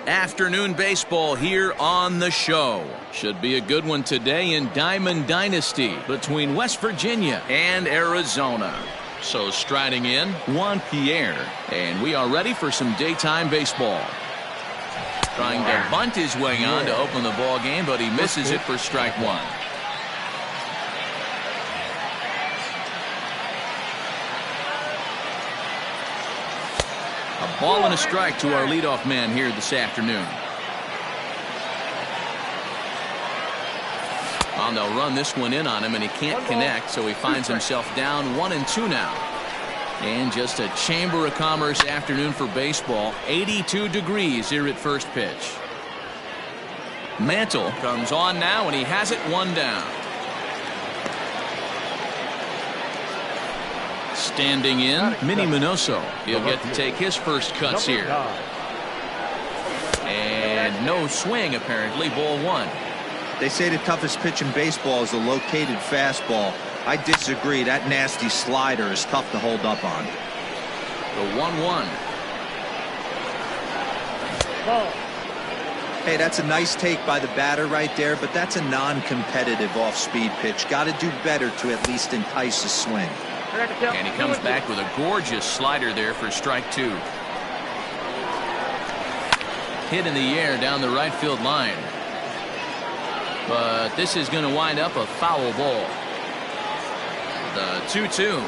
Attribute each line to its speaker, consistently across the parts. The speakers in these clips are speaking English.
Speaker 1: Afternoon baseball here on the show. Should be a good one today in Diamond Dynasty between West Virginia and Arizona. So striding in, Juan Pierre, and we are ready for some daytime baseball. Trying to bunt his way on to open the ball game, but he misses it for strike one. A ball and a strike to our leadoff man here this afternoon. Well, they'll run this one in on him, and he can't connect, so he finds himself down 1-2 now. And just a Chamber of Commerce afternoon for baseball. 82 degrees here at first pitch. Mantle comes on now, and he has it one down. Standing in, Minnie Minoso. He'll get to take his first cuts here. And no swing, apparently. Ball one.
Speaker 2: They say the toughest pitch in baseball is a located fastball. I disagree. That nasty slider is tough to hold up on.
Speaker 1: The 1-1.
Speaker 2: Hey, that's a nice take by the batter right there, but that's a non-competitive off-speed pitch. Got to do better to at least entice a swing.
Speaker 1: And he comes back with a gorgeous slider there for strike two. Hit in the air down the right field line. But this is going to wind up a foul ball. The 2-2.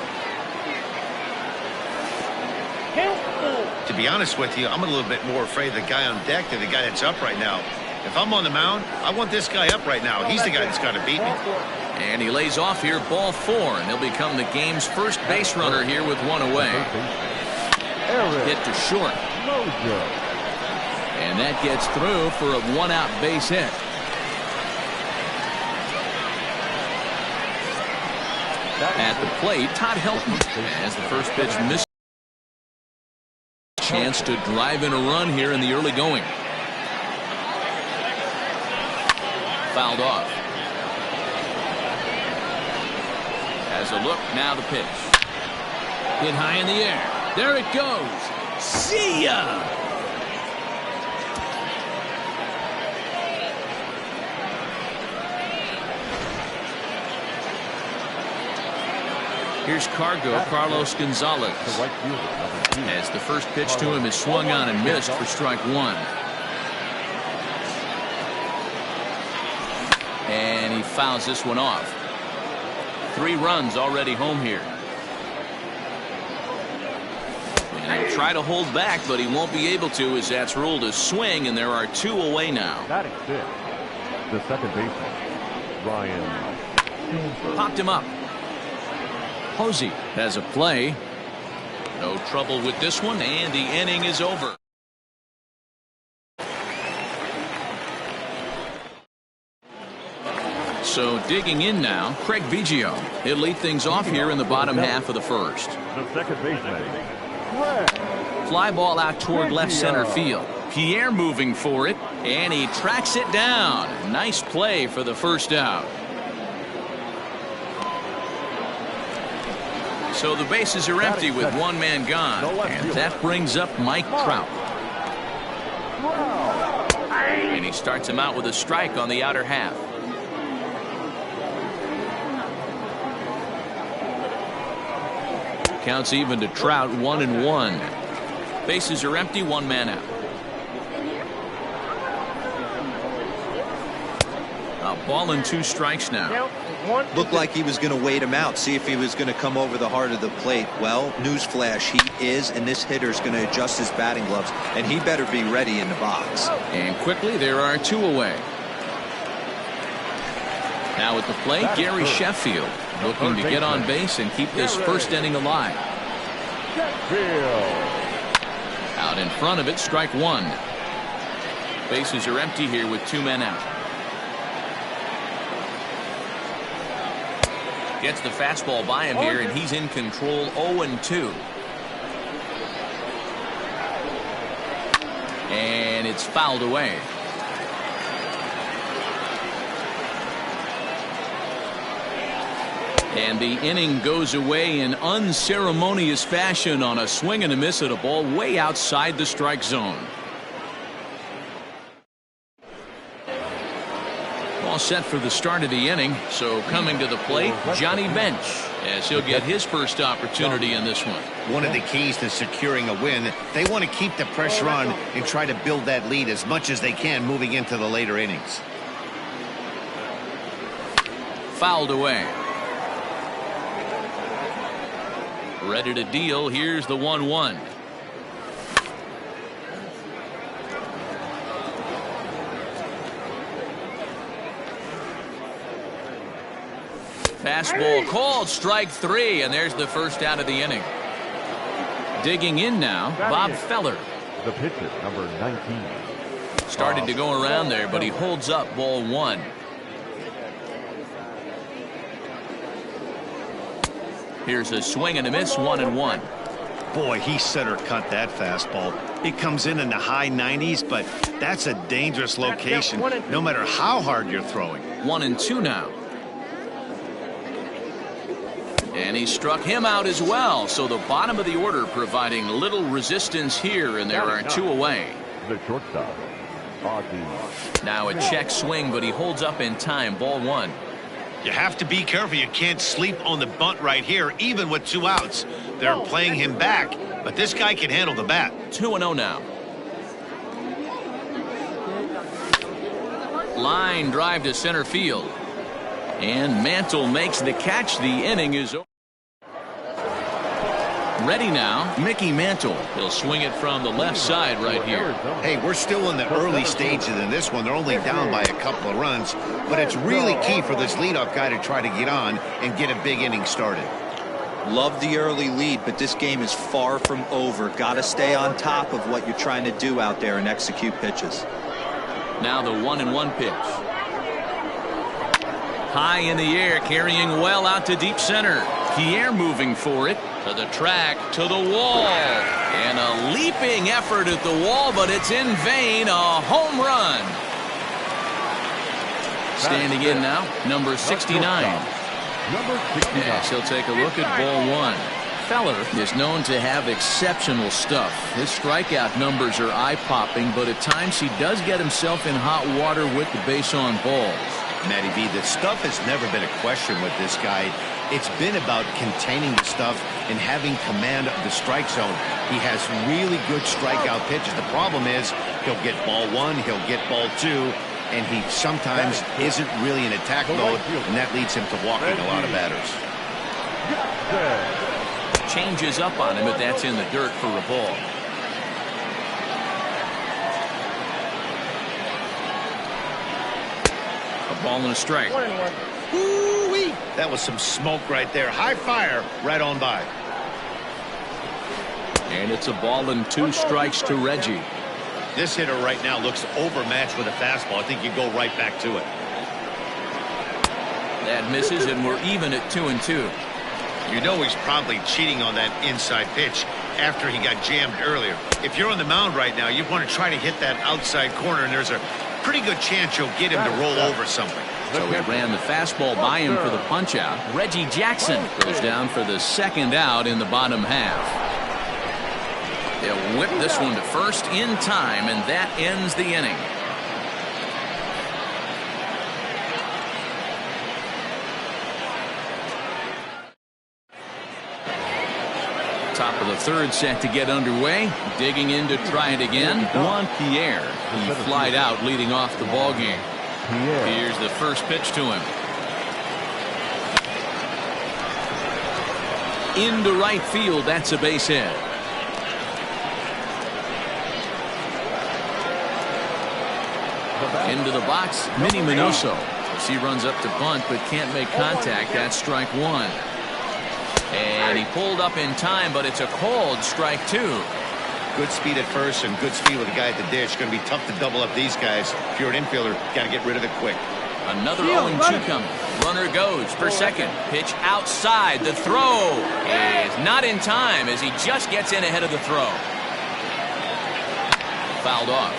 Speaker 3: To be honest with you, I'm a little bit more afraid of the guy on deck than the guy that's up right now. If I'm on the mound, I want this guy up right now. He's the guy that's got to beat me.
Speaker 1: And he lays off here, ball four, and he'll become the game's first base runner here with one away. Hit to short. And that gets through for a one-out base hit. At the plate, Todd Helton, as the first pitch missed. Chance to drive in a run here in the early going. Fouled off. As a look, now the pitch. Hit high in the air. There it goes. See ya! Here's Carlos Gonzalez. As the first pitch to him is swung on and missed for strike one. And he fouls this one off. 3 runs already home here. And he'll try to hold back, but he won't be able to, as that's ruled a swing, and there are 2 away now.
Speaker 4: Batting fifth, the second baseman, Ryan.
Speaker 1: Popped him up. Posey has a play. No trouble with this one, and the inning is over. So digging in now, Craig Biggio. He'll lead things off here in the bottom half of the first.
Speaker 4: The second baseman,
Speaker 1: Fly ball out toward left center field. Pierre moving for it, and he tracks it down. Nice play for the first out. So the bases are empty with one man gone, and that brings up Mike Trout. And he starts him out with a strike on the outer half. Counts even to Trout, 1-1. Bases are empty, one man out. A ball and 2 strikes now.
Speaker 2: Looked like he was going to wait him out, see if he was going to come over the heart of the plate. Well, newsflash, he is, and this hitter's going to adjust his batting gloves, and he better be ready in the box.
Speaker 1: And quickly, there are 2 away. Now at the plate, Gary Sheffield, looking to get on base and keep this first inning alive. Out in front of it, strike one. Bases are empty here with 2 men out. Gets the fastball by him here, and he's in control. 0-2. And it's fouled away. And the inning goes away in unceremonious fashion on a swing and a miss at a ball way outside the strike zone. All set for the start of the inning. So coming to the plate, Johnny Bench, as he'll get his first opportunity in this one.
Speaker 3: One of the keys to securing a win, they want to keep the pressure on and try to build that lead as much as they can moving into the later innings.
Speaker 1: Fouled away. Ready to deal. Here's the 1-1. Fastball called, strike 3, and there's the first out of the inning. Digging in now, Bob Feller.
Speaker 4: The pitcher, number 19.
Speaker 1: Started to go around there, but he holds up, ball 1. Here's a swing and a miss, 1-1.
Speaker 3: Boy, he center cut that fastball. It comes in the high 90s, but that's a dangerous location no matter how hard you're throwing.
Speaker 1: 1-2 now. And he struck him out as well. So the bottom of the order providing little resistance here, and there are 2 away.
Speaker 4: The shortstop, Augie.
Speaker 1: Now a check swing, but he holds up in time, ball 1.
Speaker 3: You have to be careful. You can't sleep on the bunt right here, even with 2 outs. They're playing him back, but this guy can handle the bat.
Speaker 1: 2-0 now. Line drive to center field. And Mantle makes the catch. The inning is over. Ready now, Mickey Mantle. He'll swing it from the left side right here.
Speaker 3: Hey, we're still in the early stages in this one. They're only down by a couple of runs, but it's really key for this leadoff guy to try to get on and get a big inning started.
Speaker 2: Love the early lead, but this game is far from over. Got to stay on top of what you're trying to do out there and execute pitches.
Speaker 1: Now the 1-1 pitch. High in the air, carrying well out to deep center. Pierre moving for it. To the track, to the wall. And a leaping effort at the wall, but it's in vain. A home run. Standing in now, number 69.
Speaker 4: Number 69.
Speaker 1: Yes, he'll take a look at ball 1. Feller is known to have exceptional stuff. His strikeout numbers are eye-popping, but at times he does get himself in hot water with the base on balls.
Speaker 3: Matty B, the stuff has never been a question with this guy. It's been about containing the stuff and having command of the strike zone. He has really good strikeout pitches. The problem is he'll get ball 1, he'll get ball 2, and he sometimes isn't really in attack mode, and that leads him to walking a lot of batters.
Speaker 1: Changes up on him, but that's in the dirt for a ball. A ball and a strike.
Speaker 3: Woo-wee. That was some smoke right there. High fire right on by.
Speaker 1: And it's a ball and 2 strikes to Reggie.
Speaker 3: This hitter right now looks overmatched with a fastball. I think you go right back to it.
Speaker 1: That misses, and we're even at 2-2.
Speaker 3: You know he's probably cheating on that inside pitch after he got jammed earlier. If you're on the mound right now, you want to try to hit that outside corner, and there's a pretty good chance you'll get him to roll over something.
Speaker 1: So he ran the fastball by him for the punch-out. Reggie Jackson goes down for the second out in the bottom half. They'll whip this one to first in time, and that ends the inning. Top of the third set to get underway. Digging in to try it again, Juan Pierre. He flied out leading off the ball game. Here's the first pitch to him. Into right field, that's a base hit. Into the box, Minnie Minoso. She runs up to bunt but can't make contact. That's strike 1. And he pulled up in time, but it's a called strike 2.
Speaker 3: Good speed at first and good speed with the guy at the dish. Going to be tough to double up these guys. If you're an infielder, got to get rid of it quick.
Speaker 1: Another 0-2 coming. Runner goes for second. Pitch outside. The throw is not in time as he just gets in ahead of the throw. Fouled off.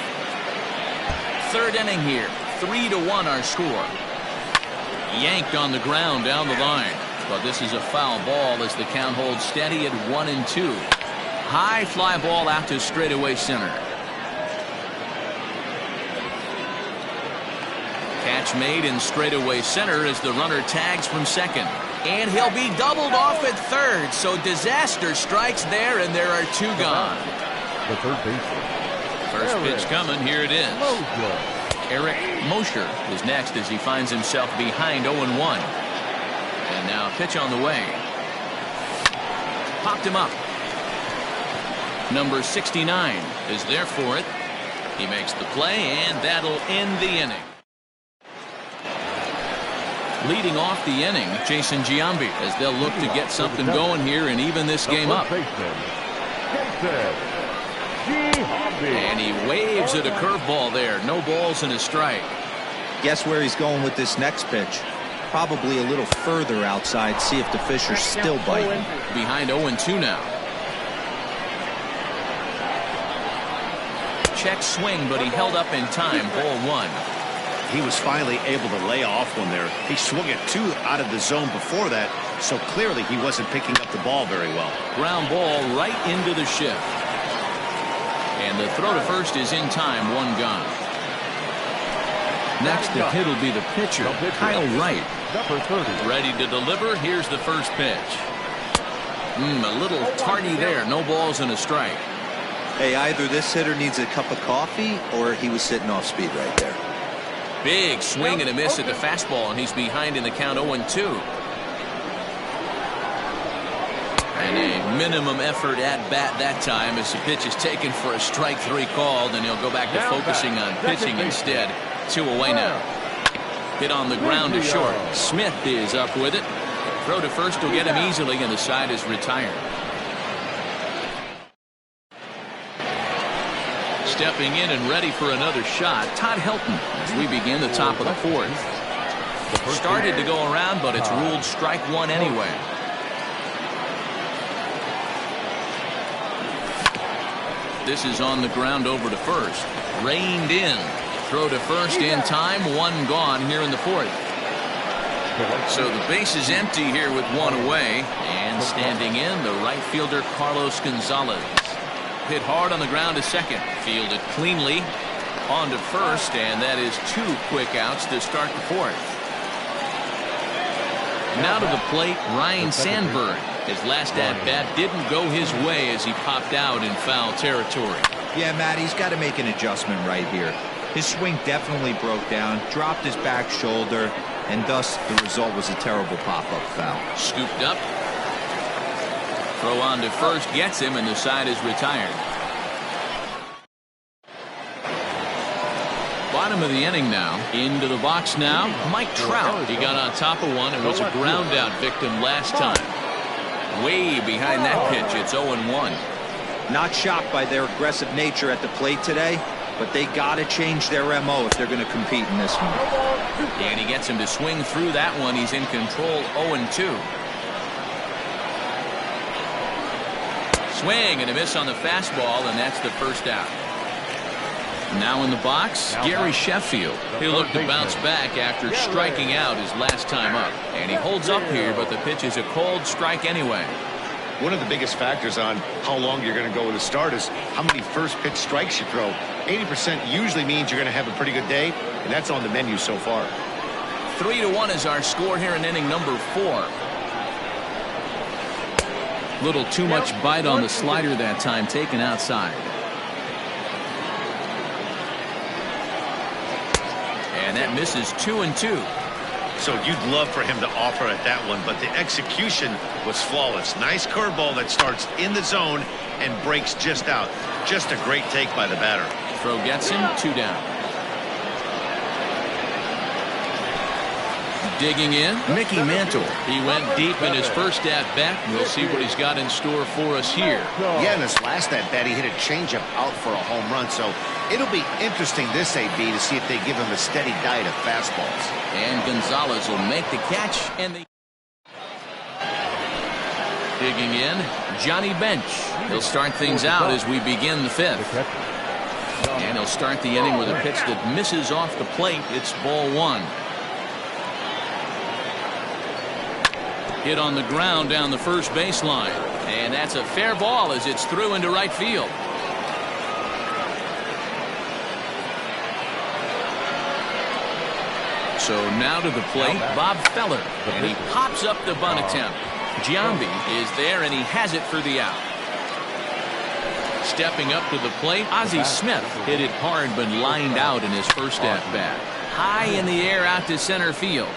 Speaker 1: Third inning here. 3-1 our score. Yanked on the ground down the line. But this is a foul ball as the count holds steady at 1-2. High fly ball out to straightaway center. Catch made in straightaway center as the runner tags from second. And he'll be doubled off at third, so disaster strikes there, and there are two gone.
Speaker 4: The third baseman.
Speaker 1: First pitch coming, here it is. Eric Mosher is next as he finds himself behind 0-1. And now a pitch on the way. Popped him up. Number 69 is there for it. He makes the play, and that'll end the inning. Leading off the inning, Jason Giambi, as they'll look to get something going here and even this game up. And he waves at a curveball there. No balls and a strike.
Speaker 2: Guess where he's going with this next pitch? Probably a little further outside. See if the fish are still biting.
Speaker 1: Behind 0-2 now. Check swing, but he held up in time. Ball one.
Speaker 3: He was finally able to lay off one there. He swung at two out of the zone before that, so clearly he wasn't picking up the ball very well.
Speaker 1: Ground ball right into the shift. And the throw to first is in time. One gone. Next to hit will be the pitcher, Kyle Wright. Ready to deliver. Here's the first pitch. A little tardy there. No balls and a strike.
Speaker 2: Hey, either this hitter needs a cup of coffee or he was sitting off speed right there.
Speaker 1: Big swing and a miss at the fastball, and he's behind in the count 0-2. And a minimum effort at bat that time as the pitch is taken for a strike three called, and he'll go back to focusing on pitching instead. 2 away now. Hit on the ground to short. Smith is up with it. Throw to first will get him easily, and the side is retired. Stepping in and ready for another shot, Todd Helton, as we begin the top of the fourth. Started to go around, but it's ruled strike one anyway. This is on the ground over to first. Reined in. Throw to first in time. One gone here in the fourth. So the base is empty here with one away. And standing in, the right fielder, Carlos Gonzalez. Hit hard on the ground to second. Fielded cleanly. On to first, and that is two quick outs to start the fourth. Now to the plate, Ryan Sandberg. His last at-bat didn't go his way as he popped out in foul territory.
Speaker 2: Yeah, Matt, he's got to make an adjustment right here. His swing definitely broke down, dropped his back shoulder, and thus the result was a terrible pop-up foul.
Speaker 1: Scooped up. Throw on to first gets him, and the side is retired. Bottom of the inning now. Into the box now. Mike Trout. He got on top of one and was a ground out victim last time. Way behind that pitch. It's 0-1.
Speaker 2: Not shocked by their aggressive nature at the plate today, but they got to change their MO if they're going to compete in this one.
Speaker 1: And he gets him to swing through that one. He's in control. 0-2. Swing and a miss on the fastball, and that's the first out. Now in the box, Gary Sheffield. He'll look to bounce back after striking out his last time up. And he holds up here, but the pitch is a cold strike anyway.
Speaker 3: One of the biggest factors on how long you're going to go with a start is how many first pitch strikes you throw. 80% usually means you're going to have a pretty good day, and that's on the menu so far.
Speaker 1: 3-1 is our score here in inning number 4. Little too much bite on the slider that time, taken outside. And that misses 2-2.
Speaker 3: So you'd love for him to offer at that one, but the execution was flawless. Nice curveball that starts in the zone and breaks just out. Just a great take by the batter.
Speaker 1: Throw gets him, 2 down. Digging in, Mickey Mantle. He went deep in his first at-bat. We'll see what he's got in store for us here.
Speaker 3: Yeah, in his last at-bat, he hit a changeup out for a home run. So it'll be interesting this AB to see if they give him a steady diet of fastballs.
Speaker 1: And Gonzalez will make the catch. And the digging in, Johnny Bench. He'll start things out as we begin the 5th. And he'll start the inning with a pitch that misses off the plate. It's ball 1. Hit on the ground down the first baseline. And that's a fair ball as it's through into right field. So now to the plate, Bob Feller, and he pops up the bunt attempt. Giambi is there, and he has it for the out. Stepping up to the plate, Ozzie Smith hit it hard but lined out in his first at-bat. High in the air out to center field.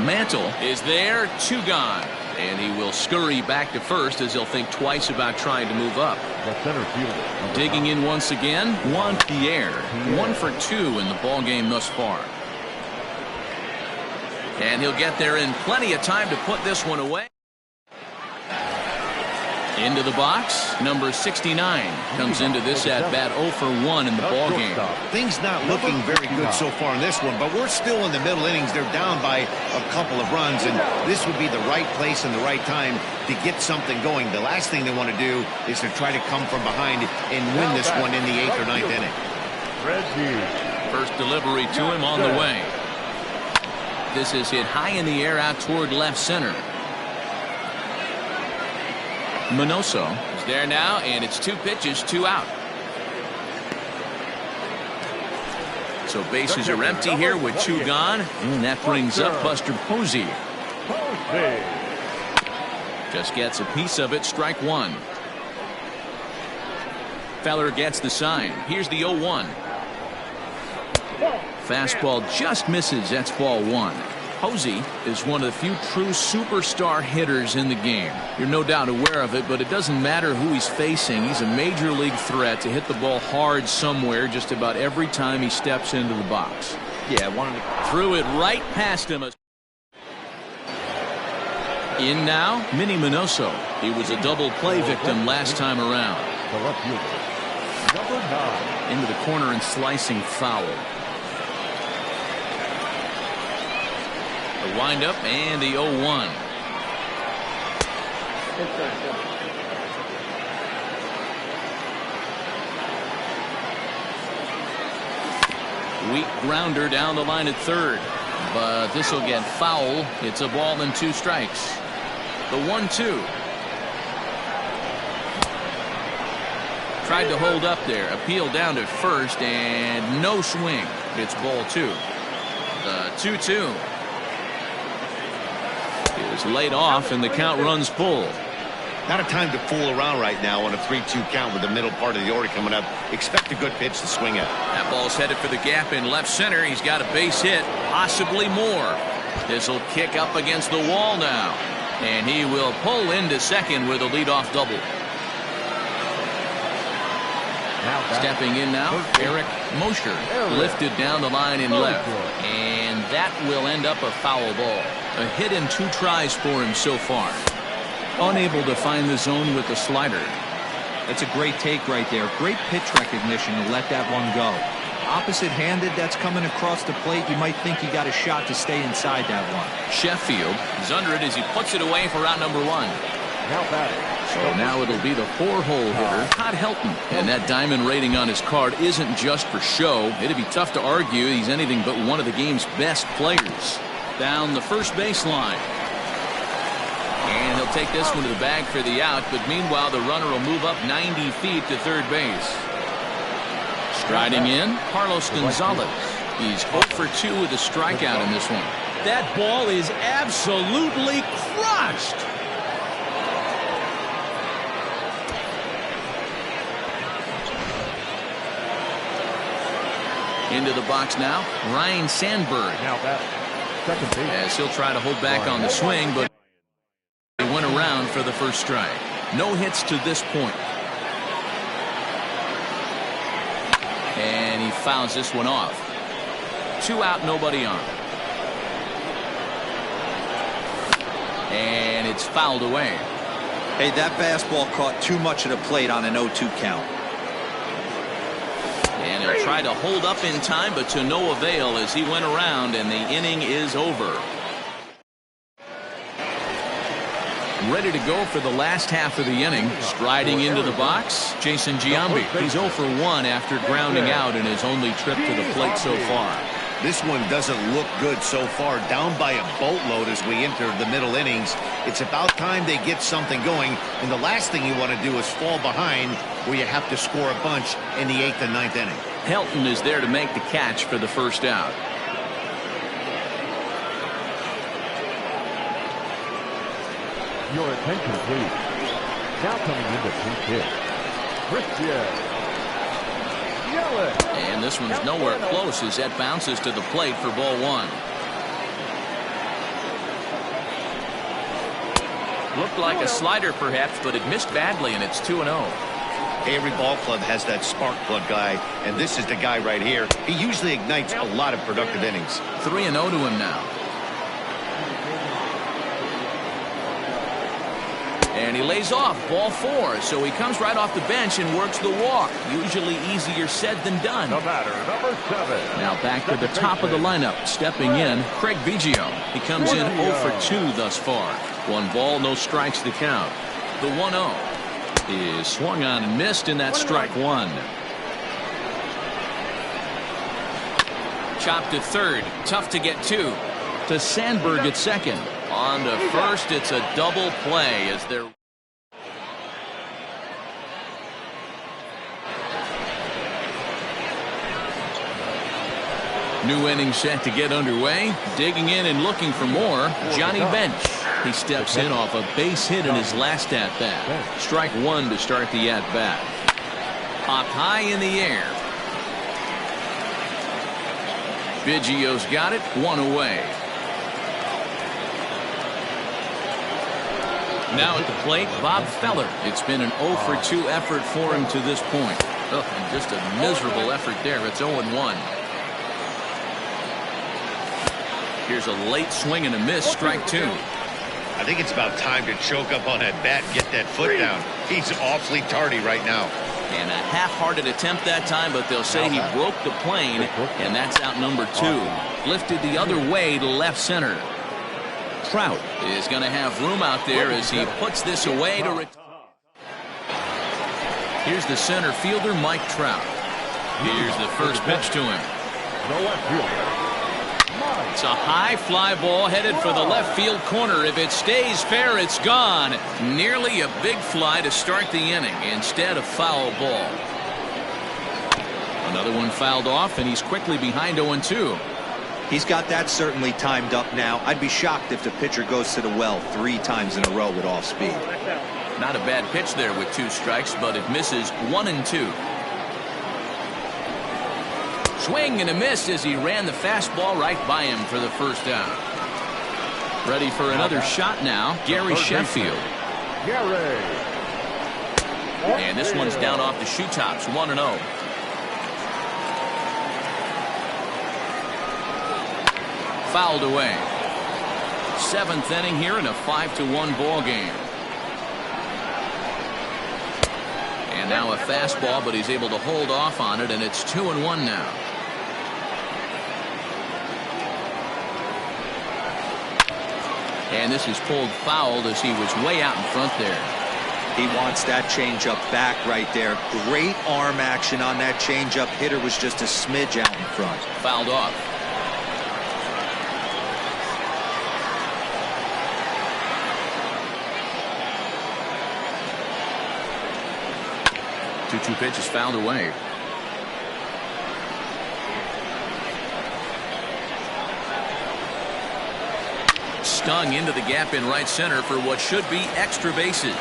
Speaker 1: Mantle is there, 2 gone. And he will scurry back to first as he'll think twice about trying to move up.
Speaker 4: The center fielder.
Speaker 1: Digging in once again, Juan Pierre. 1 for 2 in the ball game thus far. And he'll get there in plenty of time to put this one away. Into the box, number 69 comes into this at bat 0 for 1 in the ball game.
Speaker 3: Things not looking very good so far in this one, but we're still in the middle innings. They're down by a couple of runs, and this would be the right place and the right time to get something going. The last thing they want to do is to try to come from behind and win this one in the 8th or 9th inning.
Speaker 1: First delivery to him on the way. This is hit high in the air out toward left center. Minoso is there now, and it's 2 pitches, 2 out. So bases are empty here with 2 gone, and that brings up Buster Posey. Just gets a piece of it, strike 1. Feller gets the sign. Here's the 0-1. Fastball just misses. That's ball 1. Posey is one of the few true superstar hitters in the game. You're no doubt aware of it, but it doesn't matter who he's facing. He's a major league threat to hit the ball hard somewhere just about every time he steps into the box.
Speaker 2: Yeah,
Speaker 1: threw it right past him. In now, Minnie Minoso. He was a double play victim last time around.
Speaker 4: The left fielder. Number 9.
Speaker 1: Into the corner and slicing foul. The windup and the 0-1. Weak grounder down the line at third, but this will get foul. It's a ball and 2 strikes. The 1-2. Tried to hold up there, appeal down to first, and no swing. It's ball 2. The 2-2 is laid off, and the count runs full.
Speaker 3: Not a time to fool around right now on a 3-2 count with the middle part of the order coming up. Expect a good pitch to swing at.
Speaker 1: That ball's headed for the gap in left center. He's got a base hit, possibly more. This will kick up against the wall now, and he will pull into second with a leadoff double. Stepping in now, Eric Mosher lifted down the line in left, and that will end up a foul ball. A hit in 2 tries for him so far. Unable to find the zone with the slider.
Speaker 2: That's a great take right there. Great pitch recognition to let that one go. Opposite-handed, that's coming across the plate. You might think he got a shot to stay inside that one.
Speaker 1: Sheffield is under it as he puts it away for out number 1. So now it'll be the 4-hole hitter, Todd Helton. And that diamond rating on his card isn't just for show. It'd be tough to argue he's anything but one of the game's best players. Down the first baseline. And he'll take this one to the bag for the out, but meanwhile the runner will move up 90 feet to third base. Striding in, Carlos Gonzalez. He's 0 for 2 with a strikeout in this one. That ball is absolutely crushed. Into the box now, Ryan Sandberg. As he'll try to hold back on the swing, but he went around for the first strike. No hits to this point. And he fouls this one off. 2 out, nobody on. And it's fouled away.
Speaker 2: Hey, that fastball caught too much of the plate on an 0-2 count.
Speaker 1: And he'll try to hold up in time, but to no avail as he went around, and the inning is over. Ready to go for the last half of the inning. Striding into the box, Jason Giambi. He's 0 for 1 after grounding out in his only trip to the plate so far.
Speaker 3: This one doesn't look good so far. Down by a boatload as we enter the middle innings. It's about time they get something going, and the last thing you want to do is fall behind where you have to score a bunch in the 8th and 9th inning.
Speaker 1: Helton is there to make the catch for the first out.
Speaker 4: Your attention, please. Now coming into pinch hit, Christian Yelich.
Speaker 1: And this one's nowhere close as that bounces to the plate for ball one. Looked like a slider perhaps, but it missed badly, and it's 2-0.
Speaker 3: Every ball club has that spark plug guy, and this is the guy right here. He usually ignites a lot of productive innings.
Speaker 1: 3-0 to him now. And he lays off ball 4, so he comes right off the bench and works the walk. Usually easier said than done.
Speaker 4: The batter, number 7.
Speaker 1: Now back to the top of the lineup. Stepping in, Craig Biggio. He comes in 0 for 2 thus far. 1 ball, no strikes to count. The 1-0 is swung on and missed, and that's strike 1. Chopped to third. Tough to get to. To Sandberg at second. On to first, it's a double play as they're... New inning set to get underway. Digging in and looking for more, Johnny Bench. He steps in off a base hit in his last at-bat. Strike 1 to start the at-bat. Popped high in the air. Biggio's got it, 1 away. Now at the plate, Bob Feller. It's been an 0 for 2 effort for him to this point. Oh, and just a miserable effort there. It's 0-1. Here's a late swing and a miss, strike 2.
Speaker 3: I think it's about time to choke up on that bat and get that foot down. He's awfully tardy right now.
Speaker 1: And a half-hearted attempt that time, but they'll say he broke the plane, and that's out number 2. Lifted the other way to left center. Trout is going to have room out there as he puts this away to Here's the center fielder, Mike Trout. Here's the first pitch to him.
Speaker 4: The left fielder.
Speaker 1: It's a high fly ball headed for the left field corner. If it stays fair, it's gone. Nearly a big fly to start the inning. Instead, a foul ball. Another one fouled off, and he's quickly behind 0-2.
Speaker 2: He's got that certainly timed up now. I'd be shocked if the pitcher goes to the well 3 times in a row with off speed.
Speaker 1: Not a bad pitch there with 2 strikes, but it misses 1-2. Swing and a miss as he ran the fastball right by him for the first out. Ready for another shot now, Gary Sheffield.
Speaker 4: Gary.
Speaker 1: And this one's down off the shoe tops, 1-0. Fouled away. 7th inning here in a 5-1 ball game. And now a fastball, but he's able to hold off on it, and it's 2-1 now. And this is pulled fouled as he was way out in front there.
Speaker 2: He wants that changeup back right there. Great arm action on that changeup. Hitter was just a smidge out in front.
Speaker 1: Fouled off. Two pitches fouled away. Stung into the gap in right center for what should be extra bases.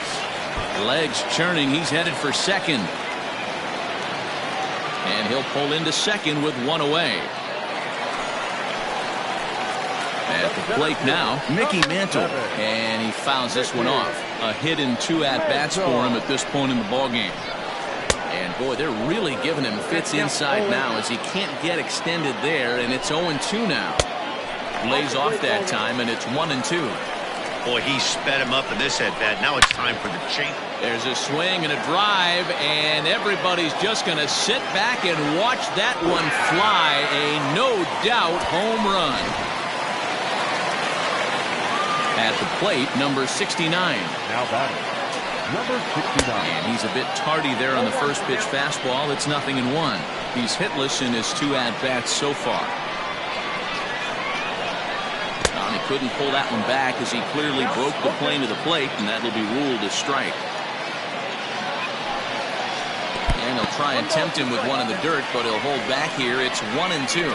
Speaker 1: Legs churning. He's headed for second. And he'll pull into second with 1 away. At the plate now, Mickey Mantle. And he fouls this one off. A hit in 2 at-bats for him at this point in the ballgame. And boy, they're really giving him fits inside now as he can't get extended there, and it's 0-2 now. Lays off that time, and it's 1-2.
Speaker 3: Boy, he sped him up in this at-bat. Now it's time for the change.
Speaker 1: There's a swing and a drive, and everybody's just going to sit back and watch that one fly. A no-doubt home run. At the plate, number 69.
Speaker 4: Now batting, number 69.
Speaker 1: And he's a bit tardy there on the first pitch fastball. It's 0-1. He's hitless in his 2 at-bats so far. He couldn't pull that one back as he clearly broke the plane to the plate, and that'll be ruled a strike. And he'll try and tempt him with one in the dirt, but he'll hold back here. It's 1-2.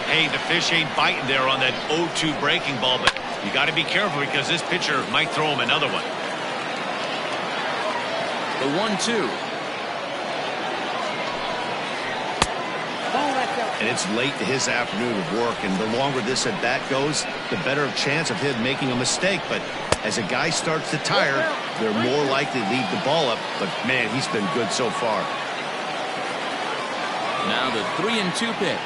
Speaker 3: Hey, the fish ain't biting there on that 0-2 breaking ball, but you got to be careful because this pitcher might throw him another one.
Speaker 1: The 1-2.
Speaker 3: And it's late to his afternoon of work, and the longer this at bat goes, the better chance of him making a mistake. But as a guy starts to tire, they're more likely to leave the ball up. But man, he's been good so far.
Speaker 1: Now the 3-2 pitch.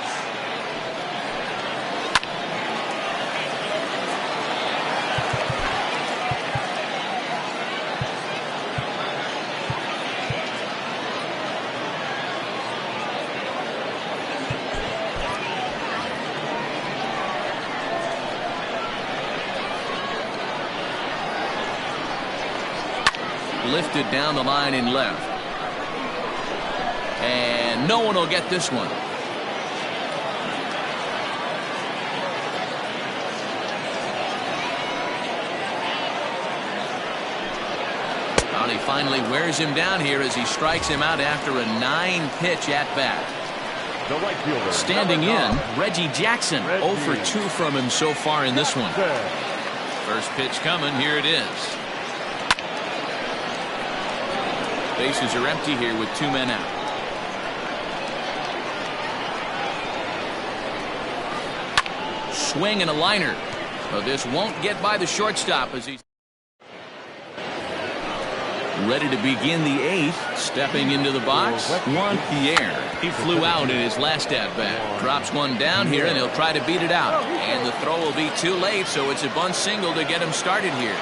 Speaker 1: Lifted down the line in left. And no one will get this one. Well, he finally wears him down here as he strikes him out after a 9-pitch at bat.
Speaker 4: The right fielder.
Speaker 1: Standing in, Reggie Jackson. 0 for 2 from him so far in this one. First pitch coming. Here it is. Bases are empty here with 2 men out. Swing and a liner. But this won't get by the shortstop as he's ready to begin the 8th. Stepping into the box, Juan Pierre. He flew out in his last at-bat. Drops one down here, and he'll try to beat it out. And the throw will be too late, so it's a bunt single to get him started here.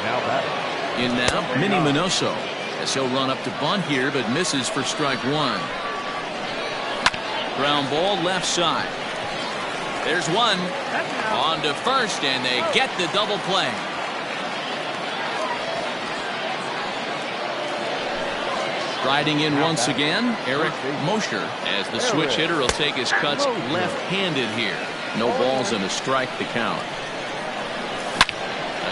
Speaker 4: Now batting.
Speaker 1: In now, Minnie Minoso. As he'll run up to bunt here, but misses for strike 1. Ground ball left side. There's one. On to first, and they get the double play. Striding in once again, Eric Mosher, as the switch hitter will take his cuts left-handed here. No balls and a strike to count.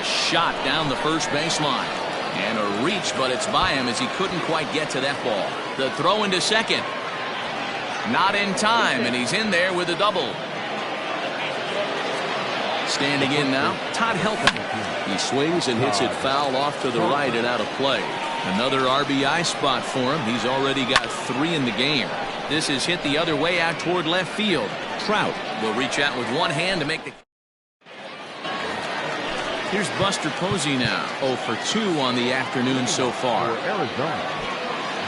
Speaker 1: A shot down the first baseline. And a reach, but it's by him as he couldn't quite get to that ball. The throw into second. Not in time, and he's in there with a double. Standing in now, Todd Helton. He swings and hits it foul off to the right and out of play. Another RBI spot for him. He's already got 3 in the game. This is hit the other way out toward left field. Trout will reach out with one hand to make the... Here's Buster Posey now. 0 for 2 on the afternoon so far.
Speaker 4: Arizona.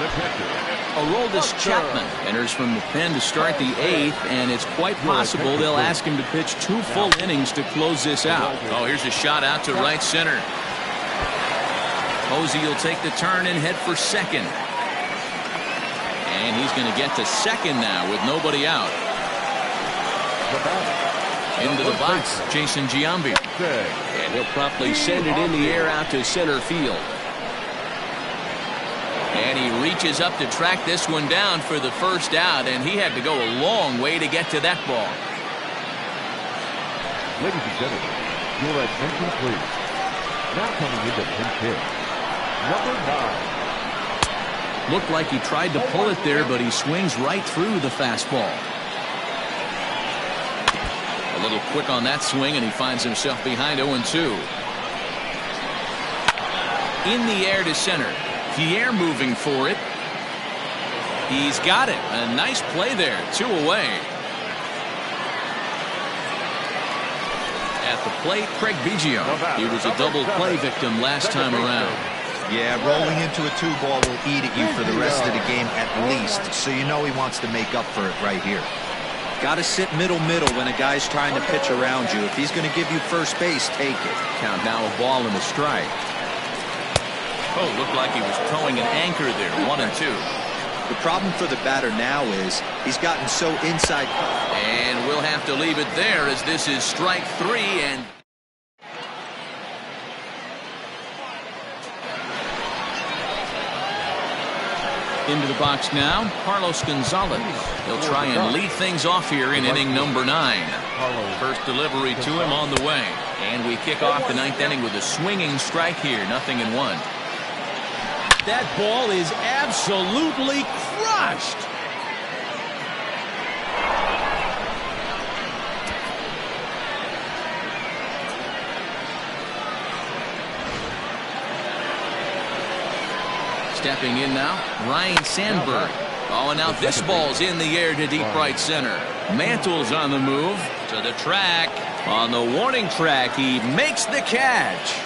Speaker 4: The pitcher.
Speaker 1: Aroldis Chapman enters from the pen to start the 8th, and it's quite possible they'll ask him to pitch 2 full innings to close this out. Oh, here's a shot out to right center. Posey will take the turn and head for second. And he's going to get to second now with nobody out. Into the box, Jason Giambi. And he'll promptly send it in the air out to center field. And he reaches up to track this one down for the first out, and he had to go a long way to get to that ball.
Speaker 4: Ladies and gentlemen, your attention please. Now coming into pinch hit, number 9.
Speaker 1: Looked like he tried to pull it there, but he swings right through the fastball. A little quick on that swing, and he finds himself behind 0-2. In the air to center. Pierre moving for it. He's got it. A nice play there. 2 away. At the plate, Craig Biggio. He was a double play victim last time around.
Speaker 2: Yeah, rolling into a 2-ball will eat at you for the rest of the game at least, so you know he wants to make up for it right here. Got to sit middle when a guy's trying to pitch around you. If he's going to give you first base, take it.
Speaker 1: Count now a ball and a strike. Oh, looked like he was towing an anchor there. 1-2.
Speaker 2: The problem for the batter now is he's gotten so inside.
Speaker 1: And we'll have to leave it there as this is strike 3. And into the box now, Carlos Gonzalez. He'll try and lead things off here in inning number 9. First delivery to him on the way. And we kick off the 9th inning with a swinging strike here. 0-1. That ball is absolutely crushed. Stepping in now, Ryan Sandberg. Oh, and now this ball's in the air to deep right center. Mantle's on the move to the track. On the warning track, he makes the catch.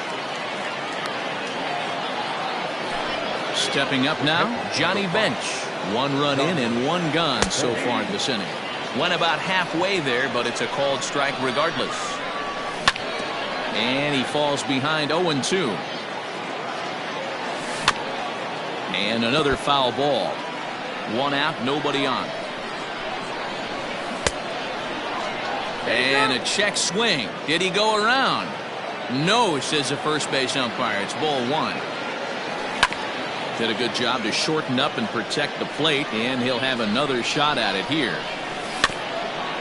Speaker 1: Stepping up now, Johnny Bench. 1 run in and 1 gone so far in this inning. Went about halfway there, but it's a called strike regardless. And he falls behind 0-2. And another foul ball. 1 out, nobody on. And a check swing. Did he go around? No, says the first base umpire. It's ball 1. Did a good job to shorten up and protect the plate, and he'll have another shot at it here.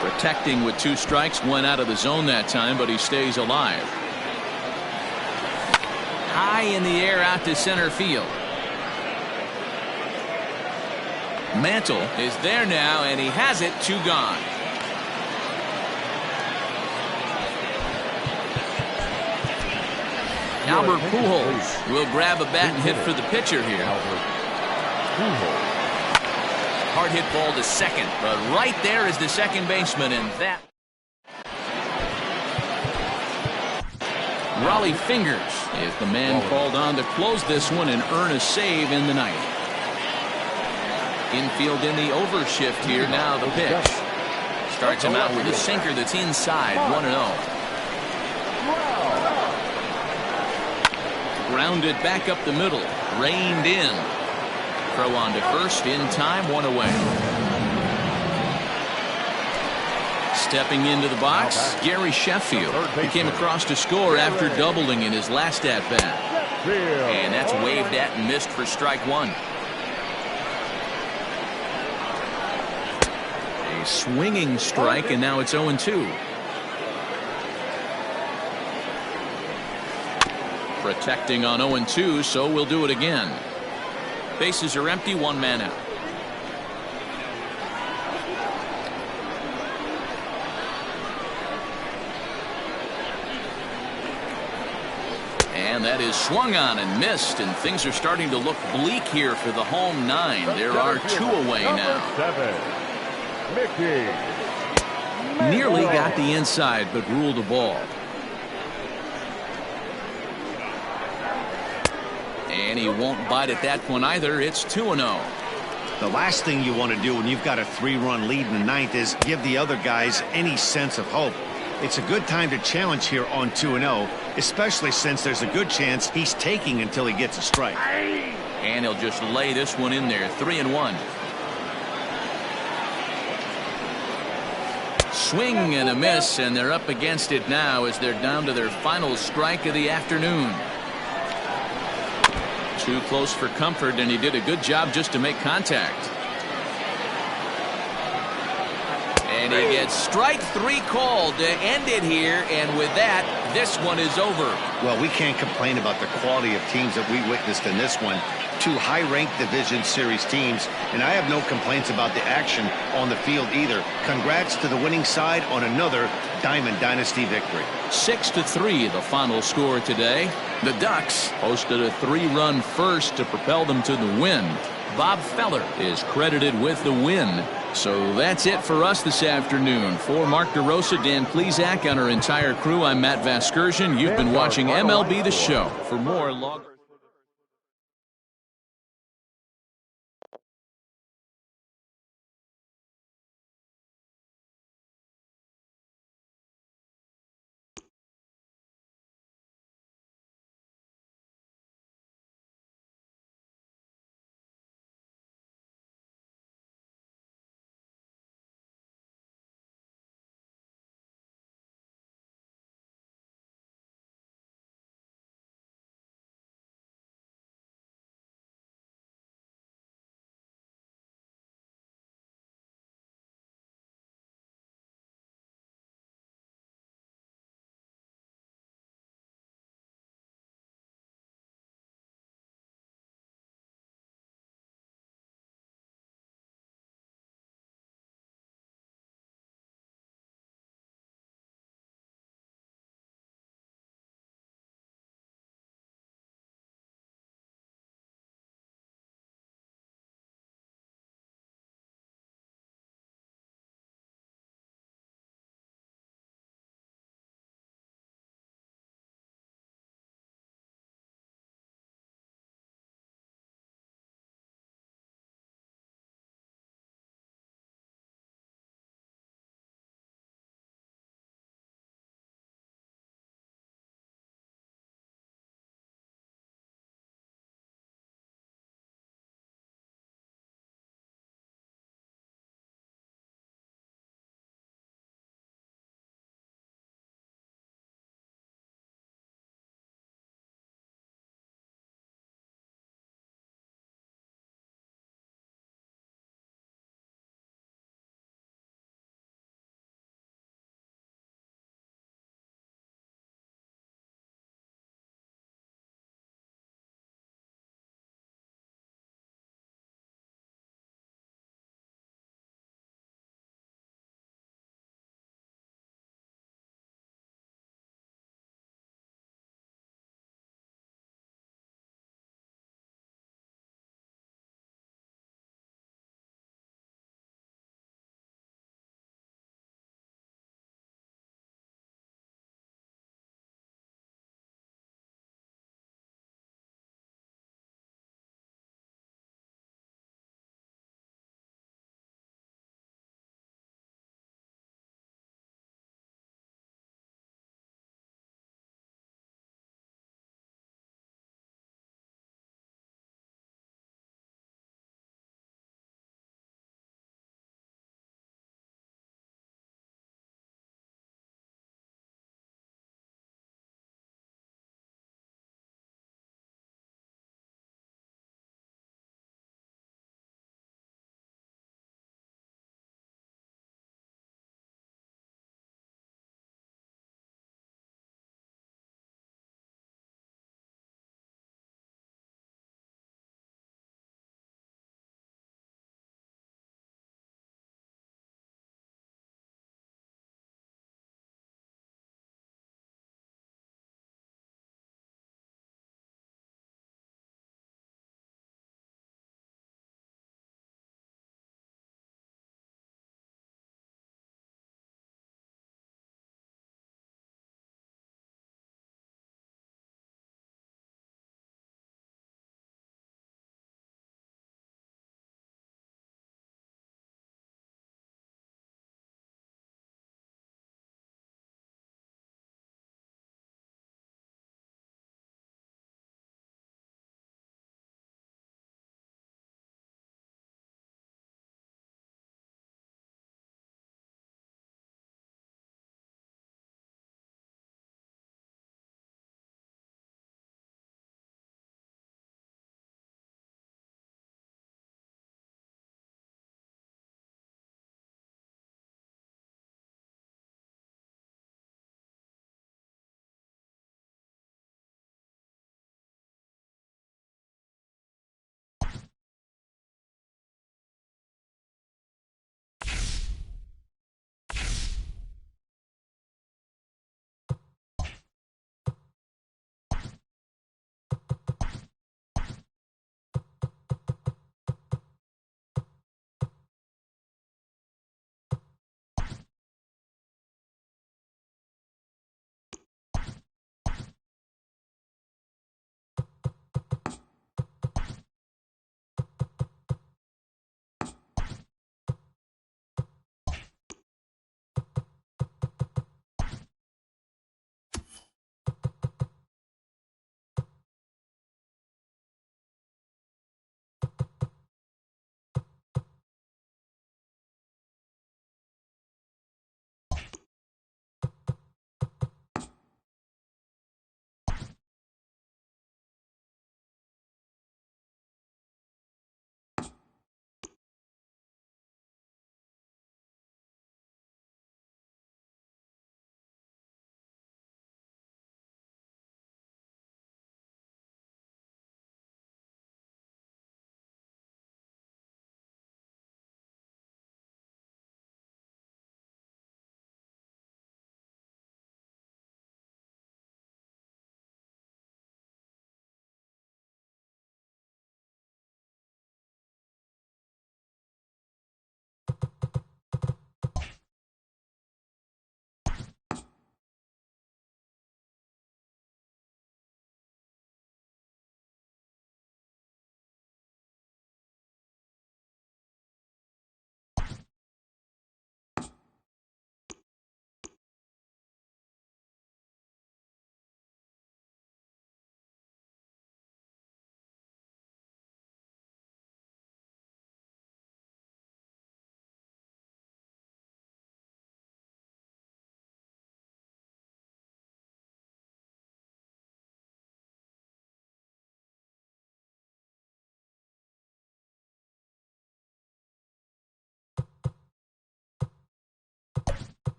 Speaker 1: Protecting with 2 strikes, went out of the zone that time, but he stays alive. High in the air out to center field. Mantle is there now, and he has it. 2 gone. Albert Pujols will grab a bat and hit for the pitcher here. Hard hit ball to second, but right there is the second baseman, and that. Raleigh Fingers is the man called on to close this one and earn a save in the ninth. Infield in the overshift here now. The pitch starts him out with a sinker that's inside. 1-0. Grounded back up the middle, reined in. Throw on to first in time, 1 away. Stepping into the box, Gary Sheffield. He came across to score after doubling in his last at bat, and that's waved at and missed for strike 1. A swinging strike, and now it's 0-2. Protecting on 0-2, so we'll do it again. Bases are empty, 1 man out. And that is swung on and missed, and things are starting to look bleak here for the home 9. There are 2 away now. Nearly got the inside, but ruled a ball. And he won't bite at that one either. It's 2-0.
Speaker 3: The last thing you want to do when you've got a 3-run lead in the ninth is give the other guys any sense of hope. It's a good time to challenge here on 2-0, especially since there's a good chance he's taking until he gets a strike.
Speaker 1: And he'll just lay this one in there. 3-1. Swing and a miss, and they're up against it now as they're down to their final strike of the afternoon. Too close for comfort, and he did a good job just to make contact. And he gets strike 3 called to end it here, and with that, this one is over.
Speaker 3: Well, we can't complain about the quality of teams that we witnessed in this one. 2 high-ranked division series teams, and I have no complaints about the action on the field either. Congrats to the winning side on another Diamond Dynasty victory.
Speaker 1: 6-3 the final score today. The Ducks posted a 3-run first to propel them to the win. Bob Feller is credited with the win. So that's it for us this afternoon. For Mark DeRosa, Dan Plesac, and our entire crew, I'm Matt Vasgersian. You've been watching MLB The Show. For more, log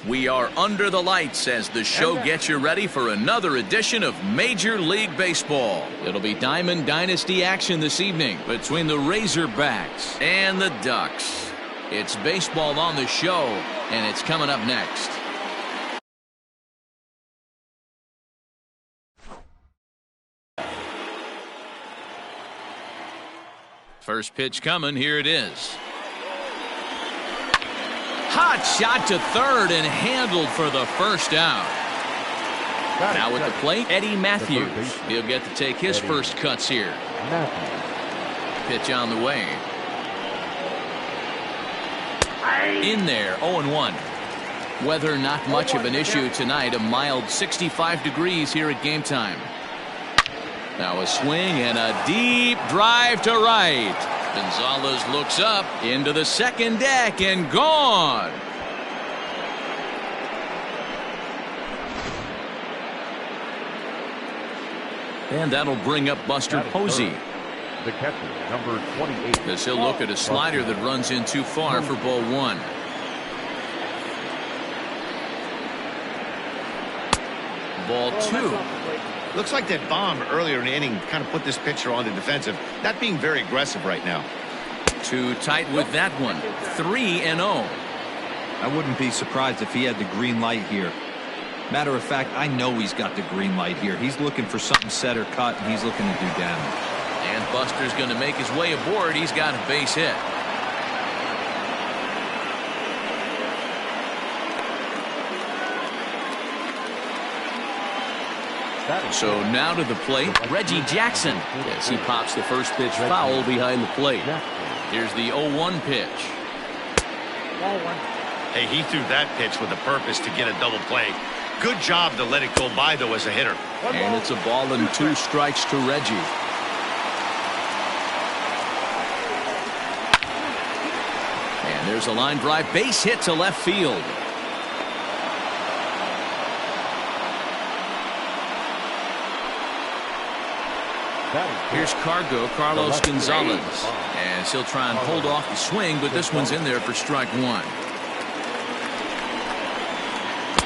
Speaker 1: We are under the lights as the show gets you ready for another edition of Major League Baseball. It'll be Diamond Dynasty action this evening between the Razorbacks and the Ducks. It's baseball on the show, and it's coming up next. First pitch coming, here it is. Hot shot to third and handled for the first out. Now with the plate, Eddie Matthews. He'll get to take his first cuts here. Pitch on the way. In there, 0-1. Weather not much of an issue tonight. A mild 65 degrees here at game time. Now a swing and a deep drive to right. Gonzalez looks up into the second deck and gone. And that'll bring up Buster Posey.
Speaker 4: The catcher, number 28.
Speaker 1: As he'll look at a slider that runs in too far for ball one. Ball two.
Speaker 3: Looks like that bomb earlier in the inning kind of put this pitcher on the defensive. Not being very aggressive right now.
Speaker 1: Too tight with that one. 3-0.
Speaker 2: I wouldn't be surprised if he had the green light here. Matter of fact, I know he's got the green light here. He's looking for something set or cut, and he's looking to do damage.
Speaker 1: And Buster's going to make his way aboard. He's got a base hit. So now to the plate, Reggie Jackson, as he pops the first pitch foul behind the plate. Here's the 0-1 pitch.
Speaker 3: Hey, he threw that pitch with a purpose to get a double play. Good job to let it go by, though, as a hitter.
Speaker 1: And it's a ball and 2 strikes to Reggie. And there's a line drive base hit to left field. Here's Carlos Gonzalez, as he'll try and hold off the swing, but this one's in there for strike one.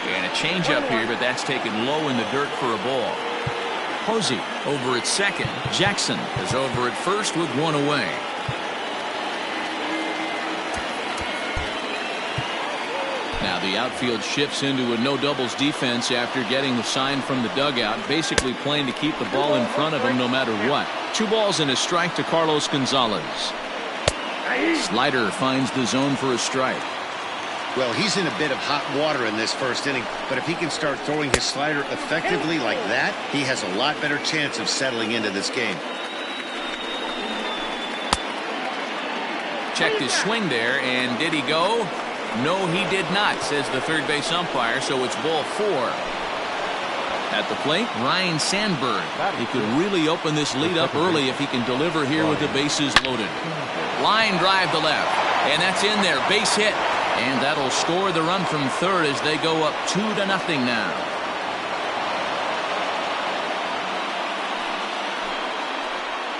Speaker 1: And a changeup here, but that's taken low in the dirt for a ball. Posey over at second. Jackson is over at first with one away. Now the outfield shifts into a no doubles defense after getting the sign from the dugout, basically playing to keep the ball in front of him no matter what. 2 balls and a strike to Carlos Gonzalez. Slider finds the zone for a strike.
Speaker 3: Well, he's in a bit of hot water in this first inning, but if he can start throwing his slider effectively like that, he has a lot better chance of settling into this game.
Speaker 1: Checked his swing there, and did he go? No, he did not, says the third base umpire, so it's ball 4. At the plate, Ryan Sandberg. He could really open this lead up early if he can deliver here with the bases loaded. Line drive to left, and that's in there, base hit. And that'll score the run from third as they go up 2-0 now.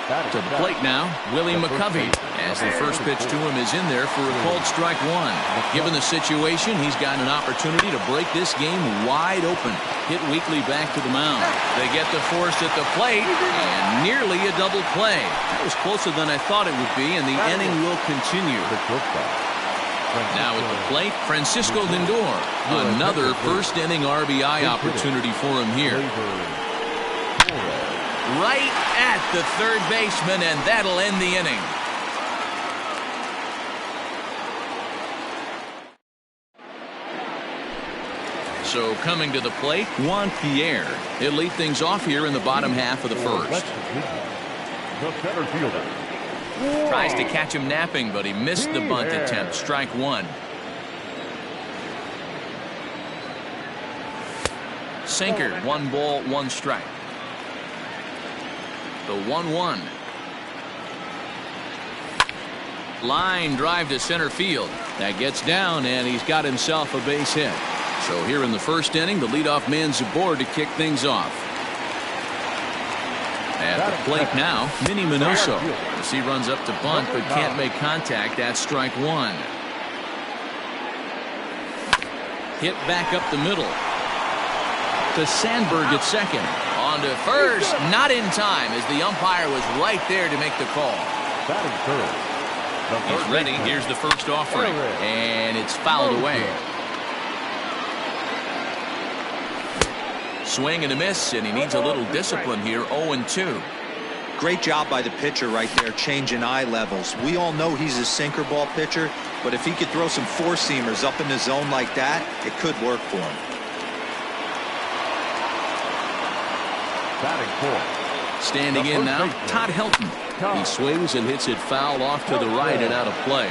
Speaker 1: To the plate now, Willie McCovey, as the first pitch to him is in there for a called strike one. Given the situation, he's got an opportunity to break this game wide open. Hit Weekly back to the mound. They get the force at the plate, and nearly a double play. That was closer than I thought it would be, and the inning will continue. Now at the plate, Francisco Lindor. Another first inning RBI opportunity for him here. Right at the third baseman, and that'll end the inning. So coming to the plate, Juan Pierre. He'll lead things off here in the bottom half of the first.
Speaker 4: The center fielder.
Speaker 1: Tries to catch him napping, but he missed the bunt attempt. Strike one. Sinker, 1 ball, 1 strike. The 1-1. Line drive to center field. That gets down, and he's got himself a base hit. So here in the first inning, the leadoff man's aboard to kick things off. At the plate now, Minnie Minoso. As he runs up to bunt, but can't make contact. That's strike one. Hit back up the middle to Sandberg at second. On to first, not in time as the umpire was right there to make the call.
Speaker 4: Batting third.
Speaker 1: He's ready. Here's the first offering, and it's fouled away. Swing and a miss, and he needs a little discipline here. 0-2.
Speaker 2: Great job by the pitcher right there, changing eye levels. We all know he's a sinker ball pitcher, but if he could throw some four-seamers up in the zone like that, it could work for him.
Speaker 4: Batting fourth.
Speaker 1: Standing in now, Todd Helton. He swings and hits it foul off to the right and out of play.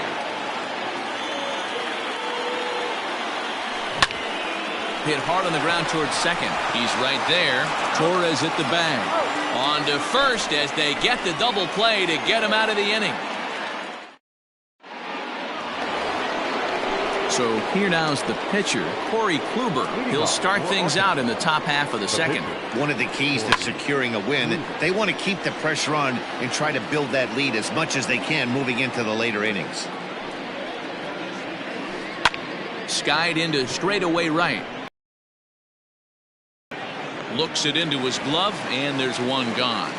Speaker 1: Hit hard on the ground towards second. He's right there. Torres at the bag. On to first as they get the double play to get him out of the inning. So here now is the pitcher, Corey Kluber. He'll start things out in the top half of the second.
Speaker 3: One of the keys to securing a win, they want to keep the pressure on and try to build that lead as much as they can moving into the later innings.
Speaker 1: Skied into straightaway right. Looks it into his glove, and there's one gone.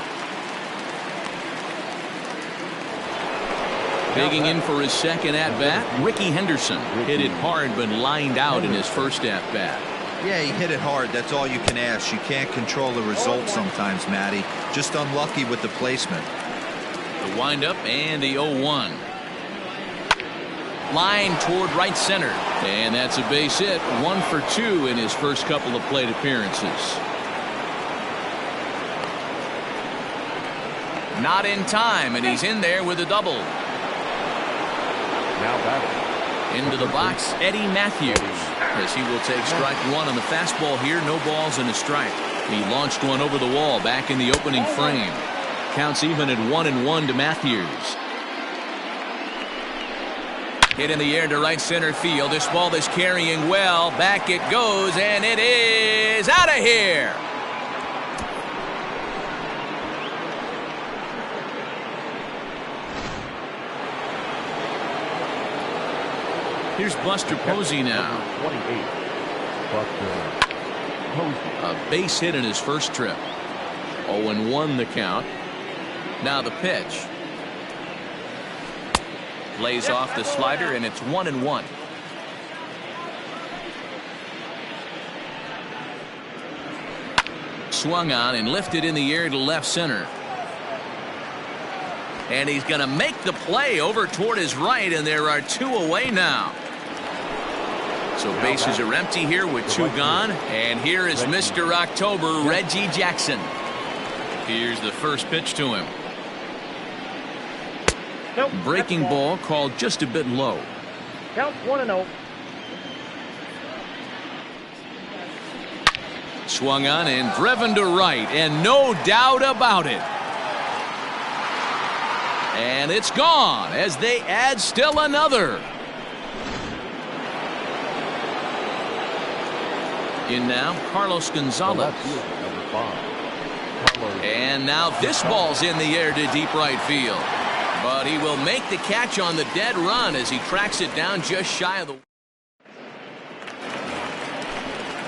Speaker 1: Digging in for his second at-bat, Ricky Henderson. Hit it hard, but lined out in his first at-bat.
Speaker 2: Yeah, he hit it hard. That's all you can ask. You can't control the result sometimes, Matty. Just unlucky with the placement.
Speaker 1: The windup and the 0-1. Line toward right center. And that's a base hit. 1 for 2 in his first couple of plate appearances. Not in time, and he's in there with a double.
Speaker 4: Now batting.
Speaker 1: Into the box, Eddie Matthews, as he will take strike one on the fastball here. No balls and a strike. He launched one over the wall back in the opening frame. Counts even at 1-1 to Matthews. Hit in the air to right center field. This ball is carrying well. Back it goes, and it is out of here. Here's Buster Posey now.
Speaker 4: 28. Buster Posey.
Speaker 1: A base hit in his first trip. 0-1 the count. Now the pitch. Lays off the slider, and it's 1-1. Swung on and lifted in the air to left center. And he's going to make the play over toward his right, and there are 2 away now. So bases are empty here with 2 gone. And here is Mr. October, Reggie Jackson. Here's the first pitch to him. Breaking ball called just a bit low.
Speaker 5: Count 1-0.
Speaker 1: Swung on and driven to right, and no doubt about it. And it's gone as they add still another. In now, Carlos Gonzalez. And now this ball's in the air to deep right field. But he will make the catch on the dead run as he tracks it down just shy of the...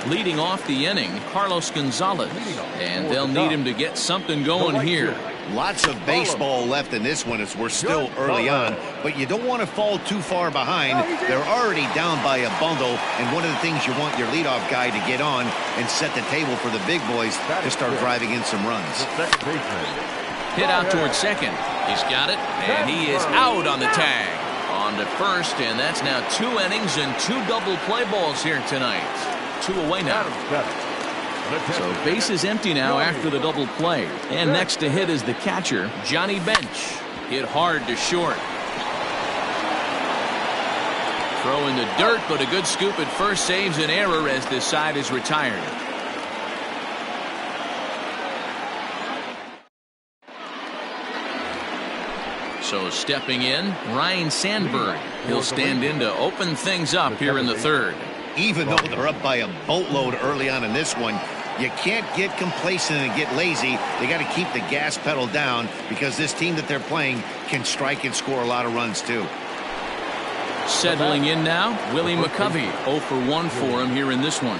Speaker 1: Leading off the inning, Carlos Gonzalez. And they'll need him to get something going here.
Speaker 3: Lots of baseball left in this one as we're still early on, but you don't want to fall too far behind. They're already down by a bundle, and one of the things you want your leadoff guy to get on and set the table for the big boys to start driving in some runs.
Speaker 1: Hit out towards second. He's got it, and he is out on the tag. On to first, and that's now 2 innings and 2 double play balls here tonight. 2 away now. So base is empty now after the double play. And next to hit is the catcher, Johnny Bench. Hit hard to short. Throw in the dirt, but a good scoop at first saves an error as this side is retired. So stepping in, Ryne Sandberg. He'll stand in to open things up here in the third.
Speaker 3: Even though they're up by a boatload early on in this one, you can't get complacent and get lazy. They got to keep the gas pedal down because this team that they're playing can strike and score a lot of runs too.
Speaker 1: Settling in now, Willie McCovey. 0 for 1 for him here in this one.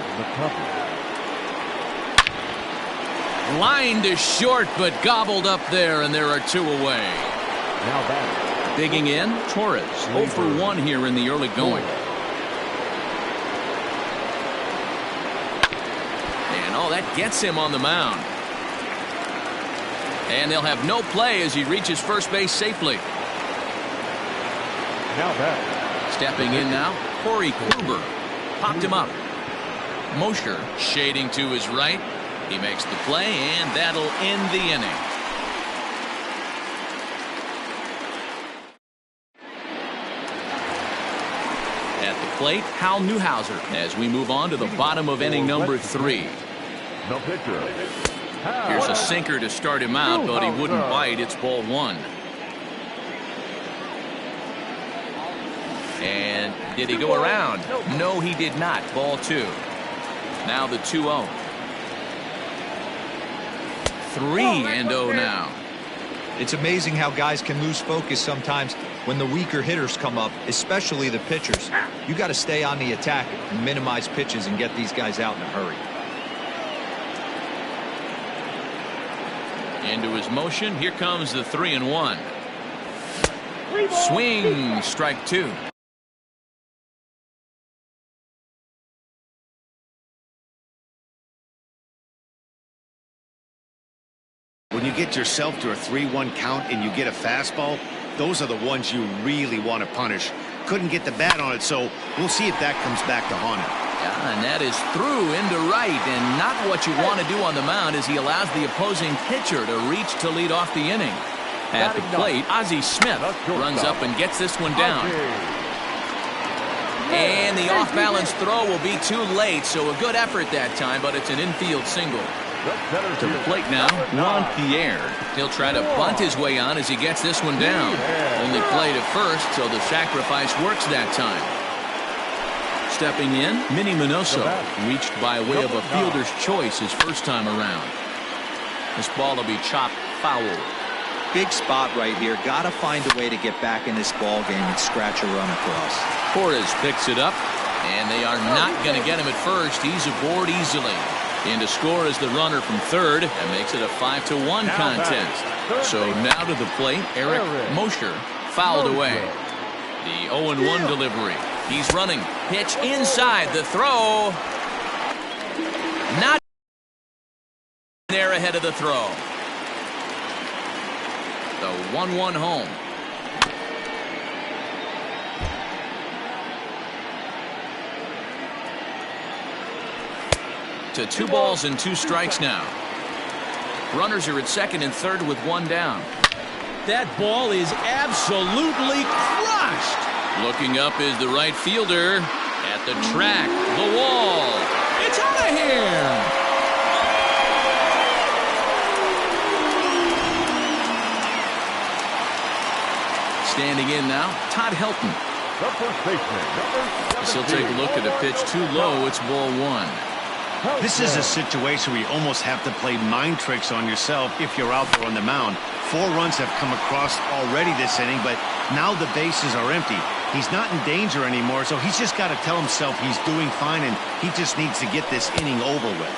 Speaker 1: Line to short, but gobbled up there, and there are 2 away.
Speaker 4: Now back.
Speaker 1: Digging in, Torres. 0 for 1 here in the early going. And oh, that gets him on the mound. And they'll have no play as he reaches first base safely.
Speaker 4: Now back.
Speaker 1: Stepping in now, Corey Kluber. Popped him up. Mosher shading to his right. He makes the play, and that'll end the inning. At the plate, Hal Newhouser as we move on to the bottom of inning number 3.
Speaker 4: The pitcher.
Speaker 1: Here's a sinker to start him out, but he wouldn't bite. It's ball 1. And did he go around? No, he did not. Ball 2. Now the 2-0. 3-0 now.
Speaker 2: It's amazing how guys can lose focus sometimes when the weaker hitters come up, especially the pitchers. You got to stay on the attack and minimize pitches and get these guys out in a hurry.
Speaker 1: Into his motion. Here comes the 3-1. Swing. Strike 2.
Speaker 3: When you get yourself to a 3-1 count and you get a fastball, those are the ones you really want to punish. Couldn't get the bat on it, so we'll see if that comes back to haunt him.
Speaker 1: Yeah, and that is through into right, and not what you want to do on the mound as he allows the opposing pitcher to reach to lead off the inning. At the plate, Ozzie Smith runs up and gets this one down. And the off-balance throw will be too late, so a good effort that time, but it's an infield single. To the plate now, Juan Pierre. He'll try to bunt his way on as he gets this one down. Only play to first, so the sacrifice works that time. Stepping in, Minnie Minoso, reached by way of a fielder's choice his first time around. This ball will be chopped foul.
Speaker 2: Big spot right here. Got to find a way to get back in this ball game and scratch a run across.
Speaker 1: Torres picks it up, and they are not going to get him at first. He's aboard easily. In to score is the runner from third, and makes it a 5-1 contest. So now to the plate, Eric Mosher fouled away. The 0-1 delivery. He's running. Pitch inside. The throw. Not there ahead of the throw. The 1-1 home. To 2 balls and 2 strikes now. Runners are at second and third with 1 down. That ball is absolutely crushed. Looking up is the right fielder. At the track, the wall. It's out of here. Standing in now, Todd Helton.
Speaker 4: The first baseman, number 17.
Speaker 1: He'll take a look at a pitch too low. It's ball 1.
Speaker 3: This is a situation where you almost have to play mind tricks on yourself if you're out there on the mound. 4 runs have come across already this inning, but now the bases are empty. He's not in danger anymore, so he's just got to tell himself he's doing fine, and he just needs to get this inning over with.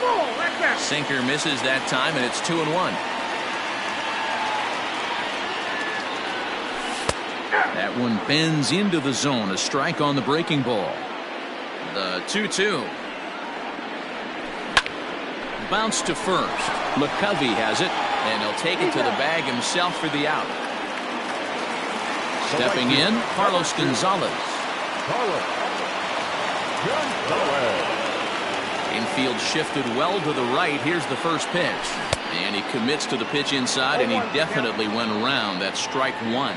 Speaker 1: Sinker misses that time, and it's 2-1. That one bends into the zone. A strike on the breaking ball. The 2-2. Bounce to first. McCovey has it, and he'll take it to the bag himself for the out. Stepping in, Carlos Gonzalez. Infield shifted well to the right. Here's the first pitch. And he commits to the pitch inside, and he definitely went around. That's strike 1.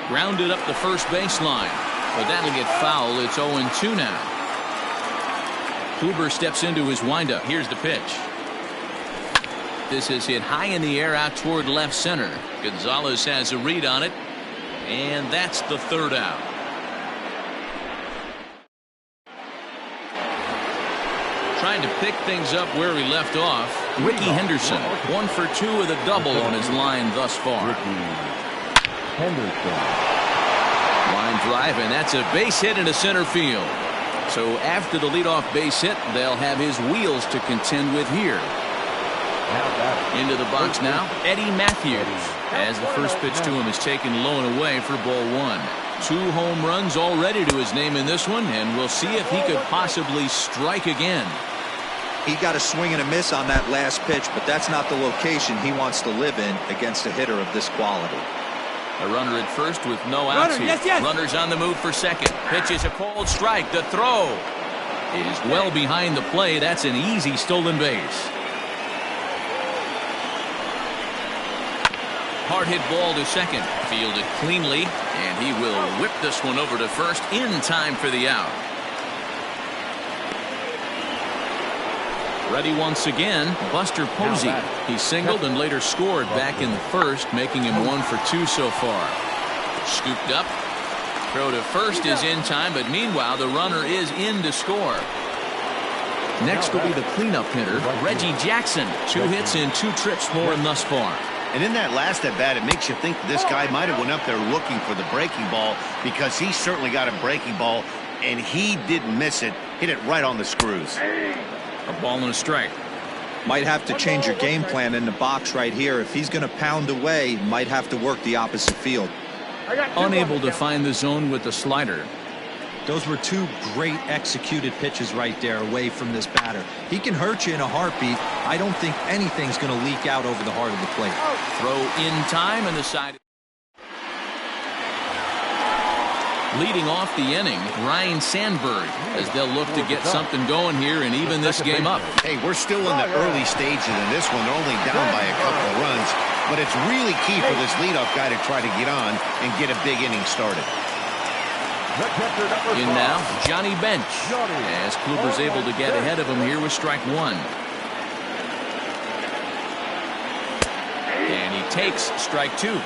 Speaker 1: Grounded up the first baseline, but that'll get foul. It's 0-2 now. Kluber steps into his windup. Here's the pitch. This is hit high in the air out toward left center. Gonzalez has a read on it, and that's the third out. Trying to pick things up where he left off. Ricky Henderson, 1 for 2 with a double on his line thus far.
Speaker 4: Henderson.
Speaker 1: Line drive, and that's a base hit into center field. So after the leadoff base hit, they'll have his wheels to contend with here. Into the box now, Eddie Matthews, as the first pitch to him is taken low and away for ball one. 2 home runs already to his name in this one, and we'll see if he could possibly strike again.
Speaker 2: He got a swing and a miss on that last pitch, but that's not the location he wants to live in against a hitter of this quality.
Speaker 1: A runner at first with no outs here. Yes. Runners on the move for second. Pitch is a cold strike. The throw is well behind the play. That's an easy stolen base. Hard hit ball to second. Fielded cleanly, and he will whip this one over to first in time for the out. Ready once again, Buster Posey. He singled and later scored back in the first, making him 1 for 2 so far. Scooped up. Throw to first is in time, but meanwhile the runner is in to score. Next will be the cleanup hitter, Reggie Jackson. 2 hits and 2 trips for him thus far.
Speaker 3: And in that last at bat, it makes you think this guy might have went up there looking for the breaking ball, because he certainly got a breaking ball, and he didn't miss it. Hit it right on the screws.
Speaker 1: A ball and a strike.
Speaker 2: Might have to change your game plan in the box right here. If he's going to pound away, might have to work the opposite field.
Speaker 1: Unable to find the zone with the slider.
Speaker 2: Those were 2 great executed pitches right there away from this batter. He can hurt you in a heartbeat. I don't think anything's going to leak out over the heart of the plate.
Speaker 1: Throw in time, and the side. Leading off the inning, Ryan Sandberg, as they'll look to get something going here and even this game up.
Speaker 3: Hey, we're still in the early stages in this one. They're only down by a couple of runs, but it's really key for this leadoff guy to try to get on and get a big inning started.
Speaker 1: In now, Johnny Bench, as Kluber's able to get ahead of him here with strike 1. And he takes strike 2.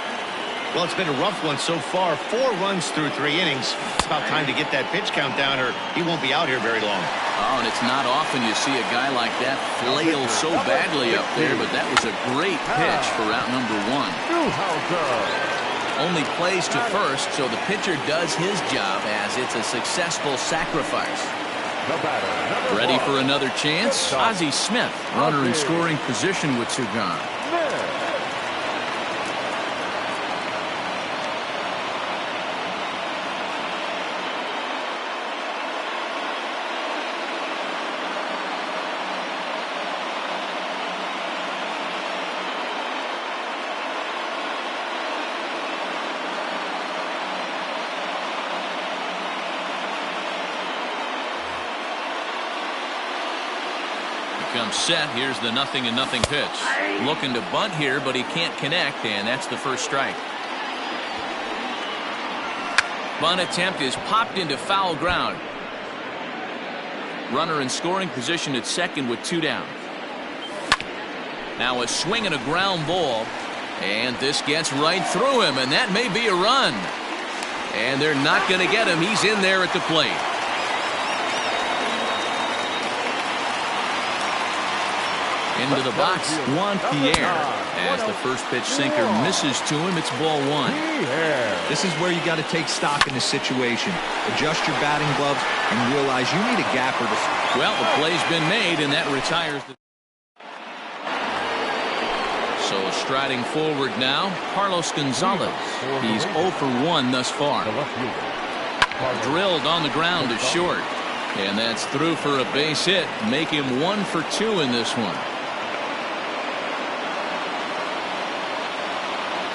Speaker 3: Well, it's been a rough one so far. 4 runs through 3 innings. It's about time to get that pitch count down, or he won't be out here very long.
Speaker 1: Oh, and it's not often you see a guy like that flail so badly up there, but that was a great pitch for out number 1. Only plays to first, so the pitcher does his job as it's a successful sacrifice. Ready for another chance? Ozzie Smith, runner in scoring position with 2 gone. Comes set. Here's the 0-0 pitch. Looking to bunt here, but he can't connect, and that's the first strike. Bunt attempt is popped into foul ground. Runner in scoring position at second with 2 down. Now a swing and a ground ball, and this gets right through him, and that may be a run. And they're not going to get him. He's in there at the plate. Into the box, Juan Pierre, as the first pitch sinker misses to him. It's ball 1.
Speaker 2: This is where you got to take stock in the situation. Adjust your batting gloves and realize you need a gapper to.
Speaker 1: Well, the play's been made, and that retires the. So striding forward now, Carlos Gonzalez. He's 0 for 1 thus far. Drilled on the ground to short, and that's through for a base hit. Make him 1 for 2 in this one.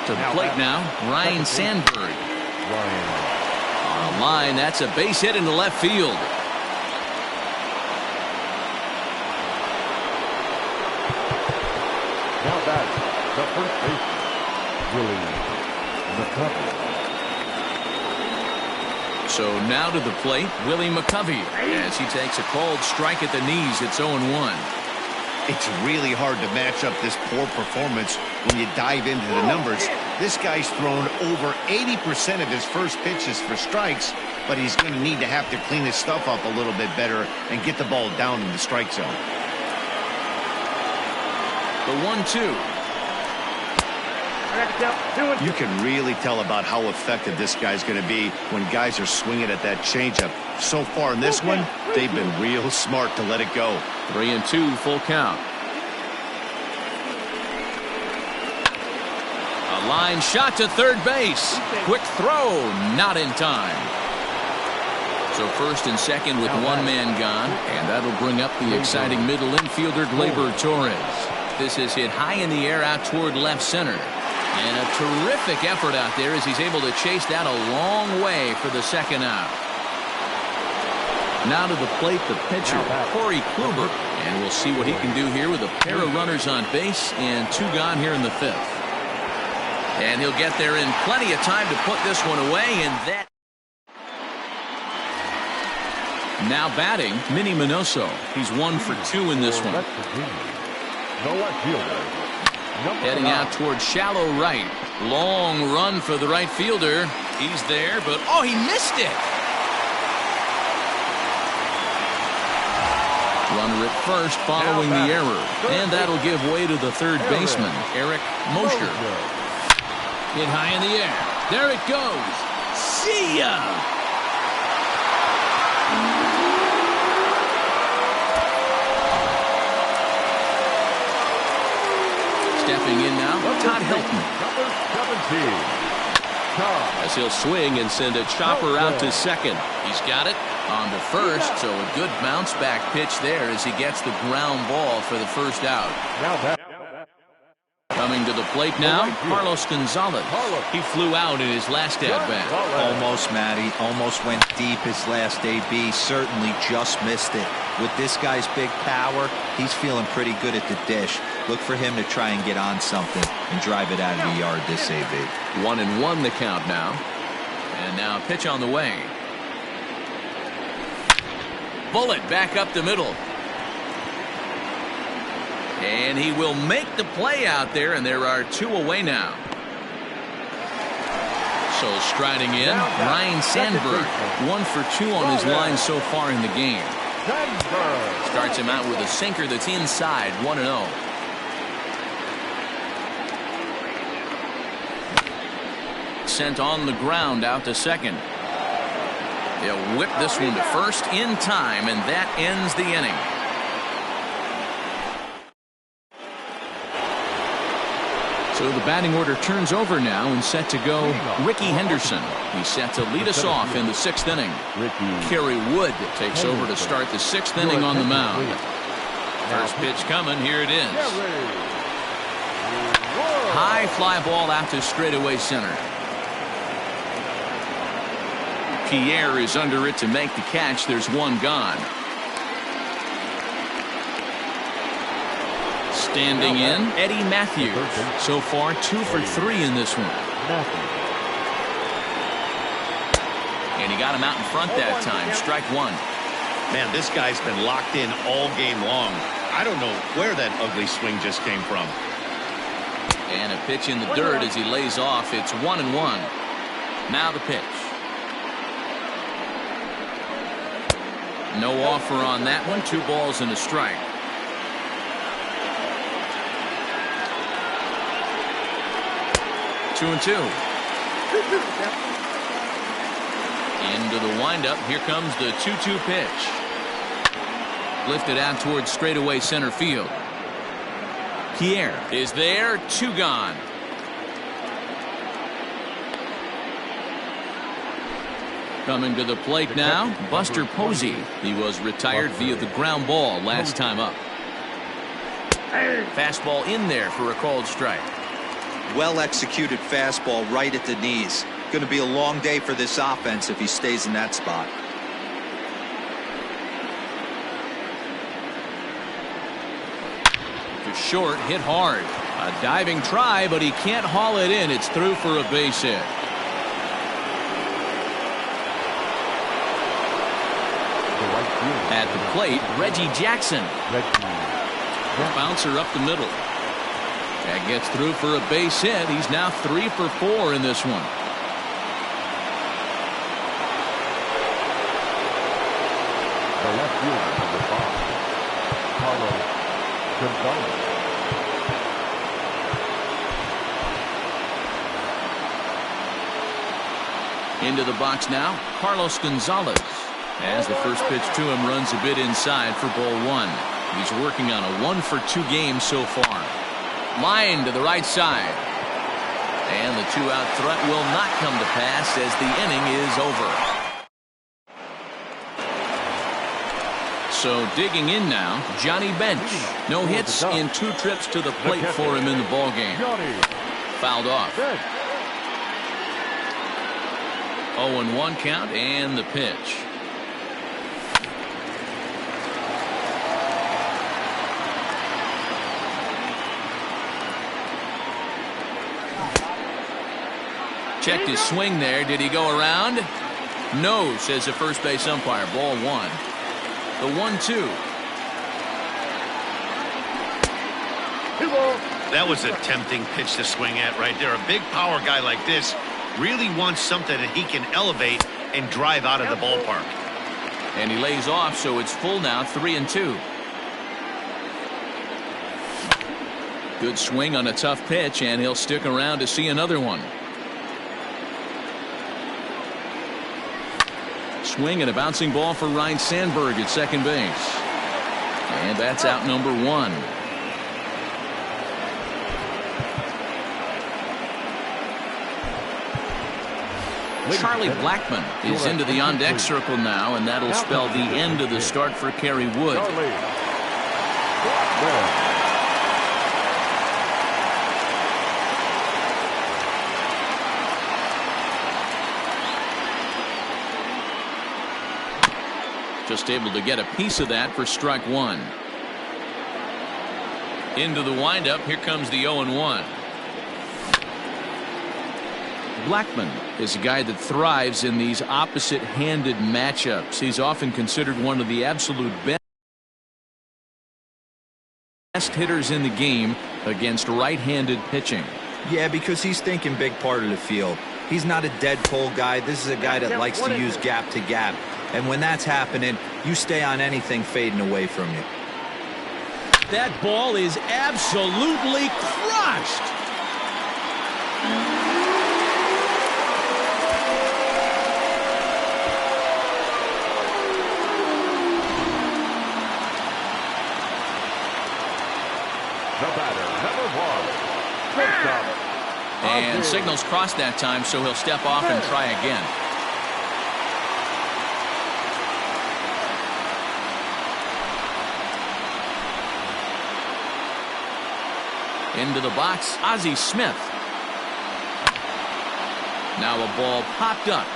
Speaker 1: To the plate now, Ryan Sandberg. On a line, that's a base hit into left field.
Speaker 4: Now back, the first baseman, Willie McCovey.
Speaker 1: So now to the plate, Willie McCovey, as he takes a called strike at the knees. It's 0-1.
Speaker 3: It's really hard to match up this poor performance when you dive into the numbers. This guy's thrown over 80% of his first pitches for strikes, but he's going to need to have to clean his stuff up a little bit better and get the ball down in the strike zone.
Speaker 1: The 1-2.
Speaker 3: You can really tell about how effective this guy's going to be when guys are swinging at that changeup. So far in this one, they've been real smart to let it go.
Speaker 1: 3-2, full count. A line shot to third base. Quick throw, not in time. So first and second with one man gone, and that'll bring up the exciting middle infielder Gleyber Torres. This is hit high in the air out toward left center. And a terrific effort out there as he's able to chase that a long way for the second out. Now to the plate, the pitcher, Corey Kluber. And we'll see what he can do here with a pair of runners on base and two gone here in the fifth. And he'll get there in plenty of time to put this one away, and that. Now batting, Minnie Minoso. He's 1 for 2 in this one. Heading out towards shallow right. Long run for the right fielder. He's there, but oh, he missed it. Runner at first following the error. And that'll give way to the third baseman, Eric Mosher. Hit high in the air. There it goes. See ya! Stepping in now, Todd Helton. As he'll swing and send a chopper out to second. He's got it on to first, so a good bounce back pitch there as he gets the ground ball for the first out. Coming to the plate now, Carlos Gonzalez. He flew out in his last at-bat.
Speaker 2: Almost, Matty. Almost went deep his last AB. Certainly just missed it. With this guy's big power, he's feeling pretty good at the dish. Look for him to try and get on something and drive it out of the yard this AB.
Speaker 1: 1-1 the count now. And now pitch on the way. Bullet back up the middle. And he will make the play out there, and there are two away now. So striding in, Ryan Sandberg. 1 for 2 on his line so far in the game. Starts him out with a sinker that's inside, 1-0. Sent on the ground out to second. They'll whip this one to first in time, and that ends the inning. So the batting order turns over now and set to go Ricky Henderson. He's set to lead us off in the 6th inning. Kerry Wood takes over to start the 6th inning on the mound. First pitch coming. Here it is. High fly ball out to straightaway center. Pierre is under it to make the catch. There's one gone. Standing in, Eddie Matthews. So far, 2 for 3 in this one. And he got him out in front that time. Strike one.
Speaker 3: Man, this guy's been locked in all game long. I don't know where that ugly swing just came from.
Speaker 1: And a pitch in the dirt as he lays off. It's 1-1. Now the pitch. No offer on that one. 2 balls and a strike. Two and 2. Into the windup. Here comes the 2-2 pitch. Lifted out towards straightaway center field. Pierre is there. 2 gone. Coming to the plate now, Buster Posey. He was retired via the ground ball last time up. Fastball in there for a called strike.
Speaker 2: Well executed fastball right at the knees. Going to be a long day for this offense if he stays in that spot.
Speaker 1: To short, hit hard. A diving try, but he can't haul it in. It's through for a base hit. At the plate, Reggie Jackson. Bouncer up the middle. That gets through for a base hit. He's now 3 for 4 in this one.
Speaker 4: The left fielder, number 5, Carlos Gonzalez.
Speaker 1: Into the box now, Carlos Gonzalez. As the first pitch to him runs a bit inside for ball one. He's working on a 1-for-2 game so far. Line to the right side. And the 2-out threat will not come to pass as the inning is over. So digging in now, Johnny Bench. No hits in 2 trips to the plate for him in the ballgame. Fouled off. 0-1 count and the pitch. Checked his swing there. Did he go around? No, says the first base umpire. Ball one. The 1-2.
Speaker 3: That was a tempting pitch to swing at right there. A big power guy like this really wants something that he can elevate and drive out of the ballpark.
Speaker 1: And he lays off, so it's full now, 3-2. Good swing on a tough pitch, and he'll stick around to see another one. Swing and a bouncing ball for Ryne Sandberg at second base. And that's out number 1. Charlie Blackmon is into the on-deck circle now, and that'll spell the end of the start for Kerry Wood. Just able to get a piece of that for strike 1. Into the windup. Here comes the 0-1. Blackmon is a guy that thrives in these opposite-handed matchups. He's often considered one of the absolute best hitters in the game against right-handed pitching.
Speaker 2: Yeah, because he's thinking big part of the field. He's not a dead pull guy. This is a guy that likes to use gap to gap. And when that's happening, you stay on anything fading away from you.
Speaker 1: That ball is absolutely crushed.
Speaker 4: The batter, number 1. Shortstop.
Speaker 1: And signals crossed that time, so he'll step off and try again. Into the box, Ozzie Smith. Now a ball popped up,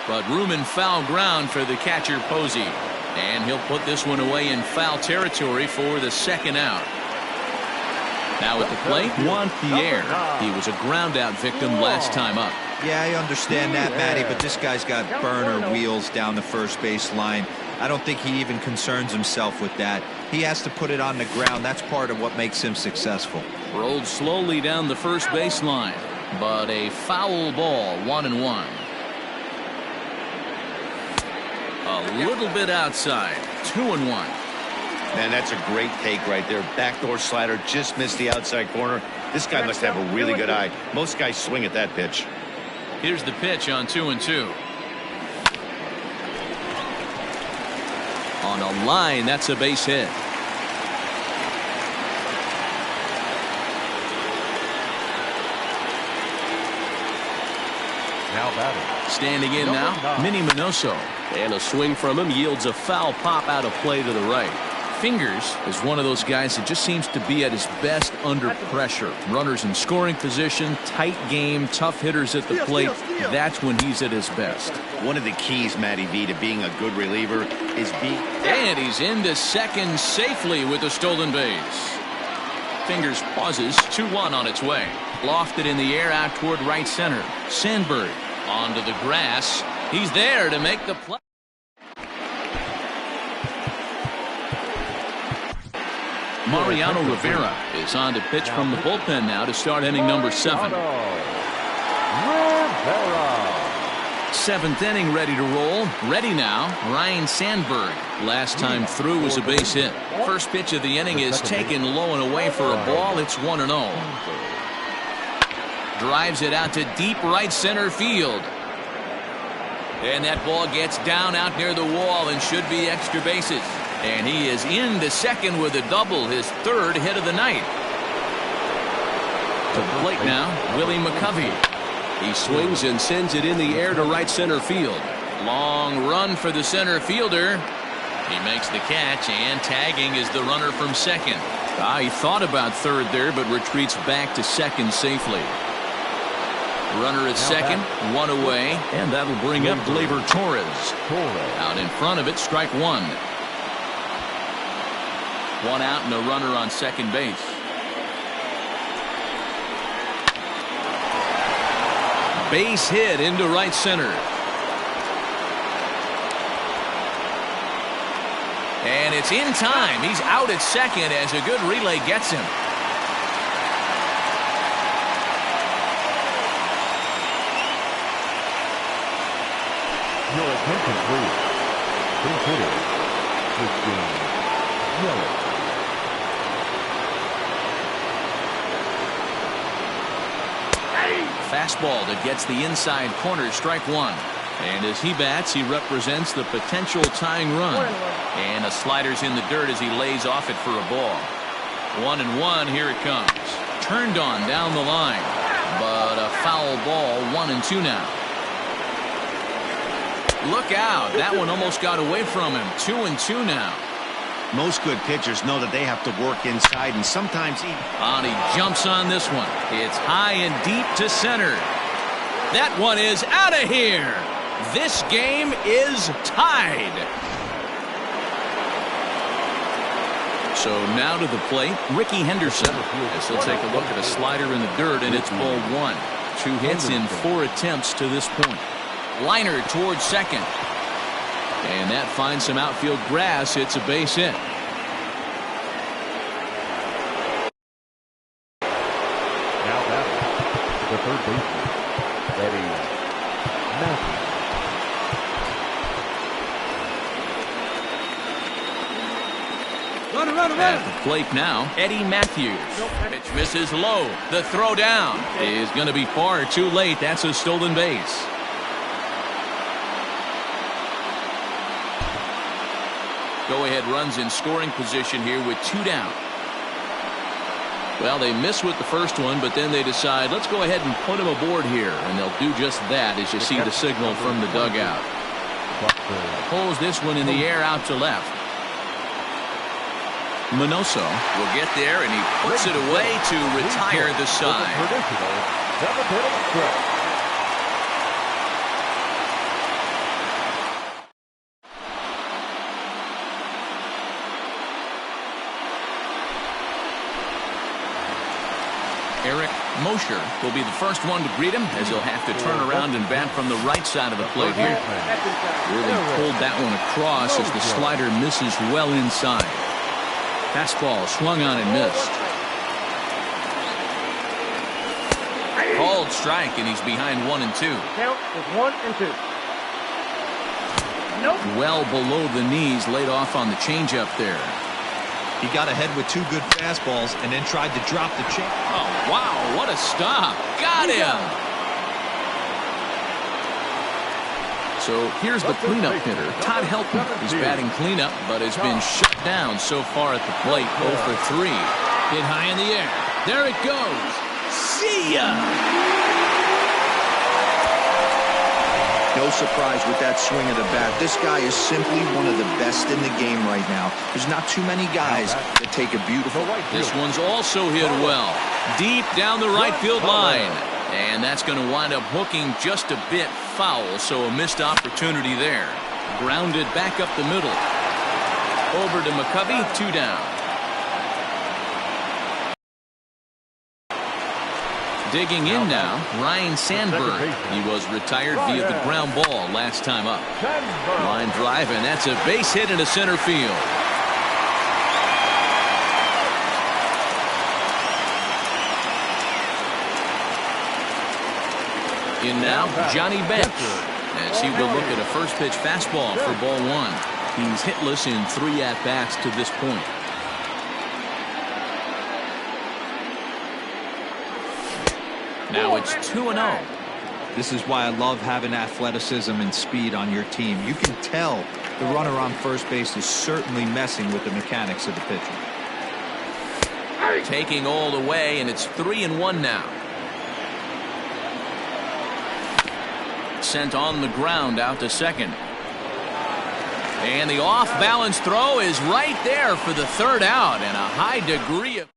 Speaker 1: but room and foul ground for the catcher Posey. And he'll put this one away in foul territory for the second out. Now at the plate, Juan Pierre. He was a ground-out victim last time up.
Speaker 2: Yeah, I understand that, Matty, but this guy's got burner wheels down the first base line. I don't think he even concerns himself with that. He has to put it on the ground. That's part of what makes him successful.
Speaker 1: Rolled slowly down the first baseline, but a foul ball, 1-1. A little bit outside, 2-1.
Speaker 3: Man, that's a great take right there. Backdoor slider, just missed the outside corner. This guy must have a really good eye. Most guys swing at that pitch.
Speaker 1: Here's the pitch on 2-2. On a line, that's a base hit.
Speaker 4: Now batting.
Speaker 1: Standing in now, Minnie Minoso. And a swing from him yields a foul pop out of play to the right. Fingers is one of those guys that just seems to be at his best under pressure. Runners in scoring position, tight game, tough hitters at the plate. That's when he's at his best.
Speaker 3: One of the keys, Matty V, to being a good reliever is being...
Speaker 1: And he's into second safely with a stolen base. Fingers pauses, 2-1 on its way. Lofted in the air out toward right center. Sandberg onto the grass. He's there to make the play. Mariano Rivera is on to pitch from the bullpen now to start inning number 7. Seventh inning ready to roll. Ready now, Ryne Sandberg. Last time through was a base hit. First pitch of the inning is taken low and away for a ball. It's 1-0. Drives it out to deep right center field. And that ball gets down out near the wall and should be extra bases. And he is into second with a double, his third hit of the night. To the plate now, Willie McCovey. He swings and sends it in the air to right center field. Long run for the center fielder. He makes the catch, and tagging is the runner from second. He thought about third there, but retreats back to second safely. Runner at second, one away, and that'll bring up Gleyber Torres. Out in front of it, strike one. One out and a runner on second base. Base hit into right center. And it's in time. He's out at second as a good relay gets him.
Speaker 4: Your attention, please. Consider Christian Yelich.
Speaker 1: Fastball that gets the inside corner, strike one. And as he bats, he represents the potential tying run. And a slider's in the dirt as he lays off it for a ball. 1-1, here it comes. Turned on down the line. But a foul ball, 1-2 now. Look out. That one almost got away from him. 2-2 now.
Speaker 3: Most good pitchers know that they have to work inside, and sometimes he
Speaker 1: jumps on this one. It's high and deep to center. That one is out of here. This game is tied. So now to the plate, Ricky Henderson. As he'll take a look at a slider in the dirt, and it's ball one. 2 hits in 4 attempts to this point. Liner towards second. And that finds some outfield grass. It's a base hit.
Speaker 4: Now batting, the third baseman, Eddie Matthews.
Speaker 1: At the plate now, Eddie Matthews. Pitch misses low. The throw down is going to be far too late. That's a stolen base. Go-ahead runs in scoring position here with 2 down. Well, they miss with the first one, but then they decide, let's go ahead and put him aboard here. And they'll do just that as you see the signal from the dugout. Pulls this one in the air out to left. Minoso will get there, and he puts it away to retire the side. Eric Mosher will be the first one to greet him as he'll have to turn around and bat from the right side of the plate here. Really pulled that one across as the slider misses well inside. Fastball swung on and missed. Called strike, and he's behind 1-2.
Speaker 5: Count is 1-2. Nope.
Speaker 1: Well below the knees, laid off on the changeup there.
Speaker 2: He got ahead with 2 good fastballs and then tried to drop the change.
Speaker 1: Oh, wow, what a stop. Got him. So here's the cleanup hitter, Todd Helton. He's batting cleanup, but has been shut down so far at the plate. 0 for 3. Hit high in the air. There it goes. See ya.
Speaker 2: No surprise with that swing of the bat. This guy is simply one of the best in the game right now. There's not too many guys that take a beautiful.
Speaker 1: This one's also hit well. Deep down the right field line. And that's going to wind up hooking just a bit foul, so a missed opportunity there. Grounded back up the middle. Over to McCovey, 2 down. Digging in now, Ryan Sandberg. He was retired via the ground ball last time up. Line drive, and that's a base hit into center field. In now, Johnny Bench, as he will look at a first pitch fastball for ball 1. He's hitless in 3 at-bats to this point. Now it's 2-0.
Speaker 2: This is why I love having athleticism and speed on your team. You can tell the runner on first base is certainly messing with the mechanics of the pitcher.
Speaker 1: Taking all the way, and it's 3-1 now. Sent on the ground out to second. And the off-balance throw is right there for the third out, and a high degree of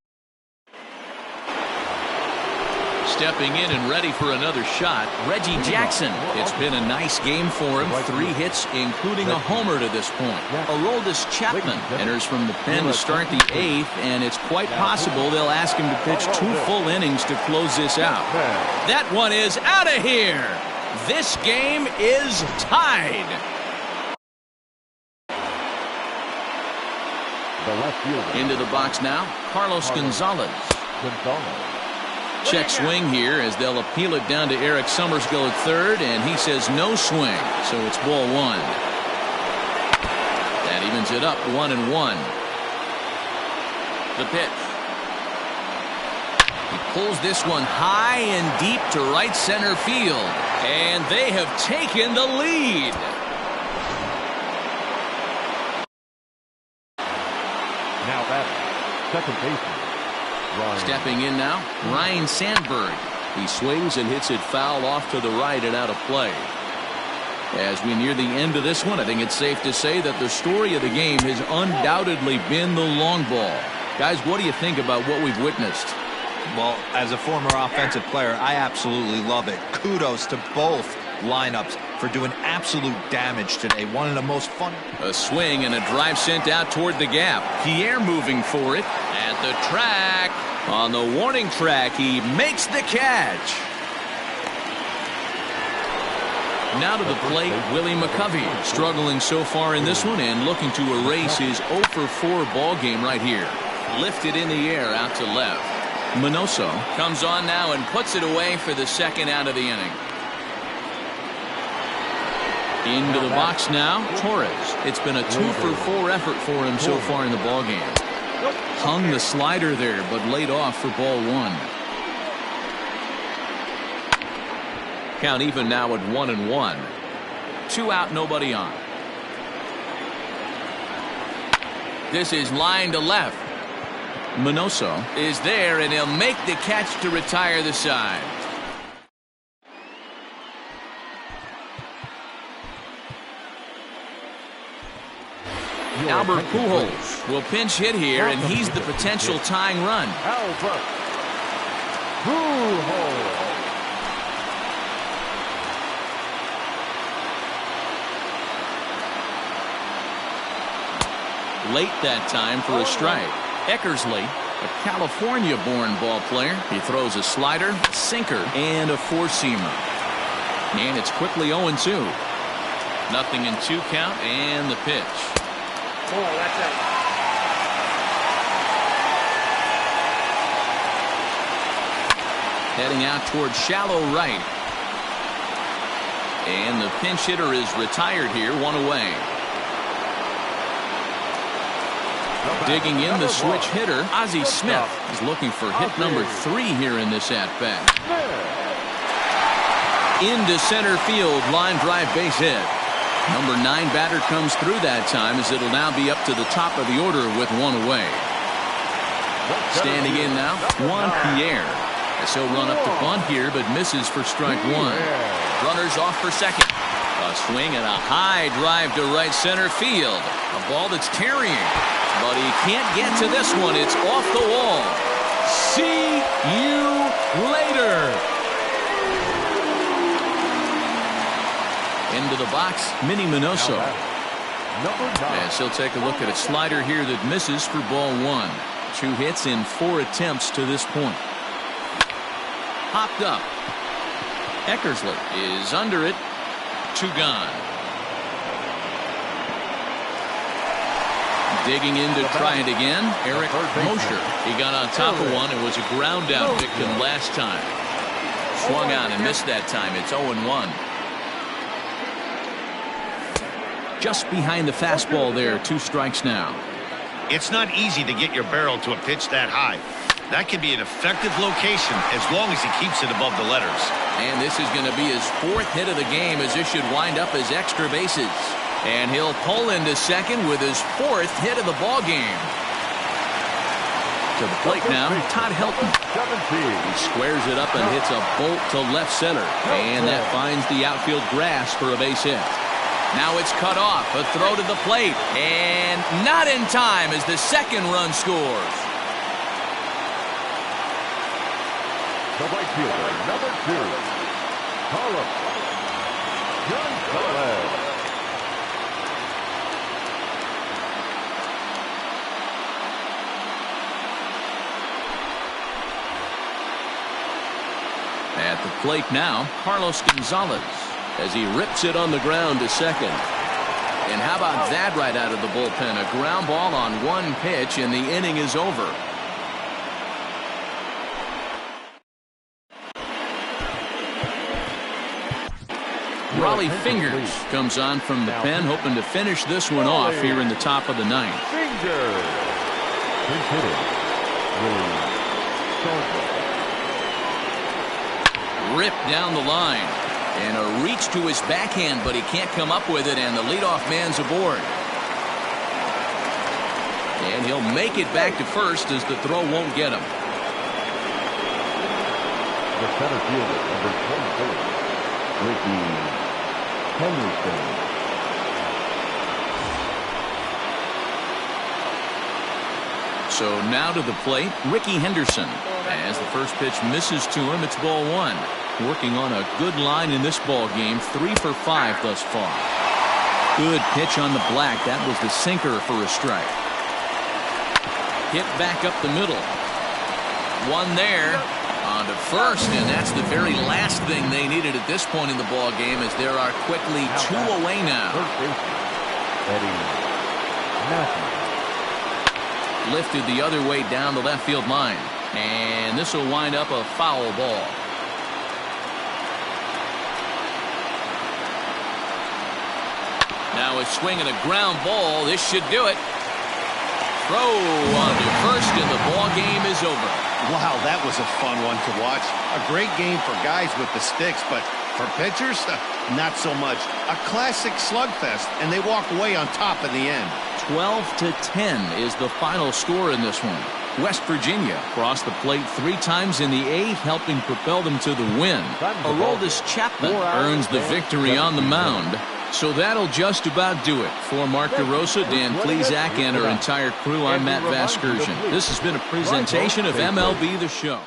Speaker 1: stepping in and ready for another shot, Reggie Jackson. It's been a nice game for him. 3 hits, including a homer to this point. Aroldis Chapman enters from the pen to start the 8th, and it's quite possible they'll ask him to pitch 2 full innings to close this out. That one is out of here. This game is tied. Into the box now, Carlos Gonzalez. Check swing here as they'll appeal it down to Eric Summersgill at third, and he says no swing, so it's ball 1. That evens it up 1-1. The pitch. He pulls this one high and deep to right center field, and they have taken the lead.
Speaker 4: Now that's second baseman.
Speaker 1: Stepping in now, Ryan Sandberg. He swings and hits it foul off to the right and out of play. As we near the end of this one, I think it's safe to say that the story of the game has undoubtedly been the long ball. Guys, what do you think about what we've witnessed?
Speaker 2: Well, as a former offensive player, I absolutely love it. Kudos to both lineups for doing absolute damage today. One of the most fun.
Speaker 1: A swing and a drive sent out toward the gap. Pierre moving for it at the track. On the warning track, he makes the catch. Now to the plate, Willie McCovey, struggling so far in this one and looking to erase his 0-for-4 ball game right here. Lifted in the air out to left. Minoso comes on now and puts it away for the second out of the inning. Into the box now, Torres. It's been a 2-for-4 effort for him so far in the ball game. Hung the slider there, but laid off for ball 1. Count even now at 1-1. 2 out, nobody on. This is line to left. Minoso is there, and he'll make the catch to retire the side. Albert Pujols will pinch hit here, and he's the potential tying run.
Speaker 4: Albert Pujols.
Speaker 1: Late that time for a strike. Eckersley, a California-born ball player. He throws a slider, a sinker, and a four-seamer. And it's quickly 0-2. Nothing in 2 count, and the pitch.
Speaker 5: That's it.
Speaker 1: Heading out toward shallow right. And the pinch hitter is retired here, 1 away. Digging in the switch hitter, Ozzie Smith is looking for hit number 3 here in this at-bat. Into center field, line drive base hit. Number 9 batter comes through that time as it'll now be up to the top of the order with 1 away. Standing in now, Juan Pierre. As he'll run up to bunt here, but misses for strike 1. Runners off for second. A swing and a high drive to right center field. A ball that's carrying. But he can't get to this one. It's off the wall. See you later. Into the box, Minnie Minoso. As he'll take a look at a slider here that misses for ball 1. 2 hits in 4 attempts to this point. Hopped up. Eckersley is under it. 2 gone. Digging in to try it again, Eric Mosher. He got on top of one and was a ground out victim last time. Swung on and missed that time. It's 0-1. Just behind the fastball there. 2 strikes now.
Speaker 3: It's not easy to get your barrel to a pitch that high. That could be an effective location as long as he keeps it above the letters.
Speaker 1: And this is going to be his 4th hit of the game, as this should wind up as extra bases. And he'll pull into second with his 4th hit of the ball game. To the plate now, Todd Helton. He squares it up and hits a bolt to left center. And that finds the outfield grass for a base hit. Now it's cut off. A throw to the plate. And not in time as the second run scores.
Speaker 4: The right fielder, number 2, Carlos Gonzalez.
Speaker 1: At the plate now, Carlos Gonzalez, as he rips it on the ground to second. And how about that right out of the bullpen? A ground ball on one pitch, and the inning is over. Raleigh Fingers comes on from the pen, hoping to finish this one off here in the top of the 9th.
Speaker 4: Fingers.
Speaker 1: Ripped down the line. And a reach to his backhand, but he can't come up with it, and the leadoff man's aboard. And he'll make it back to first as the throw won't get him.
Speaker 4: The center fielder, number 24, Ricky Henderson.
Speaker 1: So now to the plate, Ricky Henderson. As the first pitch misses to him, it's ball 1. Working on a good line in this ball game, 3 for 5 thus far. Good pitch on the black. That was the sinker for a strike. Hit back up the middle. One there. On to first, and that's the very last thing they needed at this point in the ball game, as there are quickly 2 away now.
Speaker 4: Eddie Matthews.
Speaker 1: Lifted the other way down the left field line, and this will wind up a foul ball. Now a swing and a ground ball. This should do it. Throw on to first, and the ball game is over.
Speaker 3: Wow, that was a fun one to watch. A great game for guys with the sticks, but for pitchers, not so much. A classic slugfest, and they walk away on top in the end.
Speaker 1: 12-10 is the final score in this one. West Virginia crossed the plate 3 times in the 8th, helping propel them to the win. Aroldis Chapman earns the victory on the mound. So that'll just about do it. For Mark DeRosa, Dan Plesac, and our entire crew, I'm Matt Vasgersian. This has been a presentation of MLB The Show.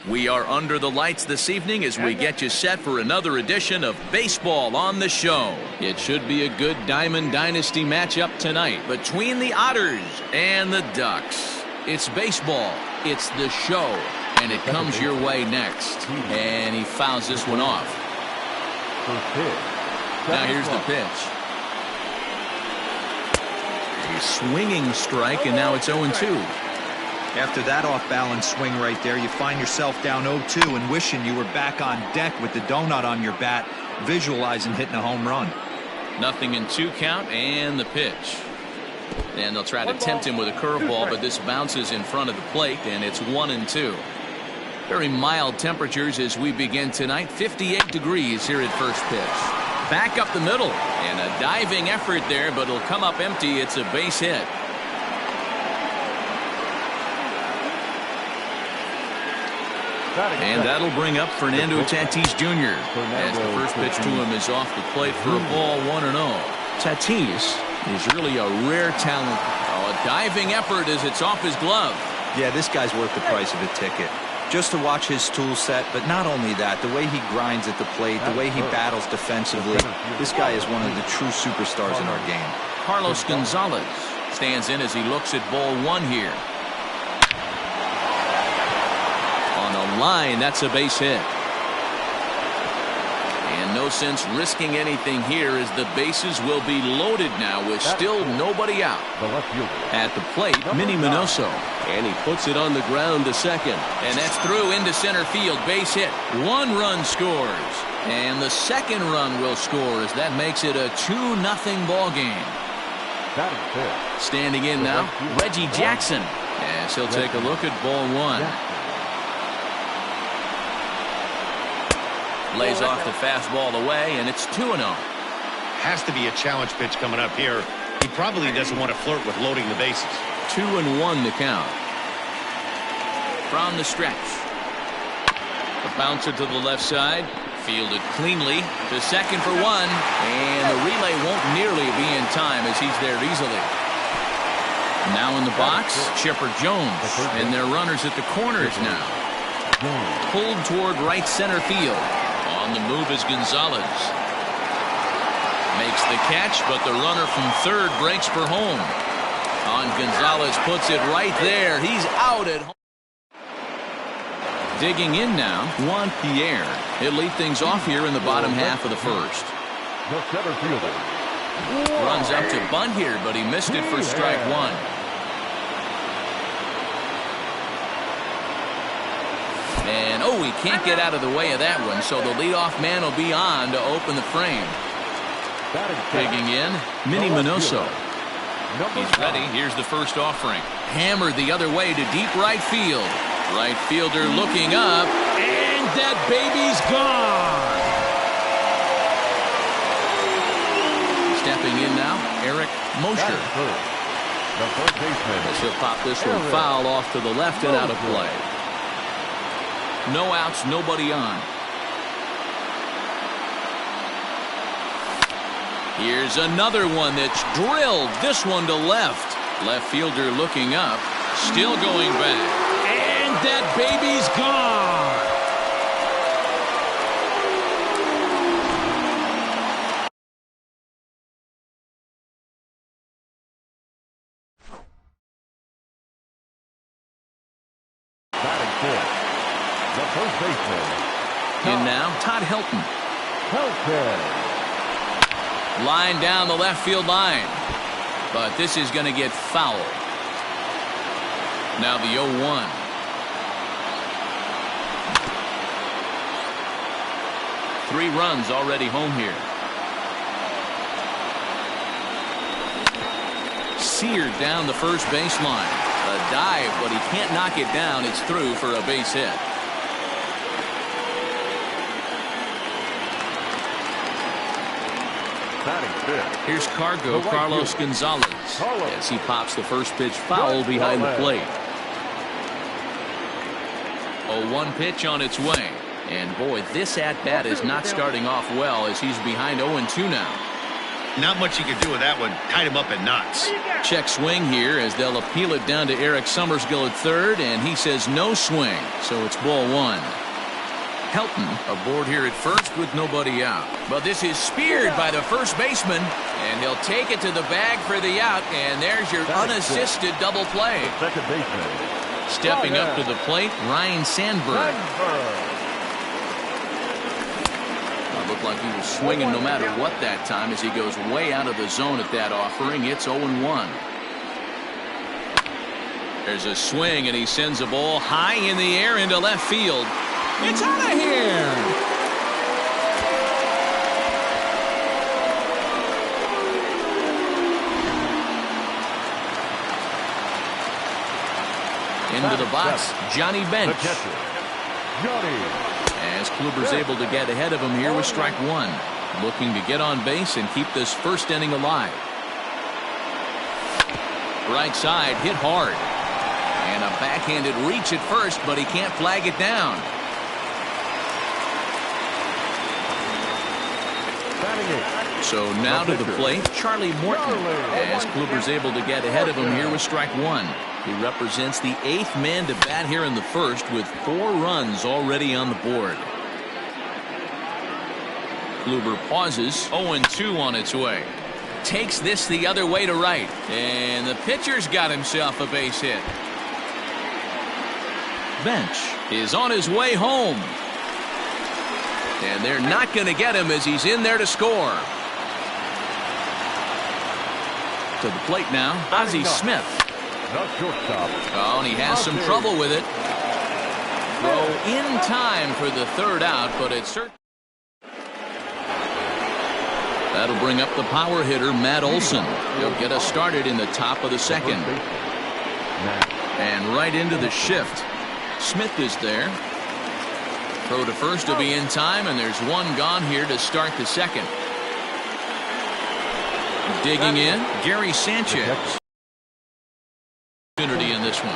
Speaker 1: We are under the lights this evening as we get you set for another edition of Baseball on the Show. It should be a good Diamond Dynasty matchup tonight between the Otters and the Ducks. It's baseball, it's the show, and it comes your way next. And he fouls this one off. Now here's the pitch. A swinging strike, and now it's 0-2.
Speaker 2: After that off-balance swing right there, you find yourself down 0-2 and wishing you were back on deck with the donut on your bat, visualizing hitting a home run.
Speaker 1: 0-2 count, and the pitch. And they'll try to tempt him with a curveball, but this bounces in front of the plate, and it's 1-2. Very mild temperatures as we begin tonight. 58 degrees here at first pitch. Back up the middle, and a diving effort there, but it'll come up empty. It's a base hit. And that'll bring up Fernando Tatis Jr. as the first pitch to him is off the plate for a ball, 1-0. Tatis is really a rare talent. Oh, a diving effort as it's off his glove.
Speaker 2: Yeah, this guy's worth the price of a ticket. Just to watch his tool set, but not only that, the way he grinds at the plate, the way he battles defensively, this guy is one of the true superstars in our game.
Speaker 1: Carlos Gonzalez stands in as he looks at ball 1 here. On a line, that's a base hit. And no sense risking anything here as the bases will be loaded now with still nobody out. At the plate, Minnie Minoso. And he puts it on the ground to second. And that's through into center field. Base hit. 1 run scores. And the second run will score as that makes it a 2-0 ball game. Standing in now, Reggie Jackson. As he'll take a look at ball 1. Lays off the fastball away, and it's 2-0.
Speaker 3: Has to be a challenge pitch coming up here. He probably doesn't want to flirt with loading the bases.
Speaker 1: 2-1 to count. From the stretch. A bouncer to the left side. Fielded cleanly to second for 1. And the relay won't nearly be in time as he's there easily. Now in the box, Chipper Jones. And their runners at the corners now. Pulled toward right center field. On the move is Gonzalez. Makes the catch, but the runner from third breaks for home. On Gonzalez puts it right there. He's out at home. Digging in now, Juan Pierre. He'll lead things off here in the bottom half of the first. Runs up to bunt here, but he missed it for strike 1. And, oh, he can't get out of the way of that one, so the leadoff man will be on to open the frame. Digging in, Minnie Minoso. He's ready. Here's the first offering. Hammered the other way to deep right field. Right fielder looking up, and that baby's gone. Stepping in now, Eric Mosher. As he'll pop this one foul off to the left and out of play. No outs, nobody on. Here's another one that's drilled. This one to left. Left fielder looking up. Still going back. And that baby's gone. In now, Todd Helton. Line down the left field line. But this is going to get fouled. Now the 0-1. Three runs already home here. Seared down the first baseline. A dive, but he can't knock it down. It's through for a base hit. Here's Carlos Gonzalez as he pops the first pitch foul behind the plate. 0-1 pitch on its way. And boy, this at-bat is not starting off well as he's behind 0-2 now.
Speaker 3: Not much you can do with that one. Tied him up in knots.
Speaker 1: Check swing here as they'll appeal it down to Eric Summersgill at third, and he says no swing, so it's ball one. Helton aboard here at first with nobody out. But this is speared by the first baseman, and he'll take it to the bag for the out, and there's your unassisted double play.
Speaker 4: Second baseman.
Speaker 1: Stepping up to the plate, Ryne Sandberg. Looked like he was swinging no matter what that time as he goes way out of the zone at that offering. It's 0-1. There's a swing, and he sends a ball high in the air into left field. It's out of here. Into the box, Johnny Bench. As Kluber's able to get ahead of him here with strike one. Looking to get on base and keep this first inning alive. Right side hit hard. And a backhanded reach at first, but he can't flag it down. So now to the plate, Charlie Morton. As Kluber's able to get ahead of him here with strike one. He represents the 8th man to bat here in the first with 4 runs already on the board. Kluber pauses. 0-2 on its way. Takes this the other way to right. And the pitcher's got himself a base hit. Bench is on his way home. And they're not going to get him as he's in there to score. To the plate now, Ozzie Smith. Oh, and he has some trouble with it. Throw in time for the third out, but it's certain. That'll bring up the power hitter, Matt Olson. He'll get us started in the top of the second. And right into the shift. Smith is there. Throw to first will be in time, and there's one gone here to start the second. Digging in, Gary Sanchez. Opportunity in this one.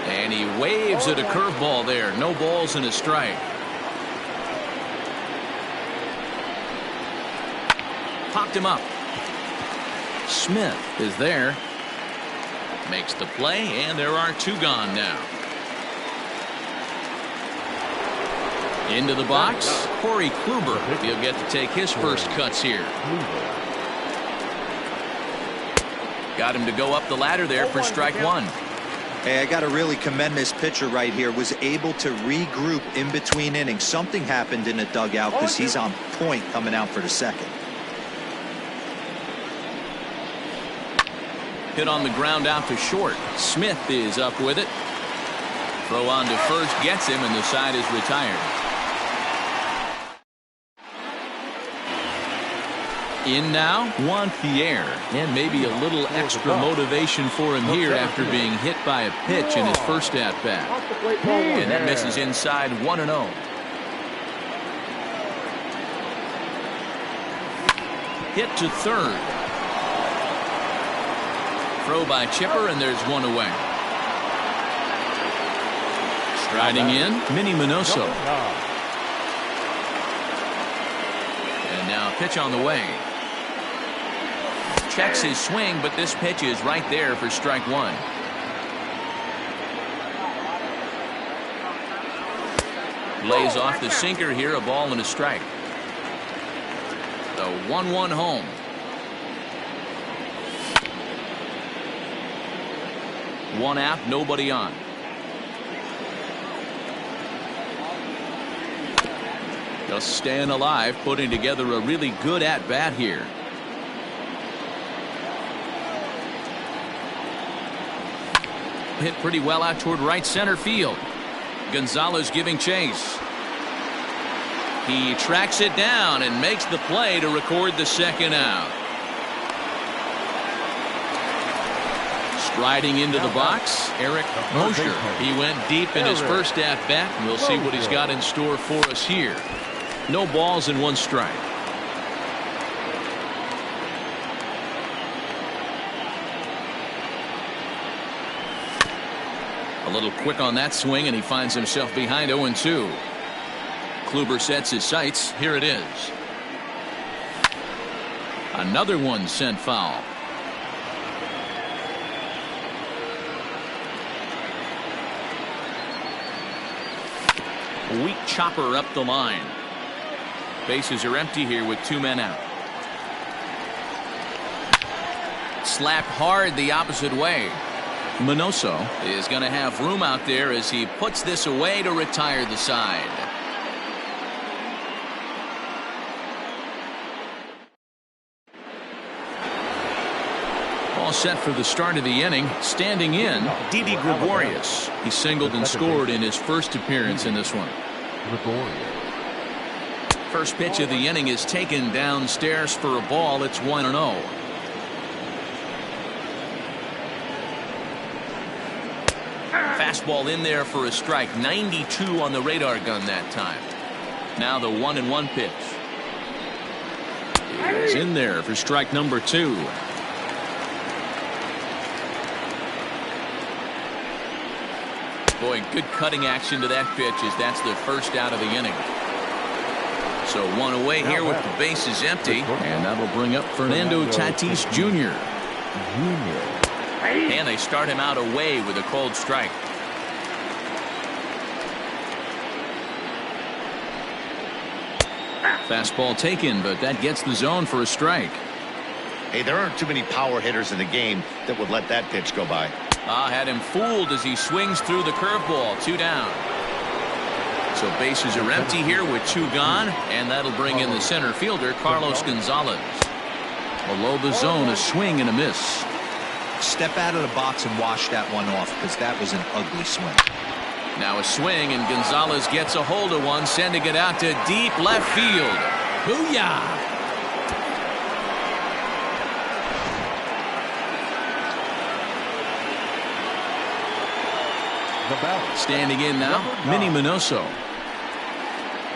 Speaker 1: And he waves at a curveball there. No balls and a strike. Popped him up. Smith is there. Makes the play, and there are 2 gone now. Into the box, Corey Kluber. He'll get to take his first cuts here. Got him to go up the ladder there for strike one.
Speaker 2: Hey, I got to really commend this pitcher right here. Was able to regroup in between innings. Something happened in the dugout because he's on point coming out for the second.
Speaker 1: Hit on the ground out to short. Smith is up with it. Throw on to first gets him, and the side is retired. In now, Juan Pierre, and maybe a little extra motivation for him here after being hit by a pitch in his first at-bat. And that misses inside 1-0. Hit to third. Throw by Chipper, and there's one away. Striding in, Minnie Minoso. And now a pitch on the way. Checks his swing, but this pitch is right there for strike one. Lays off the sinker here, a ball and a strike. The 1-1 home. One out, nobody on. Just staying alive, putting together a really good at-bat here. Hit pretty well out toward right center field. Gonzalez giving chase. He tracks it down and makes the play to record the second out. Striding into the box, Eric Mosher. He went deep in his first at-bat, and we'll see what he's got in store for us here. No balls and 1 strike. A little quick on that swing, and he finds himself behind 0-2. Kluber sets his sights. Here it is. Another one sent foul. Weak chopper up the line. Bases are empty here with 2 men out. Slapped hard the opposite way. Minoso is going to have room out there as he puts this away to retire the side. All set for the start of the inning. Standing in, Didi Gregorius. He singled and scored in his first appearance in this one. First pitch of the inning is taken downstairs for a ball. It's 1-0. Fastball in there for a strike. 92 on the radar gun that time. Now the 1-1 pitch. It's in there for strike number 2. Boy, good cutting action to that pitch as that's the first out of the inning. So 1 away here with the bases empty, and that'll bring up Fernando Tatis Jr. And they start him out away with a cold strike. Fastball taken, but that gets the zone for a strike.
Speaker 3: Hey, there aren't too many power hitters in the game that would let that pitch go by.
Speaker 1: Had him fooled as he swings through the curveball. 2 down. So bases are empty here with 2 gone, and that'll bring in the center fielder, Carlos Gonzalez. Below the zone, a swing and a miss.
Speaker 2: Step out of the box and wash that one off, because that was an ugly swing.
Speaker 1: Now a swing, and Gonzalez gets a hold of one, sending it out to deep left field. Booyah! Standing in now, Minnie Minoso.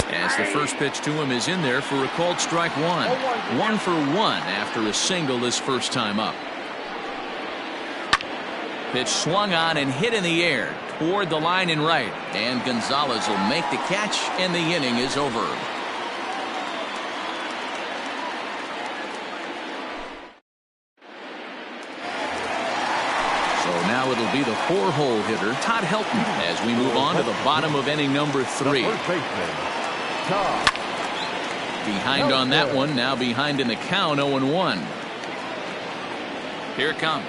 Speaker 1: As the first pitch to him is in there for a called strike 1. 1 for 1 after a single his first time up. Pitch swung on and hit in the air toward the line and right. And Gonzalez will make the catch, and the inning is over. Now it'll be the 4-hole hitter, Todd Helton, as we move on to the bottom of inning number 3. Behind on that one, now behind in the count, 0-1. Here it comes.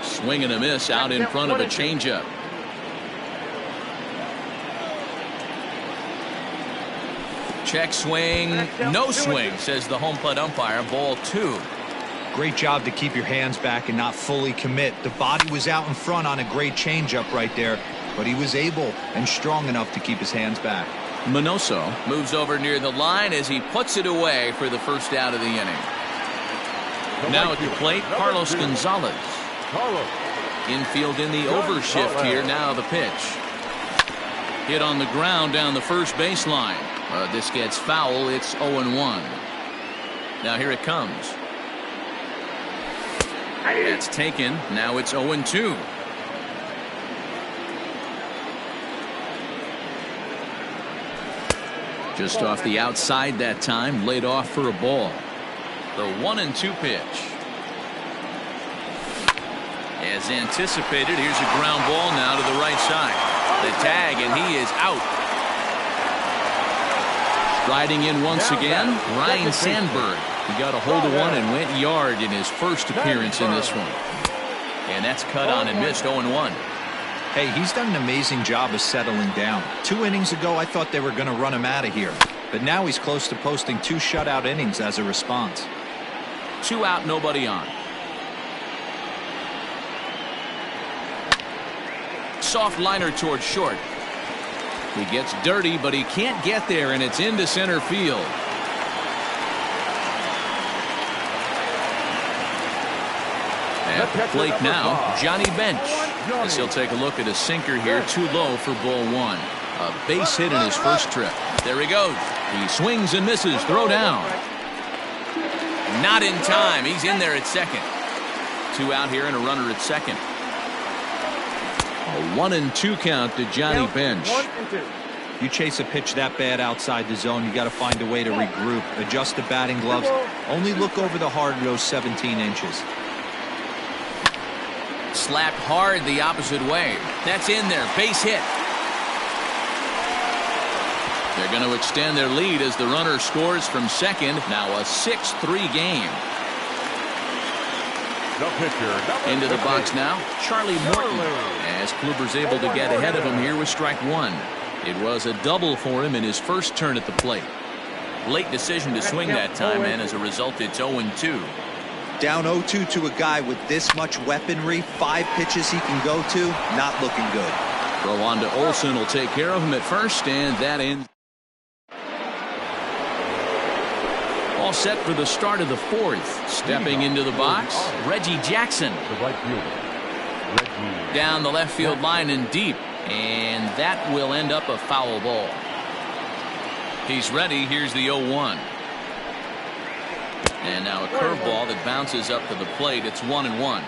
Speaker 1: Swing and a miss out in front of a changeup. Check swing, no swing, says the home plate umpire. Ball 2.
Speaker 2: Great job to keep your hands back and not fully commit. The body was out in front on a great changeup right there, but he was able and strong enough to keep his hands back.
Speaker 1: Minoso moves over near the line as he puts it away for the first out of the inning. Now at the plate, Carlos Gonzalez. Infield in the overshift here. Now the pitch. Hit on the ground down the first baseline. This gets foul. It's 0-1. Now here it comes. That's taken. Now it's 0-2. Just off the outside that time. Laid off for a ball. The 1-2 pitch. As anticipated, here's a ground ball now to the right side. The tag, and he is out. Riding in once again, Ryan Sandberg. He got a hold of one and went yard in his first appearance in this one. And that's cut on and missed. 0-1.
Speaker 2: Hey, he's done an amazing job of settling down. 2 innings ago, I thought they were going to run him out of here. But now he's close to posting 2 shutout innings as a response.
Speaker 1: 2 out, nobody on. Soft liner towards short. He gets dirty, but he can't get there, and it's into center field. At the plate now, Johnny Bench. As he'll take a look at a sinker here, too low for ball 1. A base hit in his first trip. There he goes. He swings and misses. Throw down. Not in time. He's in there at second. 2 out here and a runner at second. A 1-2 count to Johnny Bench.
Speaker 5: 1-2.
Speaker 2: You chase a pitch that bad outside the zone, you got to find a way to regroup, adjust the batting gloves, only look over the heart of those 17 inches.
Speaker 1: Slapped hard the opposite way. That's in there. Base hit. They're going to extend their lead as the runner scores from second. Now a 6-3 game.
Speaker 4: The pitcher,
Speaker 1: Into the box now, Charlie Morton, as Kluber's able to get ahead of him here with strike one. It was a double for him in his first turn at the plate. Late decision to swing that time, and as a result, it's 0-2.
Speaker 2: Down 0-2 to a guy with this much weaponry, 5 pitches he can go to, not looking good.
Speaker 1: Throw on to Olson will take care of him at first, and that ends. All set for the start of the fourth. Stepping into the box, Reggie Jackson.
Speaker 4: The right fielder, Reggie.
Speaker 1: Down the left field line and deep. And that will end up a foul ball. He's ready. Here's the 0-1. And now a curveball that bounces up to the plate. It's 1-1.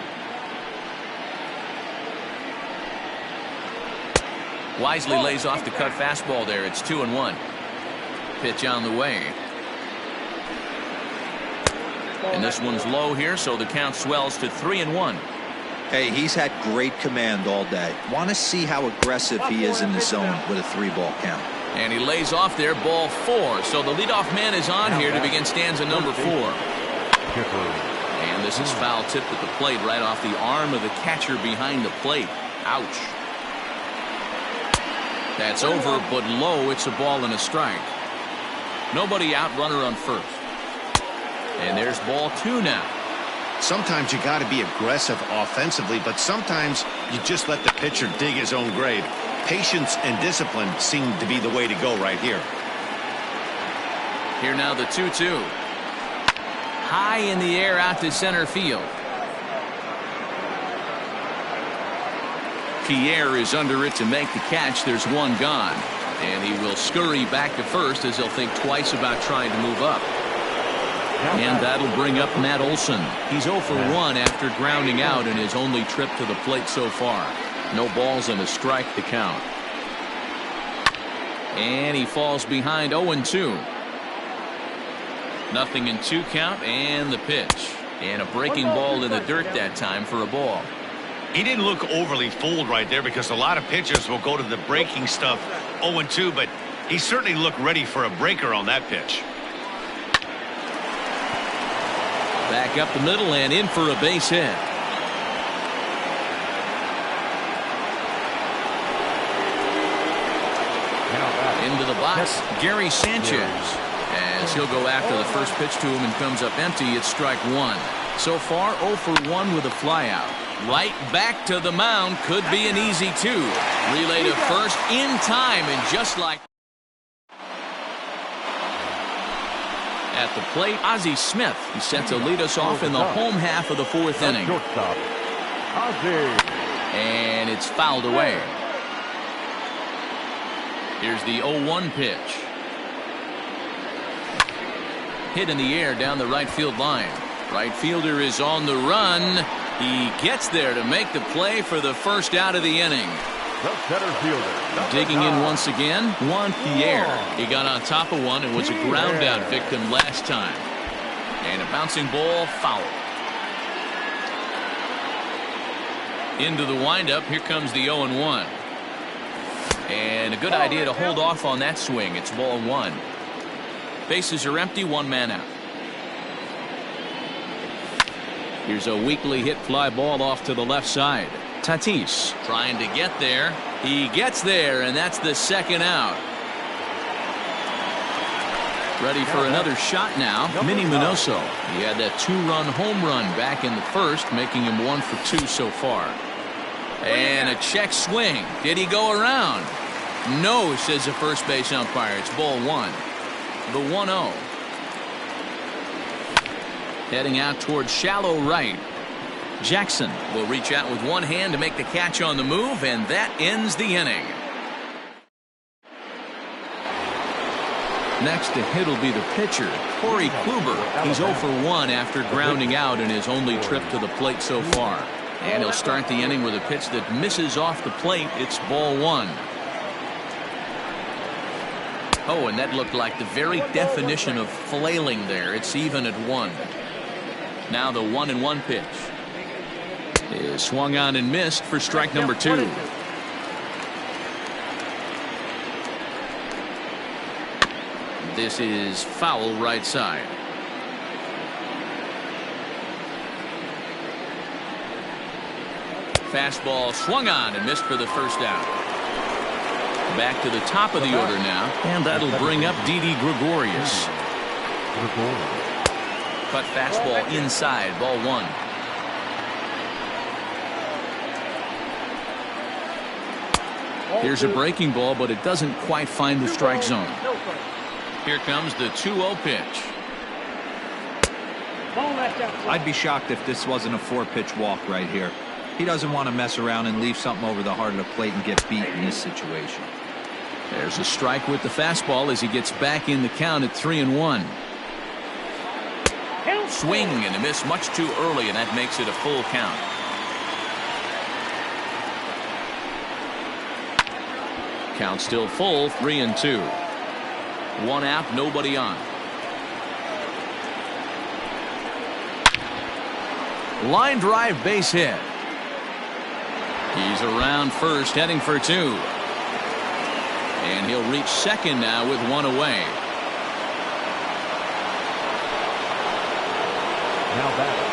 Speaker 1: Wisely lays off the cut fastball there. It's 2-1. Pitch on the way. And this one's low here, so the count swells to 3-1.
Speaker 2: Hey, he's had great command all day. Want to see how aggressive he is in the zone with a 3-ball count.
Speaker 1: And he lays off there, ball 4. So the leadoff man is on here to begin stanza number 4. And this is foul tip at the plate right off the arm of the catcher behind the plate. Ouch. That's over, but low. It's a ball and a strike. Nobody out, runner on first. And there's ball 2 now.
Speaker 3: Sometimes you got to be aggressive offensively, but sometimes you just let the pitcher dig his own grave. Patience and discipline seem to be the way to go right here.
Speaker 1: Here now the 2-2. High in the air out to center field. Pierre is under it to make the catch. There's one gone. And he will scurry back to first as he'll think twice about trying to move up. And that'll bring up Matt Olson. He's 0 for 1 after grounding out in his only trip to the plate so far. No balls and a strike to count. And he falls behind 0-2. 0-2 count and the pitch. And a breaking ball in the dirt that time for a ball.
Speaker 3: He didn't look overly fooled right there because a lot of pitchers will go to the breaking stuff 0-2, but he certainly looked ready for a breaker on that pitch.
Speaker 1: Back up the middle and in for a base hit. Into the box, Gary Sanchez. As he'll go after the first pitch to him and comes up empty, it's strike 1. So far 0 for 1 with a flyout. Right back to the mound. Could be an easy 2. Relay to first in time, and just like at the plate, Ozzie Smith. He's set to lead us off in the home half of the 4th inning.
Speaker 4: Shortstop, Ozzie.
Speaker 1: And it's fouled away. Here's the 0-1 pitch. Hit in the air down the right field line. Right fielder is on the run. He gets there to make the play for the first out of the inning.
Speaker 4: The center fielder.
Speaker 1: Digging in once again, Juan Pierre. He got on top of one and was a ground out victim last time. And a bouncing ball foul. Into the windup. Here comes the 0-1. And a good idea to hold off on that swing. It's ball 1. Bases are empty, 1 man out. Here's a weakly hit fly ball off to the left side. Tatis trying to get there. He gets there, and that's the 2nd out. Ready for another shot now. Minnie Minoso. He had that 2-run home run back in the first, making him 1 for 2 so far. And a check swing. Did he go around? No, says the first base umpire. It's ball 1. The 1-0. Heading out towards shallow right. Jackson will reach out with one hand to make the catch on the move, and that ends the inning. Next to hit will be the pitcher, Corey Kluber. He's 0 for 1 after grounding out in his only trip to the plate so far. And he'll start the inning with a pitch that misses off the plate. It's ball 1. Oh, and that looked like the very definition of flailing there. It's even at 1. Now the 1-1 pitch is swung on and missed for strike number 2. This is foul right side. Fastball swung on and missed for the first out. Back to the top of the order now, and that'll bring up Didi Gregorius. Cut fastball inside, ball 1. Here's a breaking ball, but it doesn't quite find the strike zone. Here comes the 2-0 pitch.
Speaker 2: I'd be shocked if this wasn't a 4-pitch walk right here. He doesn't want to mess around and leave something over the heart of the plate and get beat in this situation.
Speaker 1: There's a strike with the fastball as he gets back in the count at 3-1. Swing and a miss much too early, and that makes it a full count. Count still full, 3-2. 1 out, nobody on. Line drive, base hit. He's around first, heading for 2. And he'll reach second now with 1 away.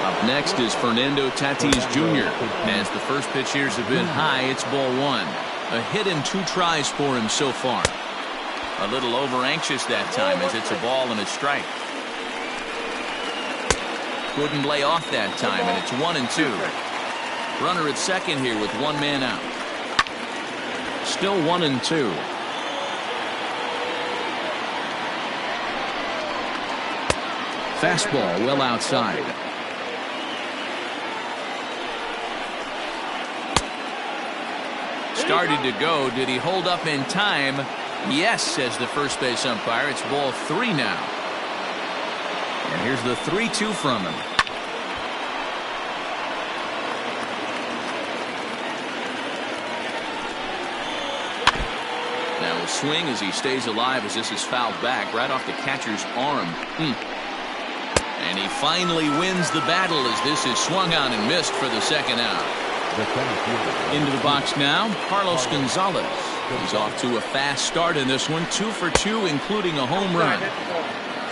Speaker 1: Up next is Fernando Tatis Jr. As the first pitch here's have been high, it's ball 1. A hit in 2 tries for him so far. A little over anxious that time as it's a ball and a strike. Couldn't lay off that time, and it's 1-2. Runner at second here with 1 man out. Still 1-2. Fastball well outside. Started to go. Did he hold up in time? Yes, says the first base umpire. It's ball 3 now. And here's the 3-2 from him. Now a swing as he stays alive as this is fouled back right off the catcher's arm. And he finally wins the battle as this is swung on and missed for the second out. Into the box now, Carlos Gonzalez. He's off to a fast start in this one, 2 for 2, including a home run.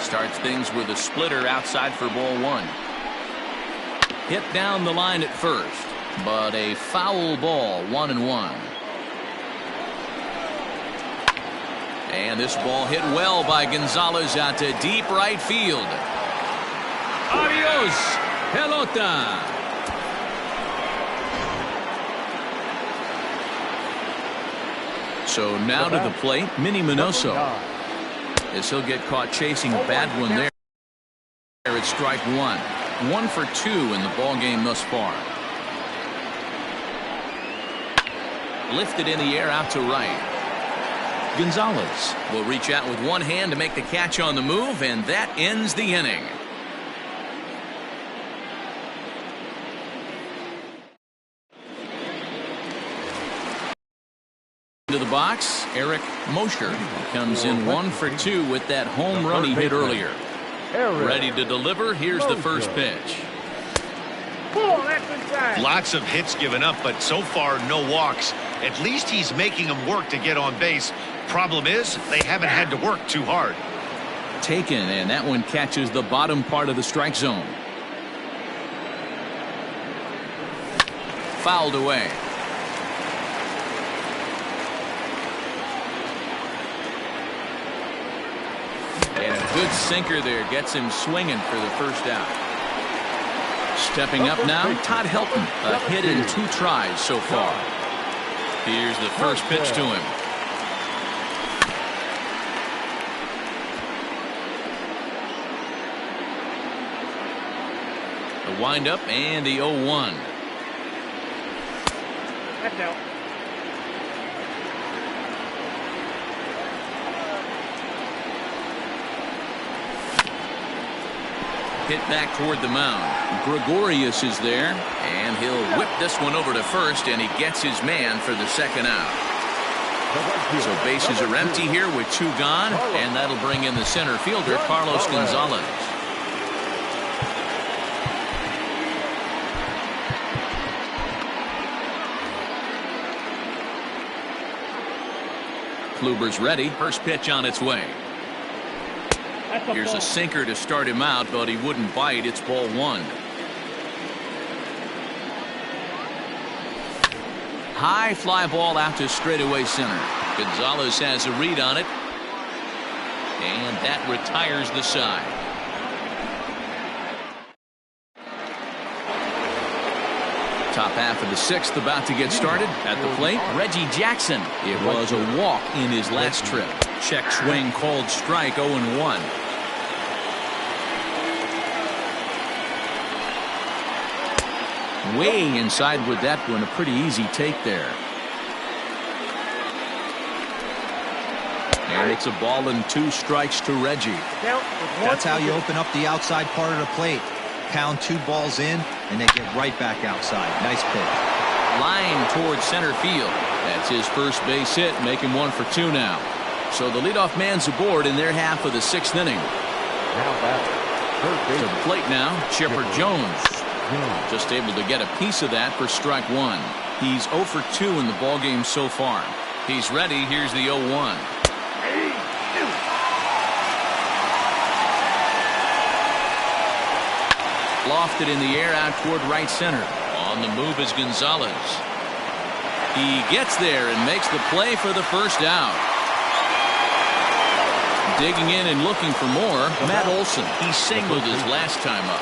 Speaker 1: Starts things with a splitter outside for ball 1. Hit down the line at first, but a foul ball, 1-1. And this ball hit well by Gonzalez out to deep right field. Adios, pelota. So now to the plate, Minnie Minoso. As he'll get caught chasing a bad one there. It's strike 1. 1 for 2 in the ball game thus far. Lifted in the air out to right. Gonzalez will reach out with one hand to make the catch on the move, and that ends the inning. To the box, Eric Mosher comes in 1 for 2 with that home run he hit earlier. Ready to deliver. Here's the first pitch.
Speaker 3: Lots of hits given up, but so far no walks. At least he's making them work to get on base. Problem is, they haven't had to work too hard.
Speaker 1: Taken, and that one catches the bottom part of the strike zone. Fouled away. And a good sinker there gets him swinging for the first out. Stepping up now, Todd Helton. A hit in 2 tries so far. Here's the first pitch to him. The windup and the 0-1.
Speaker 5: That's out.
Speaker 1: Hit back toward the mound. Gregorius is there, and he'll whip this one over to first, and he gets his man for the second out. So bases are empty here with 2 gone, and that'll bring in the center fielder, Carlos Gonzalez. Kluber's ready. First pitch on its way. Here's a sinker to start him out, but he wouldn't bite. It's ball 1. High fly ball out to straightaway center. Gonzalez has a read on it, and that retires the side. Top half of the 6th about to get started. At the plate, Reggie Jackson. It was a walk in his last trip. Check swing called strike, 0-1. Way inside with that one. A pretty easy take there. And it's a ball and 2 strikes to Reggie.
Speaker 2: That's how you open up the outside part of the plate. Pound 2 balls in, and they get right back outside. Nice pitch.
Speaker 1: Line towards center field. That's his first base hit, make him 1 for 2 now. So the leadoff man's aboard in their half of the 6th inning. To the plate now, Chipper Jones. Just able to get a piece of that for strike 1. He's 0 for 2 in the ballgame so far. He's ready. Here's the 0-1. Lofted in the air out toward right center. On the move is Gonzalez. He gets there and makes the play for the first out. Digging in and looking for more, Matt Olson. He singled his last time up.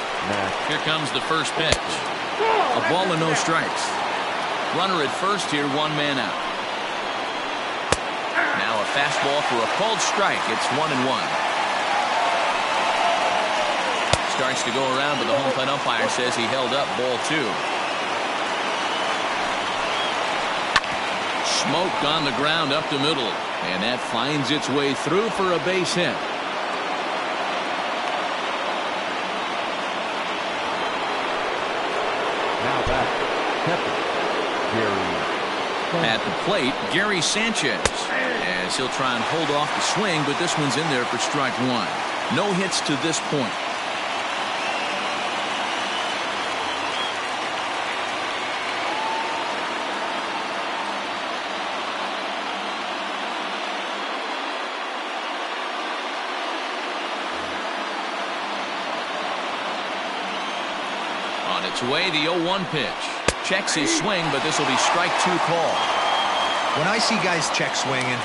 Speaker 1: Here comes the first pitch. A ball and no strikes. Runner at first here, 1 man out. Now a fastball for a called strike. It's 1-1. Starts to go around, but the home plate umpire says he held up, ball 2. Smoke on the ground up the middle, and that finds its way through for a base hit.
Speaker 4: Now back, Gary.
Speaker 1: At the plate, Gary Sanchez, as he'll try and hold off the swing, but this one's in there for strike 1. No hits to this point. On its way, the 0-1 pitch. Checks his swing, but this will be strike 2 call.
Speaker 2: When I see guys check swinging,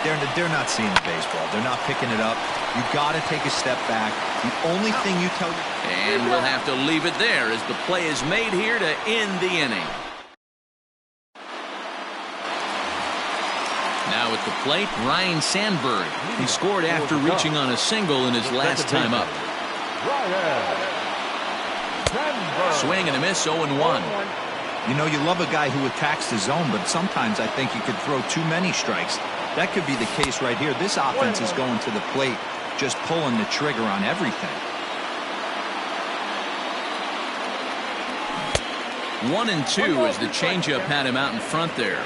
Speaker 2: they're not seeing the baseball. They're not picking it up. You got to take a step back. The only thing you tell...
Speaker 1: And we'll have to leave it there as the play is made here to end the inning. Now at the plate, Ryan Sandberg. He scored after reaching on a single in his last time up. Swing and a miss, 0-1.
Speaker 2: You know, you love a guy who attacks the zone, but sometimes I think you could throw too many strikes. That could be the case right here. This offense is going to the plate, just pulling the trigger on everything.
Speaker 1: 1-2 as the changeup had him out in front there.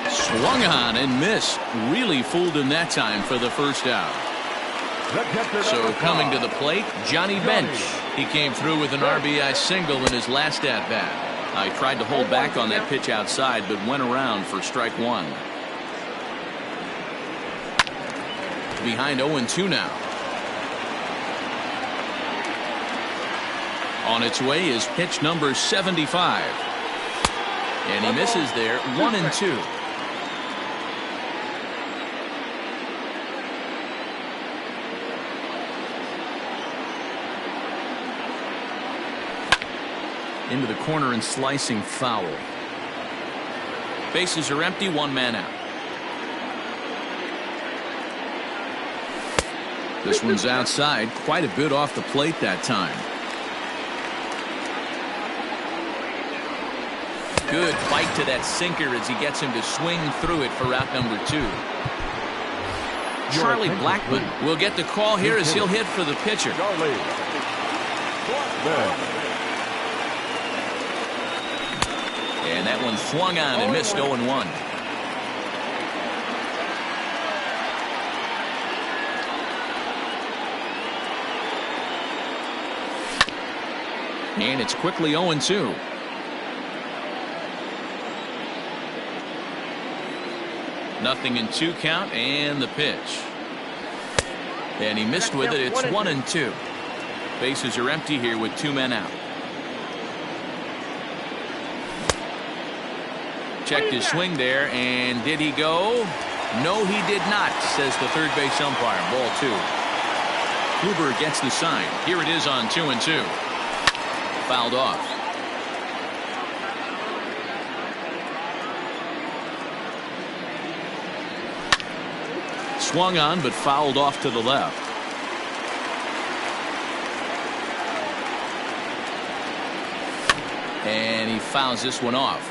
Speaker 1: Swung on and missed. Really fooled him that time for the first out. So coming to the plate, Johnny Bench. He came through with an RBI single in his last at-bat. I tried to hold back on that pitch outside, but went around for strike 1. Behind 0-2 now. On its way is pitch number 75. And he misses there, 1-2. Into the corner and slicing foul. Bases are empty, 1 man out. This one's outside, quite a bit off the plate that time. Good bite to that sinker as he gets him to swing through it for out number 2. Charlie Blackmon will get the call here as he'll hit for the pitcher.
Speaker 4: Charlie Blackmon.
Speaker 1: And that one swung on and missed 0-1. And it's quickly 0-2. Nothing in 2 count, and the pitch. And he missed with it. It's 1-2. Bases are empty here with 2 men out. Checked his swing there, and did he go? No, he did not, says the third base umpire. Ball 2. Kluber gets the sign. Here it is on 2-2. Fouled off. Swung on, but fouled off to the left. And he fouls this one off.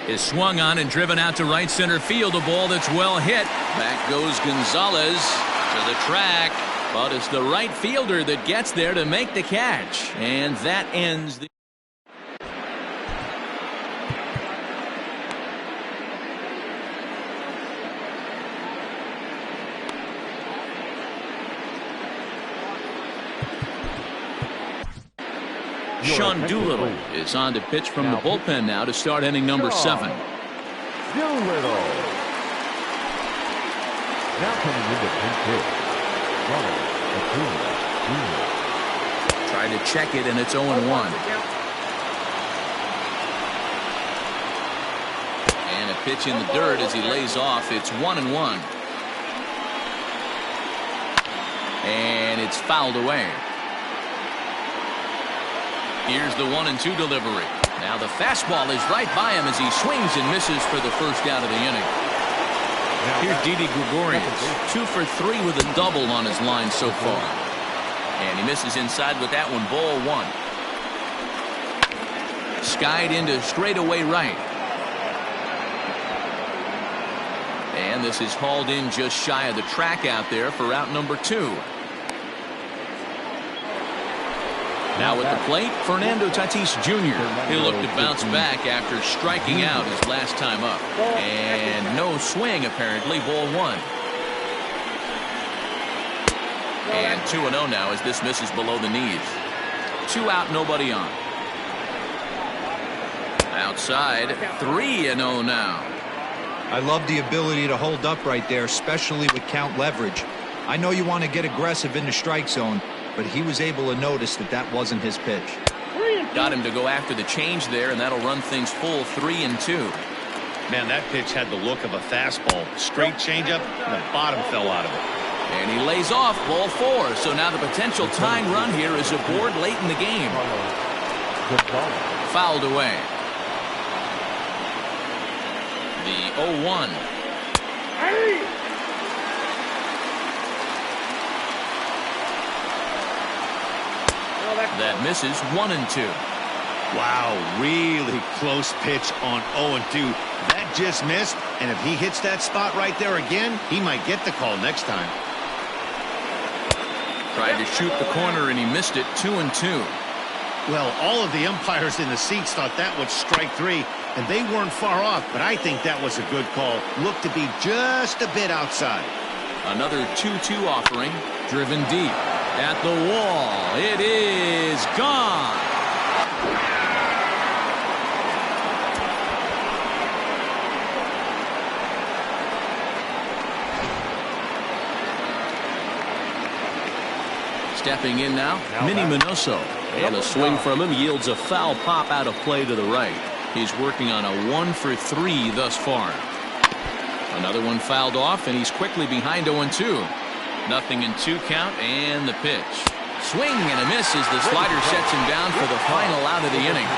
Speaker 1: Is swung on and driven out to right center field. A ball that's well hit. Back goes Gonzalez to the track. But it's the right fielder that gets there to make the catch. And that ends the... Sean Doolittle is on to pitch from the bullpen now to start inning number 7.
Speaker 4: Doolittle. Now coming into pinch hit.
Speaker 1: Tried to check it, and it's 0-1. And a pitch in the dirt as he lays off. It's 1-1. And it's fouled away. Here's the 1-2 delivery. Now the fastball is right by him as he swings and misses for the first out of the inning. Here's Didi Gregorius, 2 for 3 with a double on his line so far. And he misses inside with that one. Ball 1. Skied into straightaway right. And this is hauled in just shy of the track out there for out number 2. Now at the plate, Fernando Tatis Jr. He'll look to bounce back after striking out his last time up. And no swing, apparently. Ball 1. And 2-0 now as this misses below the knees. 2 out, nobody on. Outside, 3-0 now.
Speaker 2: I love the ability to hold up right there, especially with count leverage. I know you want to get aggressive in the strike zone, but he was able to notice that that wasn't his pitch.
Speaker 1: Got him to go after the change there, and that'll run things full 3-2.
Speaker 3: Man, that pitch had the look of a fastball. Straight changeup, and the bottom fell out of it.
Speaker 1: And he lays off. Ball 4. So now the potential tying run here is aboard late in the game. Fouled away. The 0-1. That misses. 1-2.
Speaker 3: Wow, really close pitch on 0-2. That just missed, and if he hits that spot right there again, he might get the call next time.
Speaker 1: Tried to shoot the corner, and he missed it. 2-2.
Speaker 3: Well, all of the umpires in the seats thought that was strike 3, and they weren't far off, but I think that was a good call. Looked to be just a bit outside.
Speaker 1: Another 2-2 offering, driven deep. At the wall, it is gone. Stepping in now, Minnie Minoso. And a swing from him yields a foul pop out of play to the right. He's working on a 1 for 3 thus far. Another one fouled off, and he's quickly behind 0-2. Nothing in 2 count, and the pitch. Swing and a miss as the slider sets him down for the final out of the inning.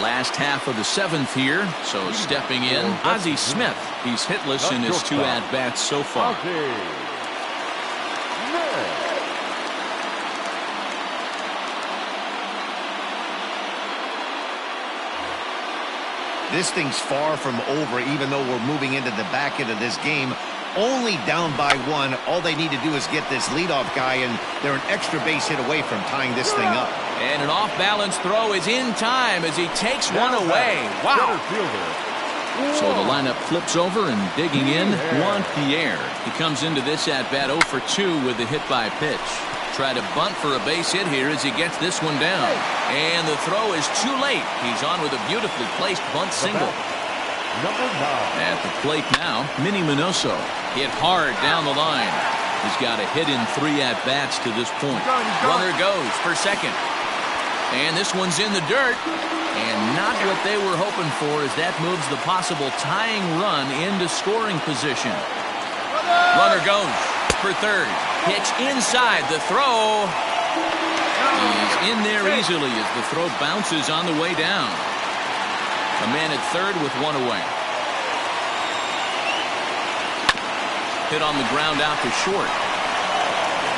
Speaker 1: Last half of the 7th here, so stepping in, Ozzie Smith. He's hitless in his 2 at-bats so far.
Speaker 3: This thing's far from over, even though we're moving into the back end of this game. Only down by 1. All they need to do is get this leadoff guy, and they're an extra base hit away from tying this thing up.
Speaker 1: And an off-balance throw is in time as he takes one away. Wow. So the lineup flips over, and digging in, Juan Pierre. He comes into this at-bat 0 for 2 with the hit by pitch. Try to bunt for a base hit here as he gets this one down. And the throw is too late. He's on with a beautifully placed bunt single. At the plate now, Minnie Minoso. Hit hard down the line. He's got a hit in 3 at-bats to this point. Runner goes for second. And this one's in the dirt. And not what they were hoping for as that moves the possible tying run into scoring position. Runner goes for third. Pitch inside. The throw. He's in there easily as the throw bounces on the way down. A man at third with 1 away. Hit on the ground out to short.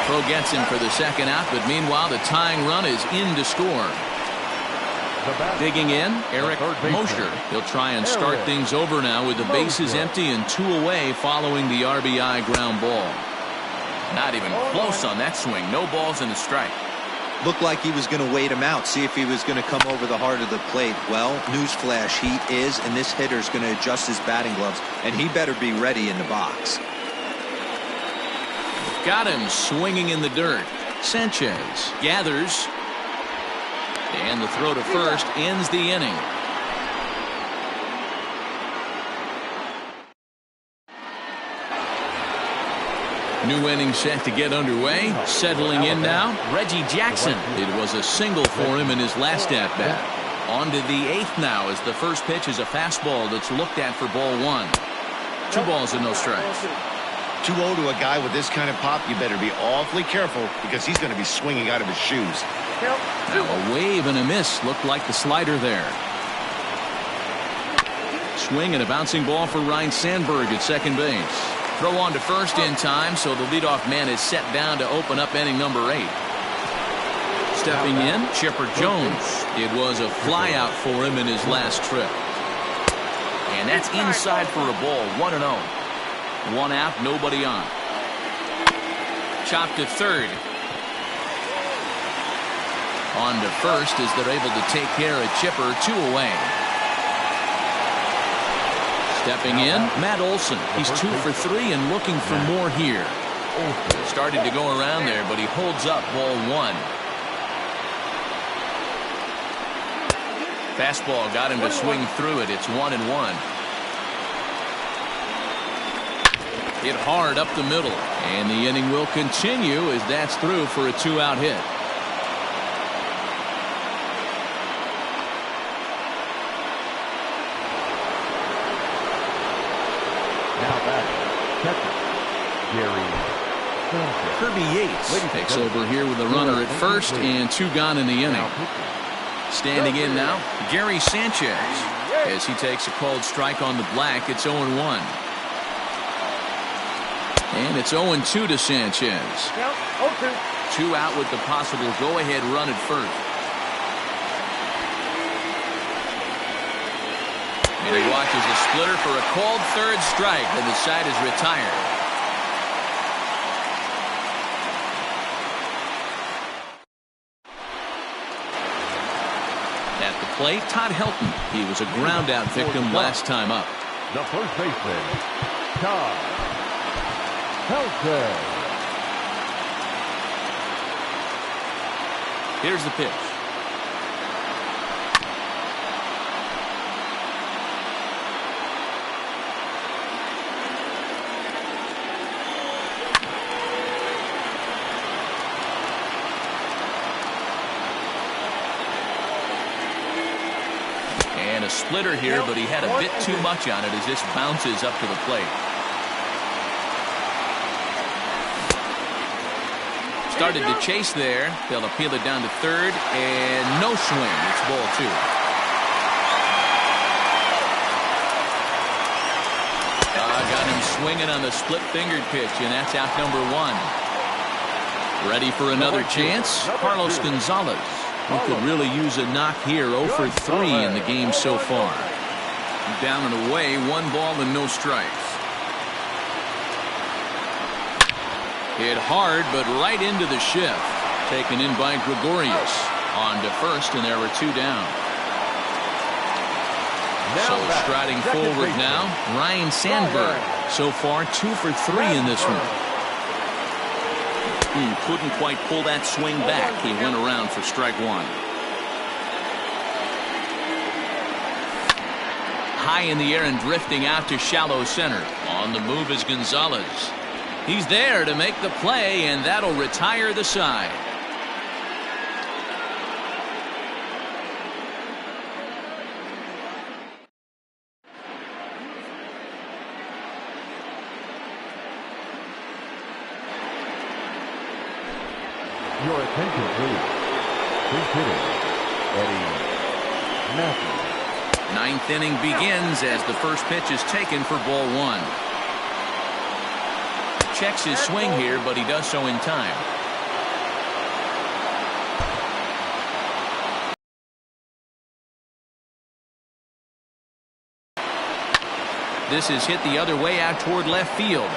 Speaker 1: Throw gets him for the second out, but meanwhile the tying run is in to score. Digging in, Eric Mosher. He'll try and start things over now with the bases empty and 2 away following the RBI ground ball. Not even close on that swing. No balls and a strike.
Speaker 2: Looked like he was going to wait him out, see if he was going to come over the heart of the plate. Well, newsflash, he is, and this hitter's going to adjust his batting gloves, and he better be ready in the box.
Speaker 1: Got him swinging in the dirt. Sanchez gathers, and the throw to first ends the inning. New inning set to get underway. Settling in now, Reggie Jackson. It was a single for him in his last at-bat. On to the 8th now as the first pitch is a fastball that's looked at for ball 1. 2 balls and no strikes.
Speaker 3: 2-0 to a guy with this kind of pop, you better be awfully careful because he's going to be swinging out of his shoes.
Speaker 1: Now a wave and a miss. Looked like the slider there. Swing and a bouncing ball for Ryne Sandberg at second base. Throw on to first in time, so the leadoff man is set down to open up inning number 8. Stepping in, Chipper Jones. It was a flyout for him in his last trip. And that's inside for a ball, 1-0. 1 out, nobody on. Chopped to third. On to first as they're able to take care of Chipper, 2 away. Stepping in, Matt Olson. He's 2 for 3 and looking for more here. Started to go around there, but he holds up ball 1. Fastball got him to swing through it. It's 1-1. Hit hard up the middle, and the inning will continue as that's through for a 2-out hit. Kirby Yates takes over here with a runner at first and 2 gone in the inning. Standing in now, Gary Sanchez as he takes a called strike on the black. It's 0-1. And it's 0-2 to Sanchez. 2 out with the possible go-ahead run at first. And he watches a splitter for a called third strike, and the side is retired. At the plate, Todd Helton. He was a ground-out victim last time up.
Speaker 4: The first baseman, Todd Helton.
Speaker 1: Here's the pitch. And a splitter here, but he had a bit too much on it as this bounces up to the plate. Started to chase there. They'll appeal it down to third, and no swing. It's ball 2. Got him swinging on the split-fingered pitch, and that's out number 1. Ready for another chance? Carlos Gonzalez, who could really use a knock here. 0 for 3 in the game so far. Down and away, 1 ball and no strikes. Hit hard, but right into the shift. Taken in by Gregorius. On to first, and there were 2 down. So striding forward now, Ryan Sandberg. So far, 2 for 3 in this one. Couldn't quite pull that swing back. He went around for strike 1. High in the air and drifting out to shallow center. On the move is Gonzalez. He's there to make the play, and that'll retire the side.
Speaker 4: Your attention, please. Please hitting, Eddie Matthews.
Speaker 1: 9th inning begins as the first pitch is taken for ball 1. Checks his swing here, but he does so in time. This is hit the other way out toward left field.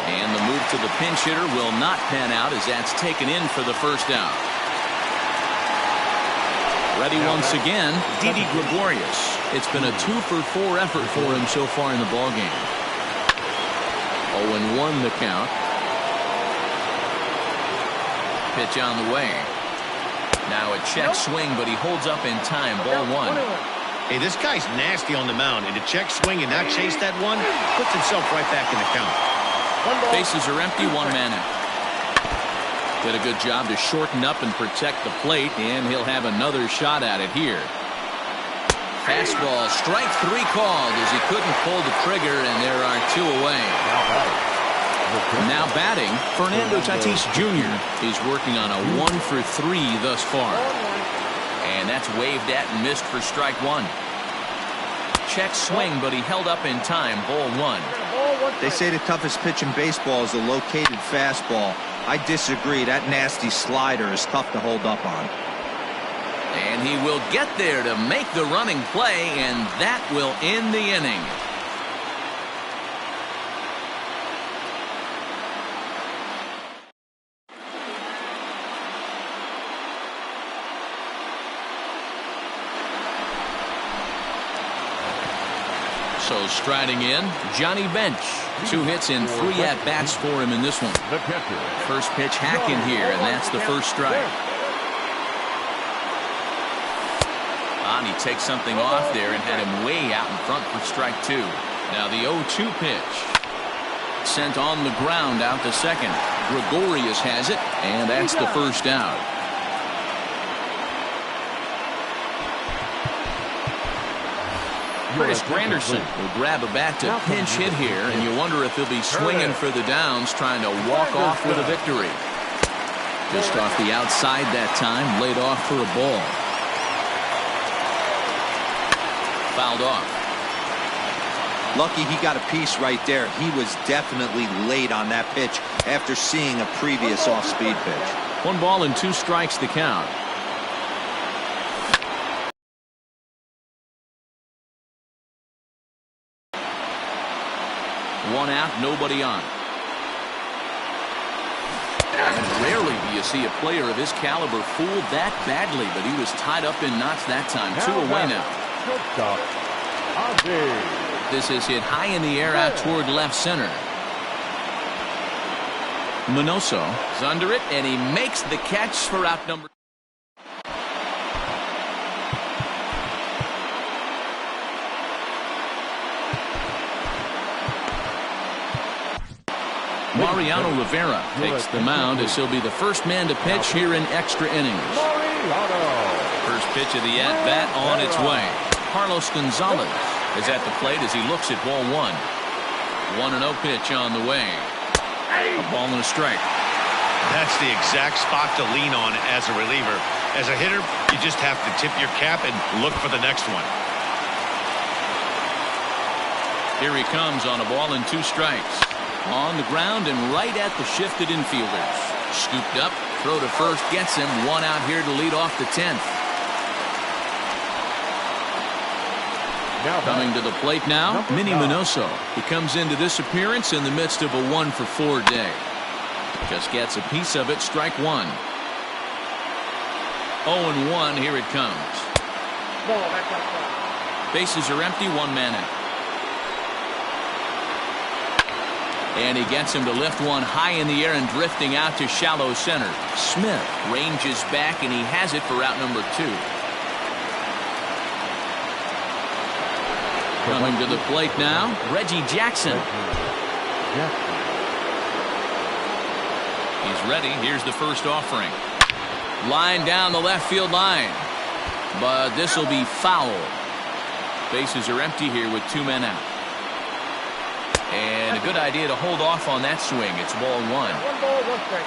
Speaker 1: And the move to the pinch hitter will not pan out as that's taken in for the first out. Ready once again, Didi Gregorius. It's been a 2 for 4 effort for him so far in the ballgame. 0-1 the count. Pitch on the way. Now a check swing, but he holds up in time. Ball 1.
Speaker 3: Hey, this guy's nasty on the mound, and to check swing and not chase that one puts himself right back in the count.
Speaker 1: Bases are empty, 1 man out. Did a good job to shorten up and protect the plate, and he'll have another shot at it here. Fastball, strike 3 called as he couldn't pull the trigger, and there are 2 away. Now batting, Fernando Tatis Jr. is working on a 1 for 3 thus far. And that's waved at and missed for strike 1. Check swing, but he held up in time. Ball 1.
Speaker 2: They say the toughest pitch in baseball is a located fastball. I disagree. That nasty slider is tough to hold up on.
Speaker 1: And he will get there to make the running play, and that will end the inning. So striding in, Johnny Bench. 2 hits and 3 at-bats for him in this one. First pitch hacking here, and that's the first strike. And he takes something off there and had him way out in front for strike 2. Now the 0-2 pitch. Sent on the ground out to second. Gregorius has it, and that's the first out. Curtis Granderson will grab a bat to pinch hit here, and you wonder if he'll be swinging for the downs, trying to walk off with a victory. Just off the outside that time, laid off for a ball. Fouled off.
Speaker 2: Lucky he got a piece right there. He was definitely late on that pitch after seeing a previous off-speed pitch.
Speaker 1: 1 ball and 2 strikes the count. One out, nobody on. And rarely do you see a player of his caliber fooled that badly, but he was tied up in knots that time. 2 away now. This is hit high in the air out toward left center. Minoso is under it, and he makes the catch for out number. Mariano Rivera takes the mound as he'll be the first man to pitch here in extra innings. First pitch of the at-bat on its way. Carlos Gonzalez is at the plate as he looks at ball 1. 1-0 pitch on the way. A ball and a strike.
Speaker 3: That's the exact spot to lean on as a reliever. As a hitter, you just have to tip your cap and look for the next one.
Speaker 1: Here he comes on a ball and 2 strikes. On the ground and right at the shifted infielders. Scooped up, throw to first gets him. 1 out here to lead off the 10th. Coming to the plate now, Minnie Minoso. He comes into this appearance in the midst of a 1-for-4 day. Just gets a piece of it, strike 1. 0-1, here it comes.
Speaker 5: Ball, that's outside.
Speaker 1: Bases are empty, 1 man out. And he gets him to lift one high in the air and drifting out to shallow center. Smith ranges back and he has it for out number 2. Coming to the plate now, Reggie Jackson. He's ready. Here's the first offering. Line down the left field line. But this will be foul. Bases are empty here with 2 men out. And a good idea to hold off on that swing. It's ball 1.
Speaker 5: 1 ball, 1 strike.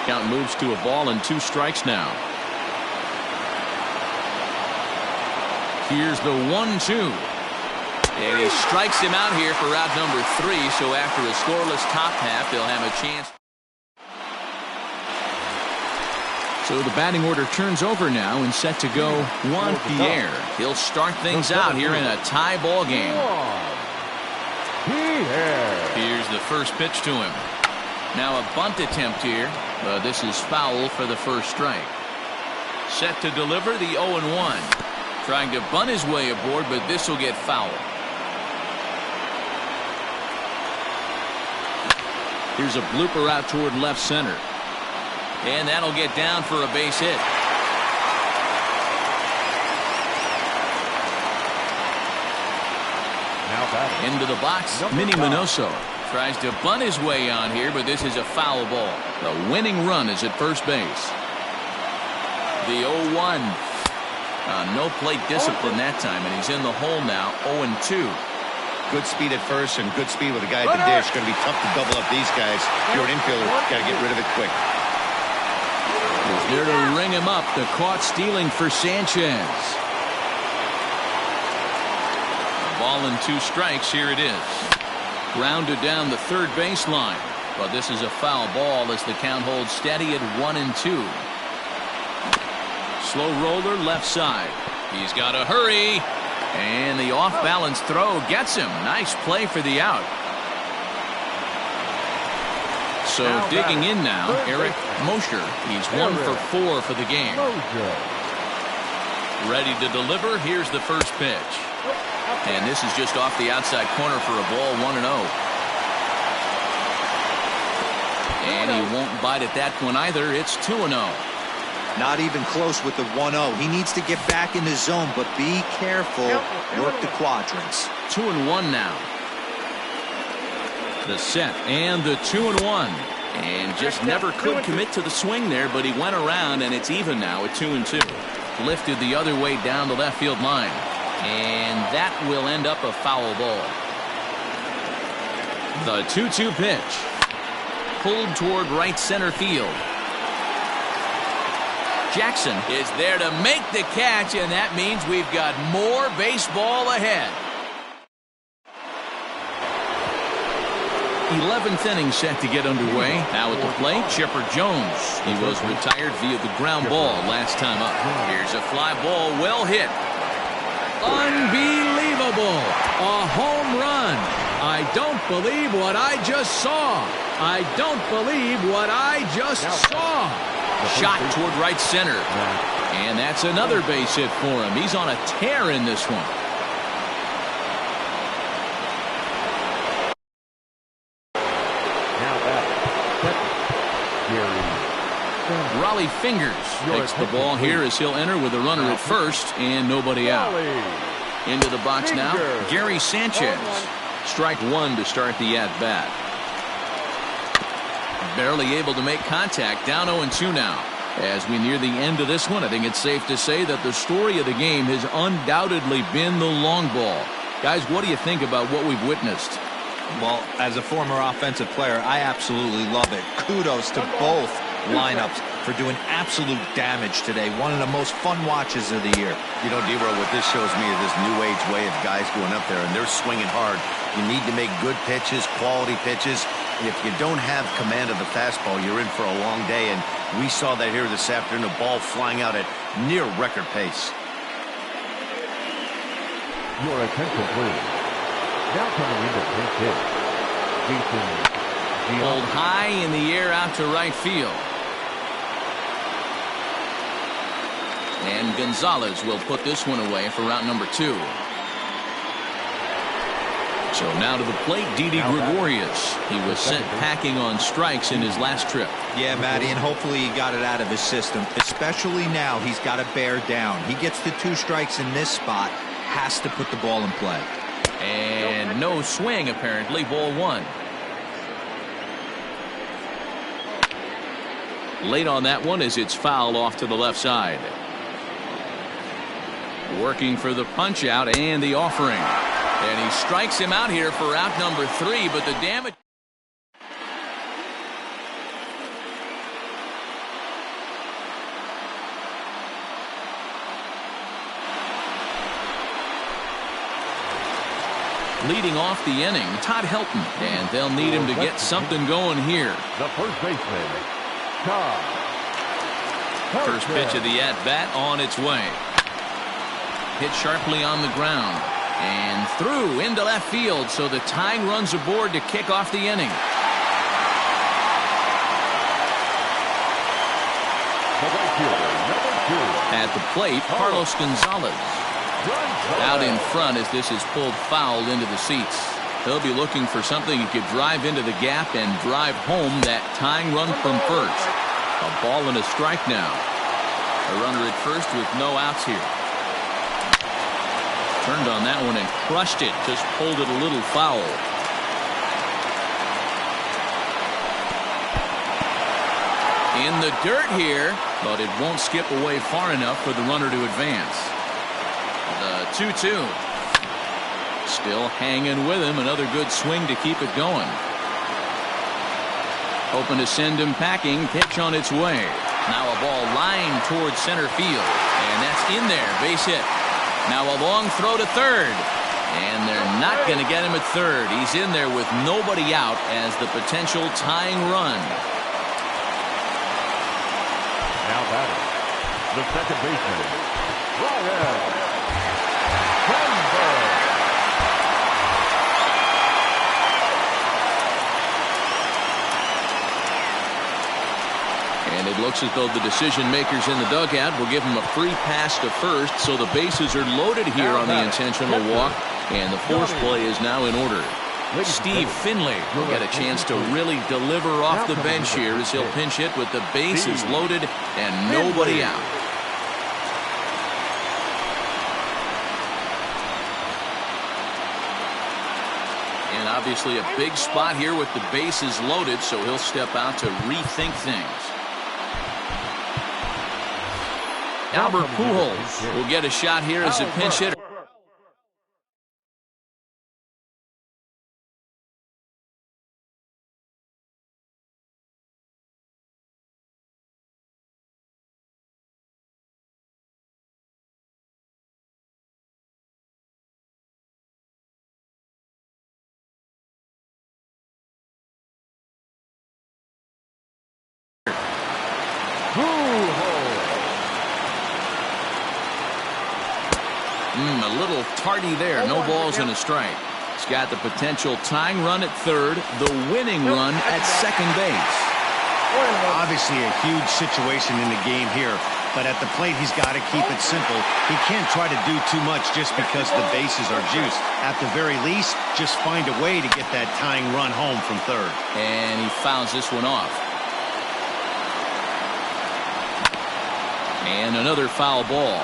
Speaker 1: Count moves to a ball and 2 strikes now. Here's the 1-2. And he strikes him out here for out number 3. So after a scoreless top half, they'll have a chance. So the batting order turns over now and set to go Juan Pierre. He'll start things out here in a tie ball game. Here's the first pitch to him. Now a bunt attempt here, but this is foul for the first strike. Set to deliver the 0-1. Trying to bunt his way aboard, but this will get foul. Here's a blooper out toward left center. And that'll get down for a base hit. Into the box, Minnie Minoso tries to bunt his way on here, but this is a foul ball. The winning run is at first base. The 0-1. No plate discipline that time, and he's in the hole now, 0-2.
Speaker 3: Good speed at first and good speed with a guy at the dish. Going to be tough to double up these guys. If you're an infielder, got to get rid of it quick.
Speaker 1: He's there to ring him up. The caught stealing for Sanchez. Ball and 2 strikes. Here it is. Grounded down the third baseline. But this is a foul ball as the count holds steady at 1-2. Slow roller left side. He's got to hurry. And the off-balance throw gets him. Nice play for the out. So digging in now, Eric Mosher. He's 1-for-4 for the game. Ready to deliver. Here's the first pitch. And this is just off the outside corner for a ball, 1-0. And he won't bite at that one either. It's 2-0.
Speaker 2: Not even close with the 1-0. He needs to get back in the zone, but be careful. Work the quadrants.
Speaker 1: 2-1 now. The set and the 2-1. And just never could commit to the swing there, but he went around, and it's even now at 2-2. Lifted the other way down the left field line. And that will end up a foul ball. The 2-2 pitch. Pulled toward right center field. Jackson is there to make the catch, and that means we've got more baseball ahead. 11th inning set to get underway. Now at the plate, Chipper Jones. He was retired via the ground ball last time up. Here's a fly ball, well hit. Unbelievable! A home run. I don't believe what I just saw. I don't believe what I just saw. Shot toward right center. And that's another base hit for him. He's on a tear in this one. Raleigh Fingers takes the ball here as he'll enter with a runner at first and nobody out. Into the box now, Gary Sanchez. Strike 1 to start the at-bat. Barely able to make contact, down 0-2 now. As we near the end of this one, I think it's safe to say that the story of the game has undoubtedly been the long ball. Guys, what do you think about what we've witnessed?
Speaker 2: Well, as a former offensive player, I absolutely love it. Kudos to both lineups. for doing absolute damage today. One of the most fun watches of the year.
Speaker 3: You know, Dero, what this shows me is this new age way of guys going up there, and they're swinging hard. You need to make good pitches, quality pitches. And if you don't have command of the fastball, you're in for a long day. And we saw that here this afternoon, a ball flying out at near record pace.
Speaker 4: Your attention, please. Now coming into pinch hit, Jason
Speaker 1: Pulled high in the air out to right field. And Gonzalez will put this one away for route number 2. So now to the plate, Didi Gregorius. He was sent packing on strikes in his last trip.
Speaker 2: Yeah, Matty, and hopefully he got it out of his system. Especially now, he's got to bear down. He gets the 2 strikes in this spot, has to put the ball in play.
Speaker 1: And no swing, apparently, ball 1. Late on that one as it's fouled off to the left side. Working for the punch out and the offering. And he strikes him out here for out number 3, but the damage. Leading off the inning, Todd Helton, and they'll need him to get something going here.
Speaker 4: The first baseman, Todd.
Speaker 1: First pitch of the at-bat on its way. Hit sharply on the ground and through into left field, so the tying runs aboard to kick off the inning. At the plate, Carlos Gonzalez. Out in front as this is pulled foul into the seats. He'll be looking for something he could drive into the gap and drive home that tying run from first. A ball and a strike now. A runner at first with no outs here. Turned on that one and crushed it. Just pulled it a little foul. In the dirt here, but it won't skip away far enough for the runner to advance. The 2-2. Still hanging with him. Another good swing to keep it going. Hoping to send him packing. Pitch on its way. Now a ball lined towards center field. And that's in there. Base hit. Now a long throw to third. And they're not going to get him at third. He's in there with nobody out as the potential tying run.
Speaker 4: Now batting, the second baseman, Ryan Sandberg.
Speaker 1: And it looks as though the decision makers in the dugout will give him a free pass to first, so the bases are loaded here on the intentional walk, and the force play is now in order. Steve Finley will get a chance to really deliver off the bench here as he'll pinch hit with the bases loaded and nobody out. And obviously a big spot here with the bases loaded, so he'll step out to rethink things. Albert Pujols will get a shot here as a pinch hitter. A little tardy there. No balls and a strike. He's got the potential tying run at third, the winning run at second base.
Speaker 3: Obviously a huge situation in the game here, but at the plate he's got to keep it simple. He can't try to do too much just because the bases are juiced. At the very least, just find a way to get that tying run home from third.
Speaker 1: And he fouls this one off. And another foul ball.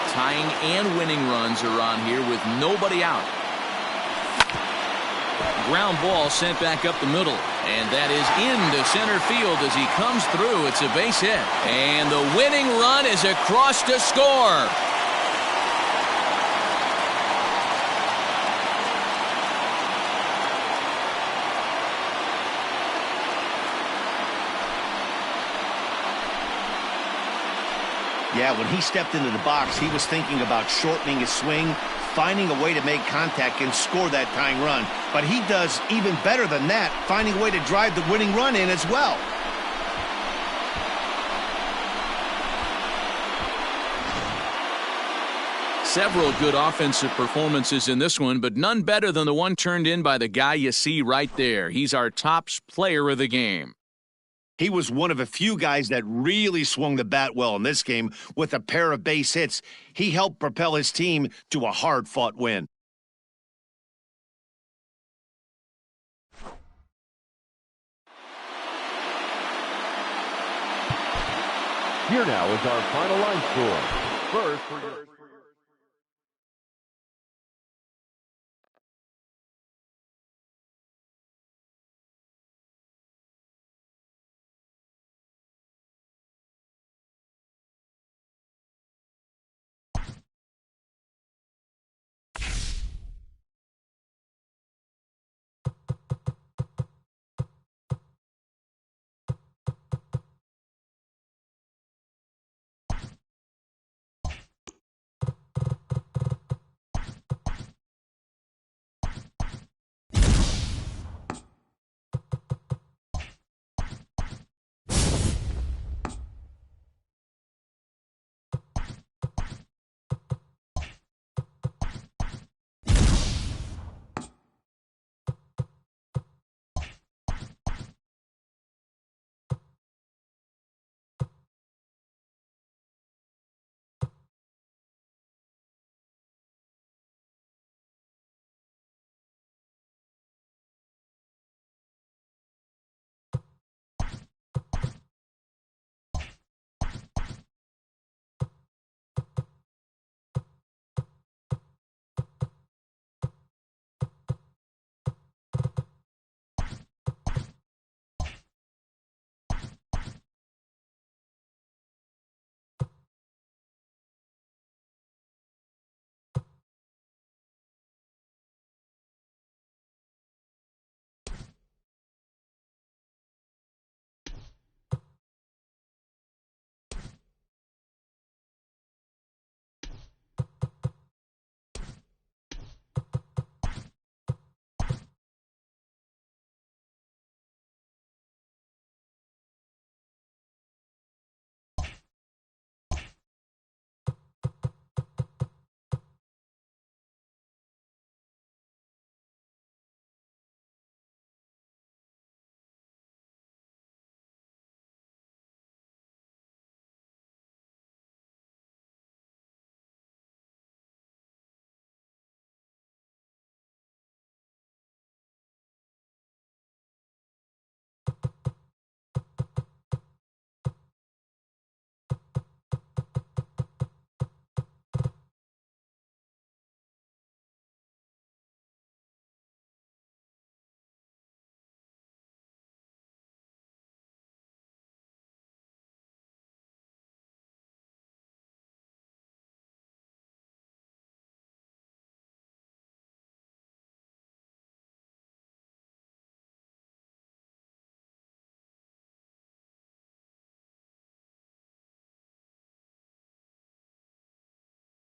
Speaker 1: Tying and winning runs are on here with nobody out. Ground ball sent back up the middle. And that is into center field as he comes through. It's a base hit. And the winning run is across to score.
Speaker 3: Yeah, when he stepped into the box, he was thinking about shortening his swing, finding a way to make contact and score that tying run. But he does even better than that, finding a way to drive the winning run in as well.
Speaker 1: Several good offensive performances in this one, but none better than the one turned in by the guy you see right there. He's our top player of the game.
Speaker 3: He was one of a few guys that really swung the bat well in this game with a pair of base hits. He helped propel his team to a hard-fought win.
Speaker 4: Here now is our final line score. First for your